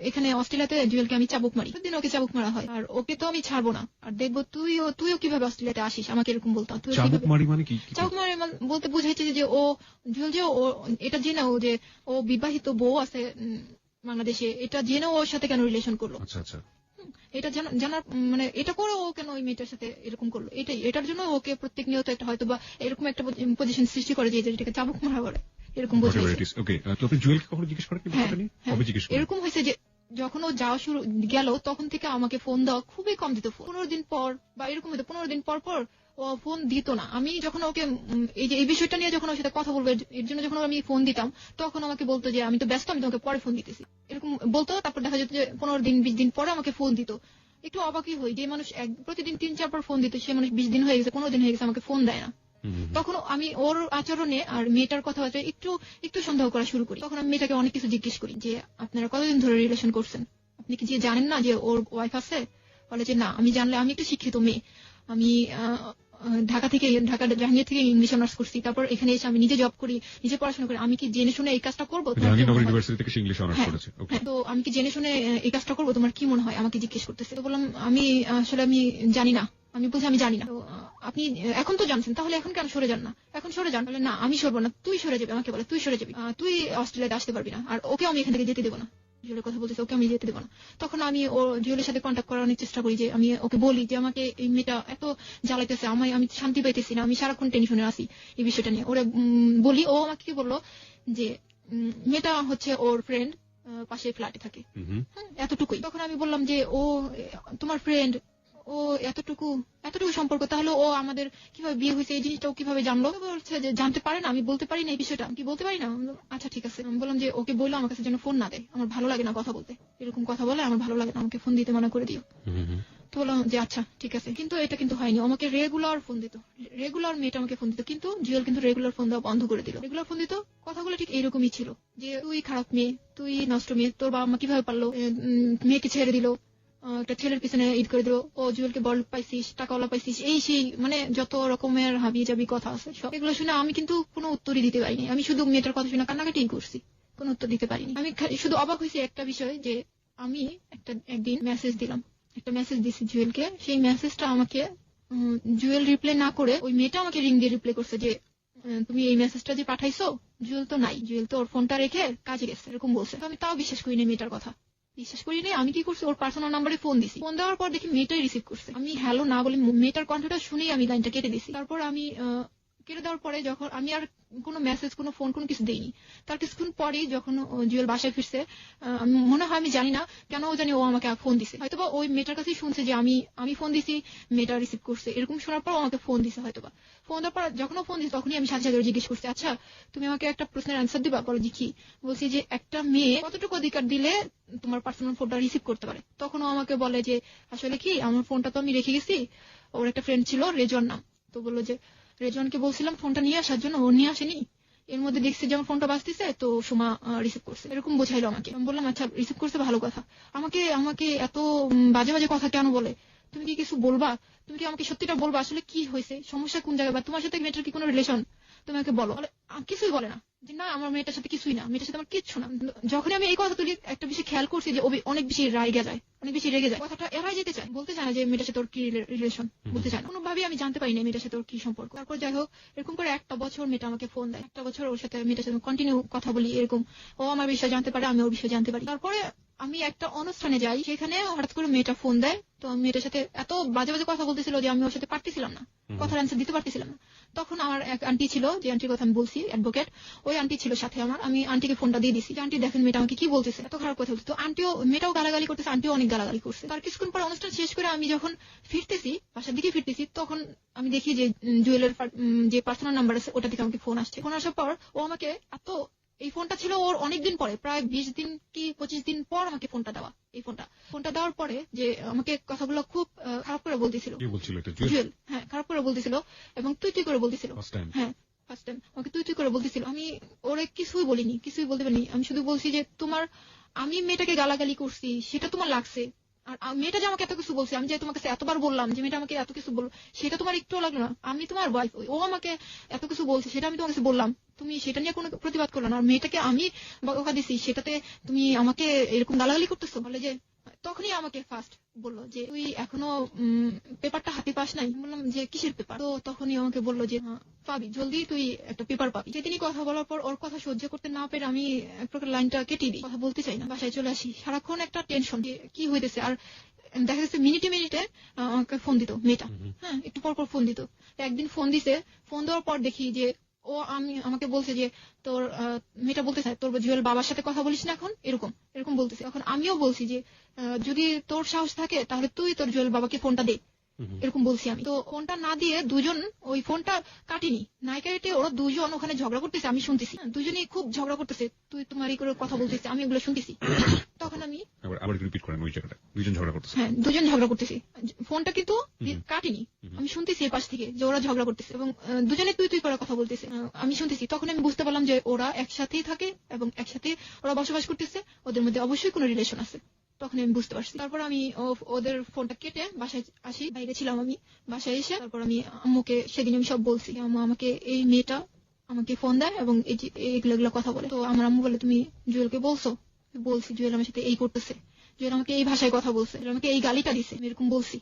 এখানে অস্ট্রেলিয়াতে জুয়েলকে আমি চাবুক মারি, প্রতিদিন ওকে চাবুক মারা হয়, আর ওকে তো আমি ছাড়বো না, আর দেখবো তুইও কিভাবে অস্ট্রেলিয়াতে আসিস, আমাকে এরকম বলতো। চাবুক মারি মানে কি? চাবুক মারি বলতে বুঝাইছে যে ও জুয়েল যে ও এটা জেনেও যে ও বিবাহিত বউ আছে বাংলাদেশে, এটা জেনেও ওর সাথে কেন রিলেশন করলো। আচ্ছা, এটা জানার মানে এটা করে ও কেন ওই মেয়েটার সাথে এরকম করলো, এটার জন্য ওকে প্রত্যেক নিয়ত একটা হয়তো বা এরকম একটা পজিশন সৃষ্টি করে যে এটাকে চাবুক মারা করে, এরকম এরকম হয়েছে যে যখন ও যাওয়া শুরু গেল, তখন থেকে আমাকে ফোন দেওয়া খুবই কম দিত। 15 দিন পর বা এরকম হতো, 15 দিন পর ও ফোন দিত না। আমি যখন ওকে এই বিষয়টা নিয়ে যখন ওর সাথে কথা বলবো এর জন্য যখন আমি ফোন দিতাম, তখন আমাকে বলতো যে আমি তো ব্যস্ত, আমি তোমাকে পরে ফোন দিতেছি, এরকম বলতো। তারপর দেখা যেত যে 15 দিন 20 দিন পরে আমাকে ফোন দিত। একটু অবাকই হই যে মানুষ প্রতিদিন 3-4 বার ফোন দিত, সে মানুষ 20 দিন হয়ে গেছে, 15 দিন হয়ে গেছে, আমাকে ফোন দেয় না। তখন আমি ওর আচরণে আর মেয়েটার কথাবার্তায় একটু সন্দেহ করা শুরু করি। তখন আমি মেয়েটাকে অনেক কিছু জিজ্ঞেস করি যে আপনারা কতদিন ধরে রিলেশন করছেন, আপনি কি যে জানেন না যে ওর ওয়াইফ আছে? বলে যে না, আমি জানলে, আমি একটু শিক্ষিত মেয়ে, আমি ঢাকা জাহাঙ্গীর থেকে ইংলিশ অনার্স করছি, তারপর এখানে এসে আমি নিজে জব করি, নিজে পড়াশোনা করি, আমি কি জেনে শুনে এই কাজটা করবো? জাহাঙ্গীরনগর ইউনিভার্সিটি থেকে ইংলিশ অনার্স করেছে। তো আমি কি জেনে শুনে এই কাজটা করবো? তোমার কি মনে হয়? আমাকে জিজ্ঞেস করতেছে। তো বললাম আমি আসলে আমি জানি না। আমি বলছি আমি জানি না। তো আপনি এখন তো জানছেন, তাহলে এখন কেন সরে যান না? এখন সরে যান। বলে না, আমি সরবো না, তুই সরে যাবি। আমাকে বলে তুই সরে যাবি, তুই অস্ট্রেলিয়াতে আসতে পারবি না, আর ওকে আমি এখান থেকে যেতে দেবো না। জুয়েলের কথা বলতেছে, ওকে আমি যেতে দেবো না। তখন আমি ও জুয়েলের সাথে কন্ট্যাক্ট করার অনেক চেষ্টা করি, যে আমি ওকে বলি যে আমাকে এই মেয়েটা এত জ্বালাইতেছে, আমি শান্তি পাইতেছি না, আমি সারাক্ষণ টেনশনে আছি এই বিষয়টা নিয়ে। ওরা বলি, ও আমাকে কি বললো যে মেয়েটা হচ্ছে ওর ফ্রেন্ড, পাশে ফ্ল্যাটে থাকে, এতটুকুই। তখন আমি বললাম যে ও তোমার ফ্রেন্ড, ও এতটুকু সম্পর্ক, তাহলে ও আমাদের কিভাবে বিয়ে হয়েছে এই জিনিসটা ও কিভাবে জানলো? বলছে যে জানতে পারে না, আমি বলতে পারি না এই বিষয়টা, কি বলতে পারি না। আচ্ছা ঠিক আছে। আমি বললাম যে ওকে বললো আমার কাছে যেন ফোন না দেয়, আমার ভালো লাগে না কথা বলতে, এরকম কথা বলে আমার ভালো লাগে না, আমাকে ফোন দিতে মানা করে দিও। তো বললাম যে আচ্ছা ঠিক আছে। কিন্তু এটা কিন্তু হয়নি, আমাকে রেগুলার ফোন দিত, রেগুলার মেয়েটা আমাকে ফোন দিত, কিন্তু জুয়েল কিন্তু রেগুলার ফোন দেওয়া বন্ধ করে দিল। রেগুলার ফোন দিত, কথাগুলো ঠিক এইরকমই ছিল যে তুই খারাপ মেয়ে, তুই নষ্ট মেয়ে, তোর বাবা মা কিভাবে পারলো মেয়েকে ছেড়ে দিল, একটা ছেলের পিছনে ঈদ করে দিল, ও জুয়েলকে বড় পাইছিস, টাকাওয়ালা পাইছিস, এই সেই, মানে যত রকমের হাবি জাবি কথা আছে সব। এগুলো শুনে আমি কিন্তু কোনো উত্তরই দিতে পারিনি। আমি শুধু মেয়েটার কথা শুনে কান্নাকাটি করছি, কোনো উত্তর দিতে পারিনি। আমি শুধু অবাক হয়েছি একটা বিষয়, যে আমি একদিন একটা মেসেজ দিছি জুয়েলকে। সেই মেসেজটা আমাকে জুয়েল রিপ্লাই না করে ওই মেয়েটা আমাকে রিং দিয়ে রিপ্লাই করছে যে তুমি এই মেসেজটা যে পাঠাইছো, জুয়েল তো নাই, জুয়েল তো ওর ফোনটা রেখে কাজে গেছে, এরকম বলছে। আমি তাও বিশ্বাস করিনি মেয়েটার কথা, বিশ্বাস করিনি। আমি কি করছি, ওর পার্সোনাল নাম্বারে ফোন দিছি। ফোন দেওয়ার পর দেখি মেয়েটাই রিসিভ করছে। আমি হ্যালো না বলে মেয়েটার কণ্ঠটা শুনেই আমি লাইনটা কেটে দিছি। তারপর আমি কেটে দেওয়ার পরে যখন আমি আর কোনো মেসেজ, কোনো ফোন, কোনো কিছু দেইনি। তার কিছুক্ষণ পরেই যখন জুয়েল বাসায় ফিরছে, মনে হয়, আমি জানি না কেন জানি ও আমাকে ফোন দিছে, হয়তোবা ওই মেয়েটার কাছেই শুনছে যে আমি ফোন দিছি, মেয়েটা রিসিভ করছে, এরকম শোনার পর আমাকে ফোন দিছে হয়তোবা। ফোন দেওয়ার পর যখন ও ফোন দিছে, তখনই আমি সাথে সাথে জিজ্ঞেস করছি, আচ্ছা তুমি আমাকে একটা প্রশ্নের অ্যান্সার দিবা? বলো যে কি? বলছি যে একটা মেয়ে কতটুকু অধিকার দিলে তোমার পার্সোনাল ফোনটা রিসিভ করতে পারে? তখন ও আমাকে বলে যে আসলে কি, আমার ফোনটা তো আমি রেখে গেছি, ওর একটা ফ্রেন্ড ছিল রেজন নাম, তো বললো যে রেজনকে বলছিলাম ফোনটা নিয়ে আসার জন্য, ও নিয়ে আসেনি, এর মধ্যে দেখছি যে আমার ফোনটা বাজতেছে, তো সোমা রিসিভ করছে, এরকম বোঝাইলো আমাকে। আমি বললাম আচ্ছা রিসিভ করছে ভালো কথা, আমাকে এত বাজে বাজে কথা কেন বলে? তুমি কি কিছু বলবা? তুমি কি আমাকে সত্যিটা বলবা, আসলে কি হয়েছে, সমস্যা কোন জায়গায়, বা তোমার সাথে মেয়েটার কি কোনো রিলেশন? তুমি আমাকে বলো। কিছুই বলে না, যে না আমার মেয়েটার সাথে কিছুই না, মেয়েটার সাথে আমার কিচ্ছু না। যখনই আমি এই কথা তুলি, একটা বিষয় খেয়াল করছি যে অনেক বেশি রেগে যায়, কথাটা এড়াই যেতে চায়, বলতে চায় না যে মেয়েটার সাথে ওর কি রিলেশন, বলতে চায় না। কোনোভাবেই আমি জানতে পারি না মেয়েটার সাথে ওর কি সম্পর্ক। তারপর যাই হোক, এরকম করে 1টা বছর মেয়েটা আমাকে ফোন দেয়, 1টা বছর ওর সাথে, মেয়েটার সাথে কন্টিনিউ কথা বলি, এরকম ও আমার বিষয় জানতে পারে, আমি ওর বিষয় জানতে পারি। তারপরে আমি একটা অনুষ্ঠানে যাই, সেখানে হঠাৎ করে মেয়েটা ফোন দেয়, তো আমি মেয়েটার সাথে এত বাজে বাজে কথা বলতেছিল যে আমি ওর সাথে পারতেছিলাম না, কথার অ্যান্সার দিতে পারতেছিলাম না। তখন আমার এক আন্টি ছিল, যে আন্টির কথা আমি বলছি, অ্যাডভোকেট, ওই আন্টি ছিল সাথে আমার। আমি আন্টিকে ফোনটা দিয়ে দিছি, আন্টি দেখেন মেয়েটা আমাকে কি বলতেছে, এত খারাপ কথা বলছে। তো মেয়েটাও গালাগালি করতেছে, আন্টিও অনেক গালাগালি করছে। তার কিছুক্ষণ পর অনুষ্ঠান শেষ করে আমি যখন বাসার দিকে ফিরতেছি, তখন আমি দেখি যে জুয়েলের যে পার্সোনাল নাম্বার আছে ওটা থেকে আমাকে ফোন আসছে। ফোন আসার পর ও আমাকে এই ফোনটা ছিল ওর অনেকদিন পরে, প্রায় 20 দিন কি 25 দিন পর আমাকে ফোনটা দেওয়া। এই ফোনটা দেওয়ার পরে যে আমাকে কথাগুলো খুব খারাপ করে বলতেছিল, জুয়েল, হ্যাঁ খারাপ করে বলতেছিল, এবং তুই করে বলতেছিল। হ্যাঁ ফার্স্ট টাইম আমাকে তুই করে বলতেছিল। আমি ওরে কিছুই বলিনি, কিছুই বলতে পারিনি। আমি শুধু বলছি যে আমি মেয়েটাকে গালাগালি করছি, সেটা তোমার লাগছে, আর মেয়েটা যে আমাকে এত কিছু বলছে, আমি যে তোমার কাছে এতবার বললাম যে মেয়েটা আমাকে এত কিছু বললো, সেটা তোমার একটুও লাগলো না? আমি তোমার ওয়াইফ, ও আমাকে এত কিছু বলছে, সেটা আমি তোমার কাছে বললাম, তুমি সেটা নিয়ে কোনো প্রতিবাদ করলো না, আর মেয়েটাকে আমি বকা দিছি, সেটাতে তুমি আমাকে এরকম গালাগালি করতেছো। বলে যে তখনই আমাকে ফার্স্ট বললো যে তুই এখনো পেপারটা হাতে পাস নাই। বললাম যে কিসের পেপার? তো তখনই আমাকে বললো যে পাবি, জলদি তুই একটা পেপার পাবি। সেদিনই কথা বলার পর ওর কথা সহ্য করতে না পেরে আমি এক প্রকার লাইনটা কেটে দিই, কথা বলতে চাই না, বাসায় চলে আসি। সারাক্ষণ একটা টেনশন যে কি হইতেছে। আর দেখা যাচ্ছে মিনিটে আমাকে ফোন দিত মেয়েটা, হ্যাঁ একটু পর ফোন দিত। একদিন ফোন দিছে, ফোন দেওয়ার পর দেখি যে আমাকে বলছে যে তোর মেয়েটা বলতে চায় তোর জুয়েল বাবার সাথে কথা বলিস না এখন, এরকম বলতেছে। এখন আমিও বলছি যে যদি তোর সাহস থাকে তাহলে তুই তোর জুয়েল বাবাকে ফোনটা দে, এরকম বলছি আমি। তো ফোনটা না দিয়ে দুজন ওই ফোনটা কাটিনি, নাই কেটে ওরা দুজন ওখানে ঝগড়া করতেছে, আমি শুনতেছি। দুজনেই খুব ঝগড়া করতেছে, তুই তোমারই করে কথা বলতেছে, আমি এগুলো শুনতেছি। তখন আমি আবার রিপিট করেন ওই জায়গাটা, দুজন ঝগড়া করতেছে। হ্যাঁ, দুজন ঝগড়া করতেছি, ফোনটা কিন্তু কাটিনি, আমি শুনতেছি এই পাশ থেকে যে ওরা ঝগড়া করতেছে এবং দুজনে তুই তুই করে কথা বলতেছে, আমি শুনতেছি। তখন আমি বুঝতে পারলাম যে ওরা একসাথেই থাকে এবং একসাথে ওরা বসবাস করতেছে, ওদের মধ্যে অবশ্যই কোনো রিলেশন আছে। তখন আমি বুঝতে পারছি। তারপর আমি ওদের ফোনটা কেটে বাসায় আসি, বাইরে ছিলাম আমি। বাসায় এসে তারপর আমি আম্মুকে সেদিন আমি সব বলছি, আম্মু আমাকে এই মেয়েটা আমাকে ফোন দেয় এবং এই যে এগুলো কথা বলে। তো আমার আম্মু বলে তুমি জুয়েলকে বলছো? বলছি, জুয়েল আমার সাথে এই করতেছে, জুয়েল আমাকে এই ভাষায় কথা বলছে, জুয়েল আমাকে এই গালিটা দিছে, এরকম বলছি।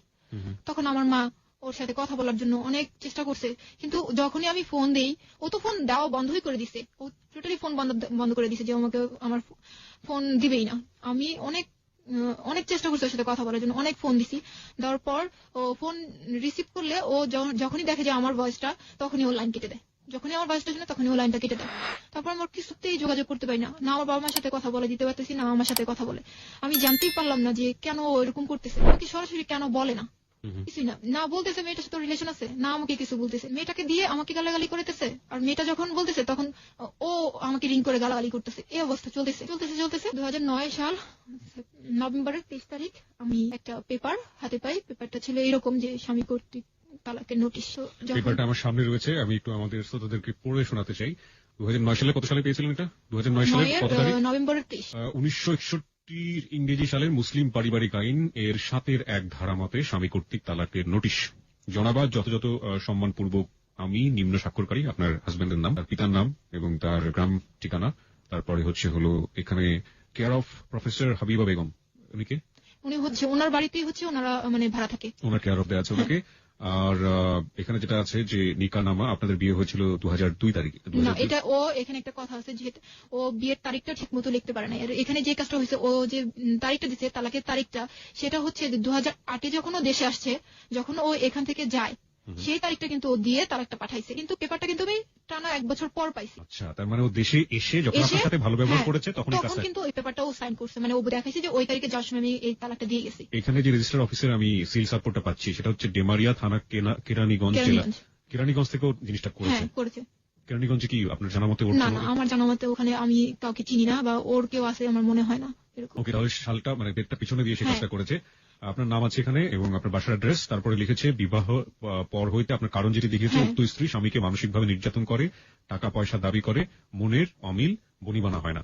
তখন আমার মা ওর সাথে কথা বলার জন্য অনেক চেষ্টা করছে, কিন্তু যখনই আমি ফোন দেই ও তো ফোন দেওয়া বন্ধই করে দিছে, ও টোটালি ফোন বন্ধ করে দিছে যে আমাকে আমার ফোন দিবেই না। আমি অনেক চেষ্টা করছি ওর সাথে কথা বলার জন্য, অনেক ফোন দিছি। দেওয়ার পর ও ফোন রিসিভ করলে ও যখনই দেখে যে আমার ভয়েসটা, তখনই ও লাইন কেটে দেয়। যখনই আমার ভয়েসটা শুনে তখনই ও লাইনটা কেটে দেয়। তারপর আমার কিছুতেই যোগাযোগ করতে পারি না, না আমার বাবা মার সাথে কথা বলে দিতে পারতেছি, না আমার সাথে কথা বলে। আমি জানতেই পারলাম না যে কেন ও এরকম করতেছে, আমাকে সরাসরি কেন বলে না, কিছুই না বলতেছে মেয়েটার সাথে রিলেশন আছে, না আমাকে কিছু বলতেছে, মেয়েটাকে দিয়ে আমাকে গালাগালি করতেছে। আর মেয়েটা যখন বলতেছে তখন ও আমাকে রিং করে গালাগালি করতেছে। এই অবস্থা চলতেছে 2009 সাল নভেম্বরের 23 তারিখ আমি একটা পেপার হাতে পাই। পেপারটা ছিল এরকম যে স্বামী কর্তৃক তালাকের নোটিশ। পেপারটা আমার সামনে রয়েছে, আমি একটু আমাদের শ্রোতাদেরকে পড়ে শোনাতে চাই। 2009 সালে কত সালে পেয়েছিলেন এটা? 2009 সালের কত তারিখ? নভেম্বরের 23। 1961 ইংরেজি সালের মুসলিম পারিবারিক আইন এর 7-এর 1 ধারা মতে স্বামী কর্তৃক তালাকের নোটিশ। জনাবাদ, যথাযথ সম্মানপূর্বক আমি নিম্ন স্বাক্ষরকারী, আপনার হাজবেন্ডের নাম, তার পিতার নাম এবং তার গ্রাম ঠিকানা, তারপরে হলো এখানে care of professor Habiba Begum, উনি ওনার বাড়িতেই ওনারা মানে ভাড়া থাকে, ওনার কেয়ার অফ দেওয়া আছে ওনাকে। আর এখানে যেটা আছে যে নিকানামা, আপনাদের বিয়ে হয়েছিল 2002 তারিখে। না, এটা ও এখানে একটা কথা আছে, যেহেতু ও বিয়ের তারিখটা ঠিক মতো লিখতে পারে না। এখানে যে কাজটা হয়েছে, ও যে তারিখটা দিচ্ছে তালাকের তারিখটা, সেটা হচ্ছে 2008-এ যখন ও দেশে আসছে, যখন ও এখান থেকে যায়, সেই তারিখটা কিন্তু ও দিয়ে তালাকটা পাঠাইছে, কিন্তু পেপারটা কিন্তু আমি টানা 1 বছর পর পাইছি। আচ্ছা, তার মানে ও দেশে এসে যখন আপনার সাথে ভালো ব্যবহার করেছে তখন কিন্তু ওই পেপারটা ও সাইন করছে, মানে ও দেখাইছে যে ওই তারিখে যাওয়ার সময় আমি এই তালাকটা দিয়ে গেছি। এখানে যে রেজিস্টার অফিসের আমি সিল সাপোর্টটা পাচ্ছি, সেটা হচ্ছে ডেমারিয়া থানা, কেরানীগঞ্জ জেলা। কেরানীগঞ্জ থেকেও জিনিসটা করেছে। কেরানীগঞ্জে কি আপনার জানা মতে? না, আমার জানা মতে ওখানে আমি কাউকে চিনি না, বা ওর কেউ আছে আমার মনে হয় না। ওকে, তাহলে সালটা মানে ডেটটা পিছনে দিয়ে সে কাজটা করেছে। আপনার নাম আছে এখানে এবং আপনার বাসার অ্যাড্রেস, তারপরে লিখেছে বিবাহ পর হইতে আপনার কারণ যেটি দেখিয়েছে, উক্ত স্ত্রী স্বামীকে মানসিকভাবে নির্যাতন করে, টাকা পয়সা দাবি করে, মনের অমিল বনিবানা হয় না।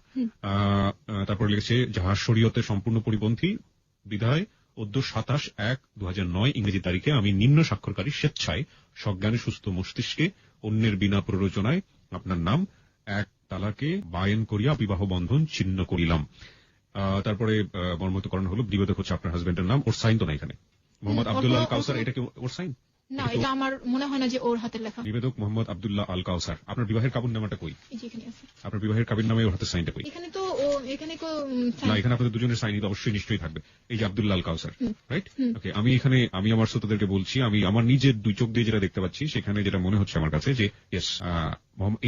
তারপরে লিখেছে যাহা শরীয়তের সম্পূর্ণ পরিপন্থী বিধায় 27/1/2009 ইংরেজি তারিখে আমি নিম্ন স্বাক্ষরকারী স্বেচ্ছায় সজ্ঞানে সুস্থ মস্তিষ্কে অন্যের বিনা প্ররোচনায় আপনার নাম 1 তালাকে বায়েন করিয়া বিবাহ বন্ধন ছিন্ন করিলাম। তারপরে মর্মতকরণ হলো, নিবেদক হচ্ছে আপনার হাজবেন্ডের নাম, ওর সাইন তো না এখানে, মোহাম্মদ আব্দুল্লাহ আল কাউসার। এটা কি ওর সাইন? না, এটা আমার মনে হয় না যে ওর হাতের লেখা। নিবেদক মোহাম্মদ আব্দুল্লাহ আল কাউসার। আপনার বিবাহের কাবিননামাটা কই? এখানে আছে। আপনার বিবাহের কাবিননামায় ওর হাতের সাইনটা কই? এখানে তো এখানে না, এখানে আপনাদের দুজনের সাইনই তো অবশ্যই নিশ্চয়ই থাকবে। এই যে আব্দুল্লাহ আল কাউসার, রাইট? ওকে, আমি আমার শ্রোতাদেরকে বলছি, আমি আমার নিজের 2 চোখ দিয়ে যেটা দেখতে পাচ্ছি, সেখানে যেটা মনে হচ্ছে আমার কাছে যে ইয়েস,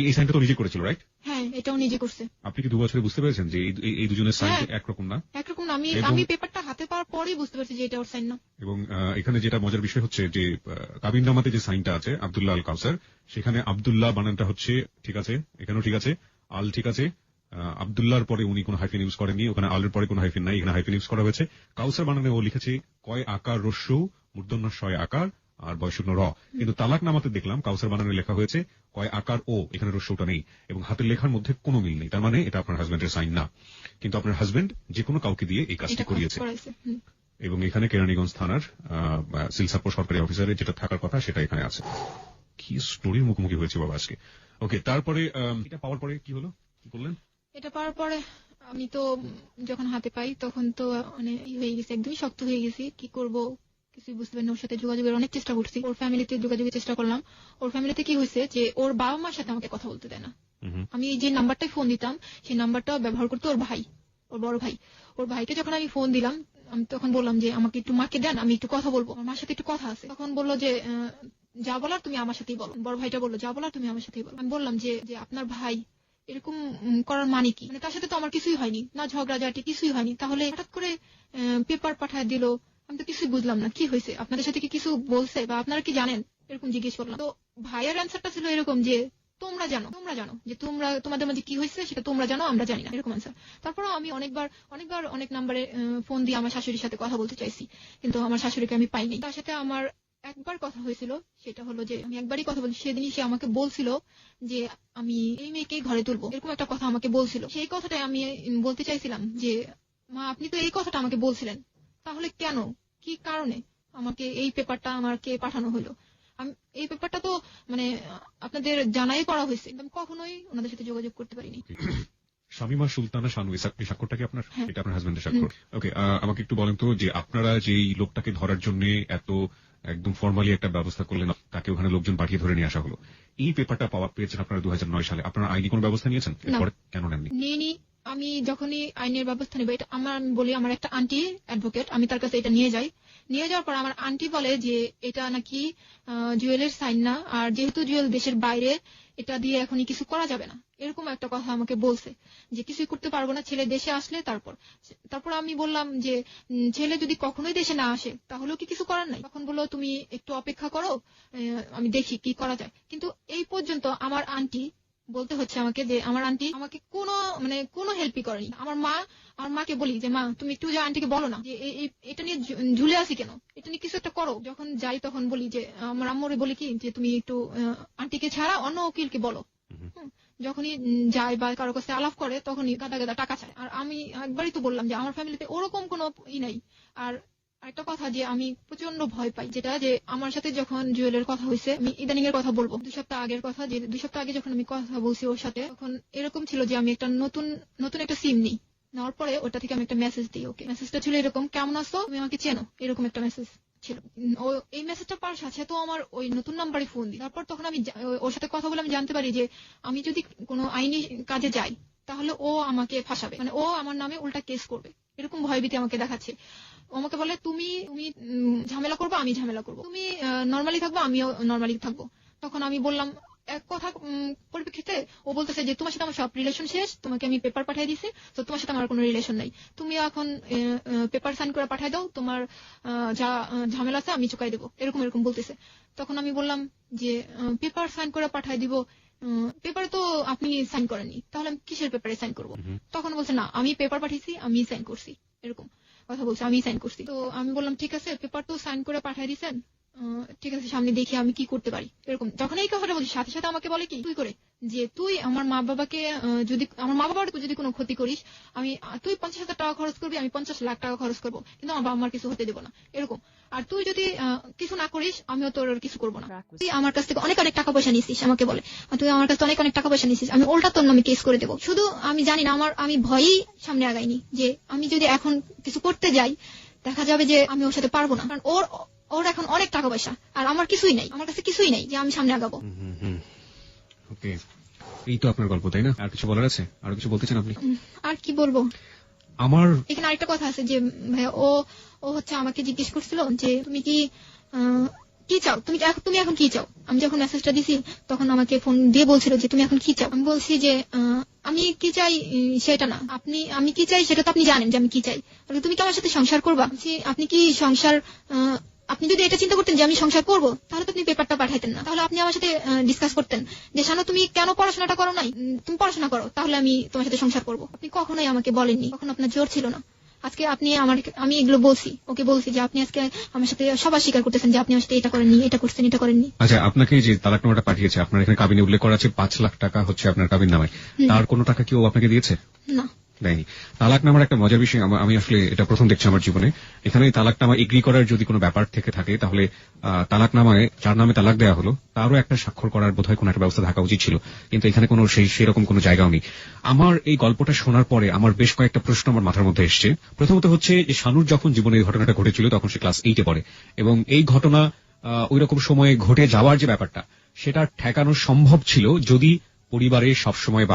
এই সাইনটা তো নিজে করেছিল, রাইট? হ্যাঁ, এটাও নিজে করছে। আপনি কি 2 বছরে বুঝতে পেরেছেন যে এই দুজনের সাইন একরকম না? একরকম না। আমি পেপারটা হাতে পাওয়ার পরেই বুঝতে পারছি যে এটা ওর সাইন না। এবং এখানে যেটা মজার বিষয় হচ্ছে যে কাবিননামাতে যে সাইনটা আছে আব্দুল্লাহ আল কাউসার, সেখানে আব্দুল্লাহ বানানটা হচ্ছে ঠিক আছে, এখানেও ঠিক আছে, আল ঠিক আছে। আব্দুল্লাহর পরে উনি কোনো হাইফেন ইউজ করেননি, ওখানে আলের পরে কোনো হাইফেন নাই, এখানে হাইফেন ইউজ করা হয়েছে। কাউসার বানানে ও লিখেছে কয় আকার রস্যৌ মূর্ধন্য শয় আকার আর বয়শূন্য র। কিন্তু তালাক নামাতে দেখলাম কাউসার বানানে লেখা হয়েছে কয় আকার ও, এখানে রস্যৌটা নেই এবং হাতের লেখার মধ্যে কোনো মিল নেই। তার মানে এটা আপনার হাজবেন্ডের সাইন না, কিন্তু আপনার হাজবেন্ড যে কোনো কাউকে দিয়ে এই কাজটি করিয়েছে। এবং এখানে কেরানীগঞ্জ থানার সিলসাপুর সরকারি অফিসারে যেটা থাকার কথা সেটা এখানে আছে। কি স্টোরির মুখোমুখি হয়েছে বাবা আজকে। ওকে, তারপরে এটা পাওয়ার পরে কি হলো, কি করলেন? এটা পাওয়ার পরে আমি তো যখন হাতে পাই তখন তো মানে হয়ে গেছে, একদমই শক্ত হয়ে গেছি। কি করব কিছুই বুঝতে পারিনি। ওর সাথে যোগাযোগের অনেক চেষ্টা করছি, ওর ফ্যামিলিতে যোগাযোগের চেষ্টা করলাম। ওর ফ্যামিলিতে কি হয়েছে যে ওর বাবা মার সাথে আমাকে কথা বলতে দেয় না। আমি যে নাম্বারটায় ফোন দিতাম সেই নাম্বারটা ব্যবহার করতো ওর ভাই, ওর বড় ভাই। ওর ভাইকে যখন আমি ফোন দিলাম, আমি তখন বললাম যে আমাকে একটু মাকে দেন, আমি একটু কথা বলবো, আমার মার সাথে একটু কথা আছে। তখন বললো যে যা বলার তুমি আমার সাথেই বলো। বড় ভাইটা বললো যা বলার তুমি আমার সাথেই বলো। আমি বললাম যে আপনার ভাই এরকম করার মানে কি, মানে তার সাথে তো আমার কিছুই হয়নি, না ঝগড়াঝাটি কিছুই হয়নি, তাহলে হঠাৎ করে পেপার পাঠায় দিল আমি তো কিছুই বুঝলাম না কি হয়েছে, আপনাদের সাথে কি কিছু বলছে বা আপনারা কি জানেন, এরকম জিজ্ঞেস করলাম। তো ভাইয়ার অ্যান্সারটা ছিল এরকম যে তোমরা জানো যে তোমাদের মাঝে কি হয়েছে সেটা তোমরা জানো, আমরা জানি না, এরকম অ্যান্সার। তারপরেও আমি অনেকবার অনেক নাম্বারে ফোন দিয়ে আমার শাশুড়ির সাথে কথা বলতে চাইছি, কিন্তু আমার শাশুড়িকে আমি পাইনি। তার সাথে আমার একবার কথা হয়েছিল, সেটা হলো যে আমি একবারই কথা বলছি, সেদিনই সে আমাকে বলছিল যে আমি এই মেয়েকে ঘরে তুলবো, এরকম একটা কথা আমাকে বলছিল। সেই কথাটাই আমি বলতে চাইছিলাম যে মা আপনি তো এই কথাটা আমাকে বলছিলেন, তাহলে কেন, কি কারণে আমাকে এই পেপারটা আমাকে পাঠানো হলো? এই পেপারটা তো মানে আপনাদের জানাই করা হয়েছে, আমি কখনোই ওনাদের সাথে যোগাযোগ করতে পারিনি। শামীমা সুলতানা শানু, এই স্বাক্ষরটা কি আপনার? এটা আপনার হাজবেন্ডের স্বাক্ষর। ওকে, আমাকে একটু বলেন তো যে আপনারা যেই লোকটাকে ধরার জন্য এত একদম ফর্মালি একটা ব্যবস্থা করলেন, তাকে ওখানে লোকজন পাঠিয়ে ধরে নিয়ে আসা হলো, এই পেপারটা পেয়েছেন আপনারা 2009 সালে, আপনারা আইনি কোনো ব্যবস্থা নিয়েছেন? এরপরে কেন নেননি? নিইনি। আমি যখনই আইনের ব্যবস্থা নেব, এটা আমি বলি আমার একটা আন্টি অ্যাডভোকেট, আমি তার কাছে এটা নিয়ে যাওয়ার পর আমার আন্টি বলে যে এটা নাকি জুয়েলের সাইন না, আর যেহেতু জুয়েল দেশের বাইরে, এটা দিয়ে এখনই কিছু করা যাবে না, এরকম একটা কথা আমাকে বলছে যে কিছুই করতে পারবো না, ছেলে দেশে আসলে তারপর আমি বললাম যে ছেলে যদি কখনোই দেশে না আসে তাহলেও কি কিছু করার নাই? তখন বললো তুমি একটু অপেক্ষা করো, আমি দেখি কি করা যায়। কিন্তু এই পর্যন্ত আমার আন্টি বলতে হচ্ছে আমাকে যে আমার আন্টি আমাকে কোনো হেল্পই করেনি। আমার মাকে বলি যে মা তুমি একটু যা আন্টিকে বলো না যে এটা নিয়ে ঝুলে আসি কেন, এটা নিয়ে কিছু একটা করো। যখন যাই তখন বলি যে আমার আম্মুরে বলি কি যে তুমি একটু আন্টিকে ছাড়া অন্য উকিলকে বলো। যখনই যায় বা কারো কাছে আলাপ করে তখনই গাদা গাদা টাকা চায়। আর আমি একবারই তো বললাম যে আমার ফ্যামিলিতে ওরকম কোনো নাই। আর একটা কথা যে আমি প্রচন্ড ভয় পাই, যেটা যে আমার সাথে যখন জুয়েলের কথা হয়েছে, আমি ইদানিং এর কথা বলবো, 2 সপ্তাহ আগের কথা, যে 2 সপ্তাহ আগে যখন আমি কথা বলছি ওর সাথে, তখন এরকম ছিল যে আমি একটা নতুন একটা সিম নিই, নেওয়ার পরে ওটা থেকে আমি একটা মেসেজ দিই ওকে। মেসেজটা ছিল এরকম, কেমন আছো, তুমি আমাকে চেনো, এরকম একটা মেসেজ ছিল। এই মেসেজটা পাওয়ার সাথে তো আমার ওই নতুন নাম্বারে ফোন দিই। তারপর তখন আমি ওর সাথে কথা বলে আমি জানতে পারি যে আমি যদি কোনো আইনি কাজে যাই তাহলে ও আমাকে ফাঁসাবে, মানে ও আমার নামে উল্টা কেস করবে, এরকম ভয়ভীতি আমাকে দেখাচ্ছে। আমাকে বলে তুমি ঝামেলা করবো, আমি ঝামেলা করবো, তুমি নর্মালি থাকবো, আমিও নর্মালি থাকবো। তখন আমি বললাম এক কথা পরিপ্রেক্ষিতে ও বলতেছে যে তোমার সাথে আমার সব রিলেশন শেষ, তোমাকে আমি পেপার পাঠিয়ে দিছি, তো তোমার সাথে আমার কোনো রিলেশন নাই, তুমি এখন পেপার সাইন করে পাঠিয়ে দাও, তোমার যা ঝামেলা আছে আমি চুকাই দেবো, এরকম বলতেছে। তখন আমি বললাম যে পেপার সাইন করে পাঠিয়ে দিব, পেপারে তো আপনি সাইন করেননি, তাহলে আমি কিসের পেপারে সাইন করবো? তখন বলছে না আমি পেপার পাঠিয়েছি, আমি সাইন করছি, এরকম কথা বলছে, আমি সাইন করছি। তো আমি বললাম ঠিক আছে, পেপার তো সাইন করে পাঠিয়ে দিয়েছেন, ঠিক আছে সামনে দেখি আমি কি করতে পারি, এরকম। যখন এই কথাটা বলছি সাথে সাথে আমাকে বলে কি তুই করে যে তুই আমার মা বাবাকে আমার মা বাবার যদি কোনো ক্ষতি করিস, তুই 50,000 টাকা খরচ করবি, আমি 50 লাখ টাকা খরচ করবো, কিন্তু আমার বাবা মার কিছু হতে দেবো না, এরকম। আর তুই যদি কিছু না করিস আমিও তোর কিছু করবো না, তুই আমার কাছ থেকে অনেক টাকা পয়সা নিছিস, আমাকে বলে তুই আমার কাছে অনেক টাকা পয়সা নিছিস, আমি উল্টা তোর নামে কেস করে দেবো। শুধু আমি জানি না, আমি ভয়েই সামনে আগাইনি, যে আমি যদি এখন কিছু করতে যাই দেখা যাবে যে আমি ওর সাথে পারবো না, কারণ ওর এখন অনেক টাকা পয়সা আর আমার কিছুই নাই, আমার কাছে কিছুই নাই যে আমি সামনে আগাবো। ওকে, এই তো আপনার গল্প, তাই না? আর কিছু বলার আছে? আর কিছু বলতে চান আপনি? আর কি বলবো, আমার এখানে আরেকটা কথা আছে যে ভাইয়া ও হচ্ছে আমাকে জিজ্ঞেস করছিল যে তুমি কি চাও, তুমি এখন কি চাও। আমি যখন মেসেজটা দিছি তখন আমাকে ফোন দিয়ে বলছিল যে তুমি এখন কি চাও। আমি বলছি যে আমি কি চাই সেটা না, আমি কি চাই সেটা তো আপনি জানেন যে আমি কি চাই, তুমি কি আমার সাথে সংসার করবা? আপনি কি সংসার আপনি যদি এটা চিন্তা করতেন যে আমি সংসার করবো তাহলে তো আপনি পেপারটা পাঠাইতেন না, তাহলে আপনি আমার সাথে ডিসকাস করতেন যে শানু তুমি কেন পড়াশোনাটা করো নাই, তুমি পড়াশোনা করো তাহলে আমি তোমার সাথে সংসার করবো। আপনি কখনোই আমাকে বলেননি, কখনো আপনার জোর ছিল না। আজকে আপনি আমি এগুলো ওকে বলছি যে আপনি আজকে আমার সাথে সবার স্বীকার করতেছেন যে আপনি আমার সাথে এটা করেননি, এটা করছেন, এটা করেননি। আচ্ছা, আপনাকে যে তালাকনামাটা পাঠিয়েছে, আপনার এখানে কাবিনে উল্লেখ করা আছে 5 লাখ টাকা হচ্ছে আপনার কাবিন নামায়, তার কোনো টাকা কি ও আপনাকে দিয়েছে? না, দেয়নি। তালাকনামার একটা মজার বিষয় আমি আসলে এটা প্রথম দেখছি আমার জীবনে। এখানে তালাকনামা এগ্রি করার যদি কোনো ব্যাপার থেকে থাকে তাহলে তালাকনামায় যার নামে তালাক দেওয়া হলো তারও একটা স্বাক্ষর করার বোধহয় কোনো একটা ব্যবস্থা থাকা উচিত ছিল, কিন্তু এখানে কোনো সেরকম কোনো জায়গাও নেই। আমার এই গল্পটা শোনার পরে আমার বেশ কয়েকটা প্রশ্ন আমার মাথার মধ্যে এসছে। প্রথমত হচ্ছে যে শানুর যখন জীবনে এই ঘটনাটা ঘটেছিল তখন সে ক্লাস 8-এ পড়ে, এবং এই ঘটনা ওইরকম সময়ে ঘটে যাওয়ার যে ব্যাপারটা সেটা ঠেকানো সম্ভব ছিল যদি পরিবারে সবসময়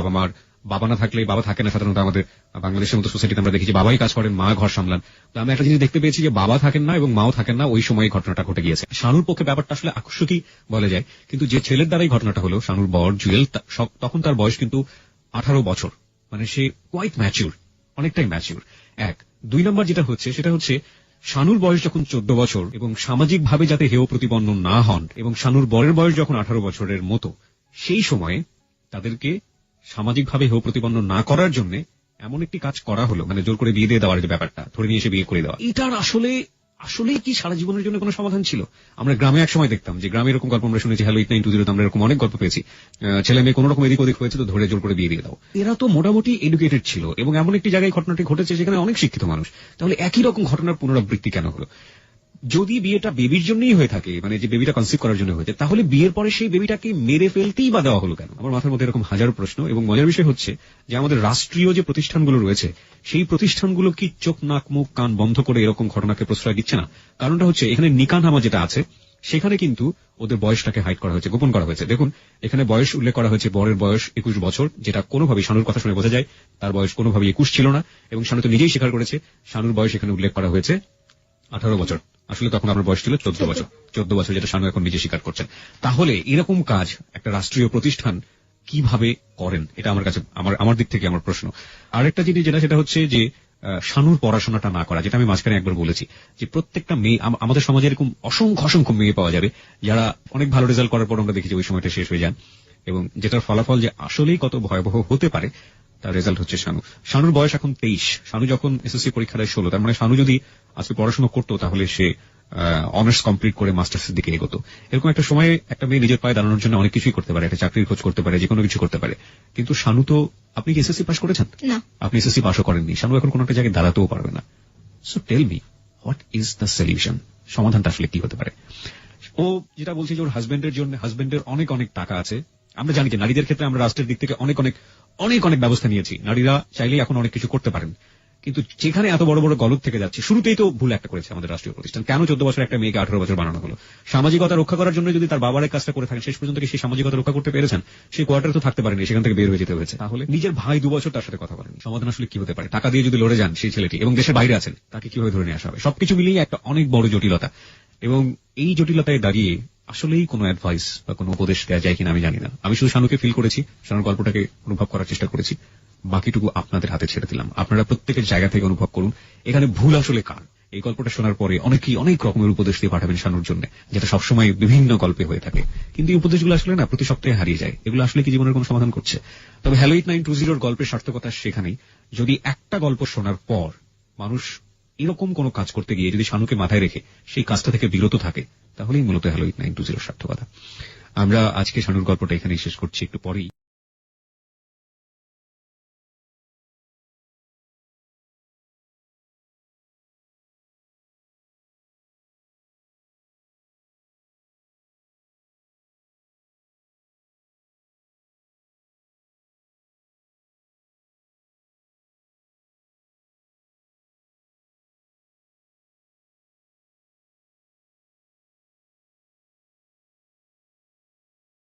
বাবা না থাকলে, বাবা থাকে না সাধারণত আমাদের বাংলাদেশের মতো সোসাইটিতে আমরা দেখি যে বাবাই কাজ করেন, মা ঘর সামলান। তো আমি একটা জিনিস দেখতে পেয়েছি যে বাবা থাকেন না এবং মাও থাকেন না, ওই সময় ঘটনাটা ঘটে গিয়েছে। শানুর পক্ষে ব্যাপারটা আসলে আকস্মিকই বলা যায়, কিন্তু যে ছেলের দ্বারাই ঘটনাটা হলো, শানুর বর জুয়েল, তখন তার বয়স কিন্তু 18 বছর, মানে সে কোয়াইট ম্যাচিউর, অনেকটাই ম্যাচিউর। 1 2 নম্বর যেটা হচ্ছে সেটা হচ্ছে শানুর বয়স যখন 14 বছর এবং সামাজিকভাবে যাতে হেয় প্রতিপন্ন না হন এবং শানুর বরের বয়স যখন 18 বছরের মতো, সেই সময়ে তাদেরকে সামাজিকভাবে হেয় প্রতিপন্ন না করার জন্য এমন একটি কাজ করা হলো, মানে জোর করে বিয়ে দিয়ে দেওয়ার যে ব্যাপারটা, ধরে নিয়ে এসে বিয়ে করে দেওয়া, এটার আসলে কি সারা জীবনের জন্য কোনো সমাধান ছিল? আমরা গ্রামে এক সময় দেখতাম যে গ্রামে এরকম গল্প আমরা শুনেছি, হ্যালো 8920 আমরা এরকম অনেক গল্প পেয়েছি, ছেলে মেয়ে কোনো রকম এদিক ওদিক হয়েছে তো ধরে জোর করে বিয়ে দিয়ে দাও। এরা তো মোটামুটি এডুকেটেড ছিল এবং এমন একটি জায়গায় ঘটনাটি ঘটেছে যেখানে অনেক শিক্ষিত মানুষ, তাহলে একই রকম ঘটনার পুনরাবৃত্তি কেন হলো? যদি বিয়েটা বেবির জন্যই হয়ে থাকে, মানে যে বেবিটা কনসিভ করার জন্য হয়েছে, তাহলে বিয়ের পরে সেই বেবিটাকে মেরে ফেলতেই বা দেওয়া হলো কেন? আমার মাথার মধ্যে এরকম হাজারো প্রশ্ন। এবং মজার বিষয় হচ্ছে যে আমাদের রাষ্ট্রীয় যে প্রতিষ্ঠানগুলো রয়েছে, সেই প্রতিষ্ঠানগুলো কি চোখ নাক মুখ কান বন্ধ করে এরকম ঘটনাকে প্রশ্রয় দিচ্ছে না? কারণটা হচ্ছে এখানে নিকাহনামা যেটা আছে সেখানে কিন্তু ওদের বয়সটাকে হাইড করা হয়েছে, গোপন করা হয়েছে। দেখুন এখানে বয়স উল্লেখ করা হয়েছে, বরের বয়স 21 বছর, যেটা কোনোভাবেই শানুর কথা শুনে বোঝা যায় তার বয়স কোনোভাবেই 21 ছিল না, এবং শানু তো নিজেই স্বীকার করেছে শানুর বয়স এখানে উল্লেখ করা হয়েছে 18 বছর। আসলে তখন আমার বয়স ছিল 14 বছর, 14 বছর, যেটা শানু এখন নিজে স্বীকার করছেন। তাহলে এরকম কাজ একটা রাষ্ট্রীয় প্রতিষ্ঠান কিভাবে করেন, এটা আমার কাছে আমার দিক থেকে আমার প্রশ্ন। আরেকটা জিনিস যেটা, সেটা হচ্ছে যে শানুর পড়াশোনাটা না করা, যেটা আমি মাঝখানে একবার বলেছি যে প্রত্যেকটা মেয়ে, আমাদের সমাজে এরকম অসংখ্য মেয়ে পাওয়া যাবে যারা অনেক ভালো রেজাল্ট করার পর আমরা দেখি যে ওই সময়টা শেষ হয়ে যান, এবং যেটার ফলাফল যে আসলেই কত ভয়াবহ হতে পারে তার রেজাল্ট হচ্ছে শানু। শানুর বয়স এখন 23, শানু যখন এসএসসি পরীক্ষা দেয় 16, তার মানে শানু যদি আজকে পড়াশোনা করতো তাহলে সে অনার্স কমপ্লিট করে মাস্টার্সের দিকে এগোতো। এরকম একটা সময়ে একটা মেয়ে নিজের পায়ে দাঁড়ানোর জন্য অনেক কিছুই করতে পারে, একটা চাকরির খোঁজ করতে পারে, যে কোনো কিছু করতে পারে। কিন্তু শানু তো, আপনি কি এসএসসি পাস করেছেন? না। আপনি এসএসসি পাসও করেননি, শানু এখন কোনো একটা জায়গায় দাঁড়াতেও পারবে না। So tell me, what is the solution? সমাধানটা আসলে কি হতে পারে? ও যেটা বলছে যে ওর হাজবেন্ডের অনেক টাকা আছে। আমরা জানি যে নারীদের ক্ষেত্রে আমরা রাষ্ট্রের দিক থেকে অনেক ব্যবস্থা নিয়েছি, নারীরা চাইলেই এখন অনেক কিছু করতে পারেন। কিন্তু যেখানে এত বড় গলদ থেকে যাচ্ছে, শুরুতেই তো ভুল একটা করেছে আমাদের রাষ্ট্রীয় প্রতিষ্ঠান। কেন 14 বছর একটা মেয়েকে 18 বছর বানানো হলো? সামাজিকতা রক্ষা করার জন্য যদি তার বাবার কাজটা করে থাকেন, শেষ পর্যন্ত কি সেই সামাজিকতা রক্ষা করতে পেরেছেন? সেই কোয়ার্টারে তো থাকতে পারেনি, সেখান থেকে বের হয়ে যেতে হয়েছে। তাহলে নিজের ভাই 2 বছর তার সাথে কথা বলেন, সমাধান আসলে কি হতে পারে? টাকা দিয়ে যদি লড়ে যান সেই ছেলেটি এবং দেশের বাইরে আছেন, তাকে কিভাবে ধরে নিয়ে আসা হবে? সবকিছু মিলিয়ে একটা অনেক বড় জটিলতা, এবং এই জটিলতায় দাঁড়িয়ে আসলেই কোনো অ্যাডভাইস বা কোনো উপদেশ দেওয়া যায় কিনা আমি জানি না। আমি শুধু শানুকে ফিল করেছি, শানুর গল্পটাকে অনুভব করার চেষ্টা করেছি, বাকিটুকু আপনাদের হাতে ছেড়ে দিলাম। আপনারা প্রত্যেকের জায়গা থেকে অনুভব করুন এখানে ভুল আসলে কার। এই গল্পটা শোনার পরে অনেকেই অনেক রকমের উপদেশ দিয়ে পাঠাবেন শানুর জন্য, যেটা সবসময় বিভিন্ন গল্পে হয়ে থাকে, কিন্তু এই উপদেশগুলো আসলে না প্রতি সপ্তাহে হারিয়ে যায়। এগুলো আসলে কি জীবনের কোনো সমাধান করছে? তবে হ্যালো 8920 গল্পের সার্থকতা সেখানেই, যদি একটা গল্প শোনার পর মানুষ এরকম কোন কাজ করতে গিয়ে যদি শানুকে মাথায় রেখে সেই কাজটা থেকে বিরত থাকে, তাহলেই মূলত হ্যালো 8920 সার্থকতা। আমরা আজকে শানুর গল্পটা এখানেই শেষ করছি, একটু পরেই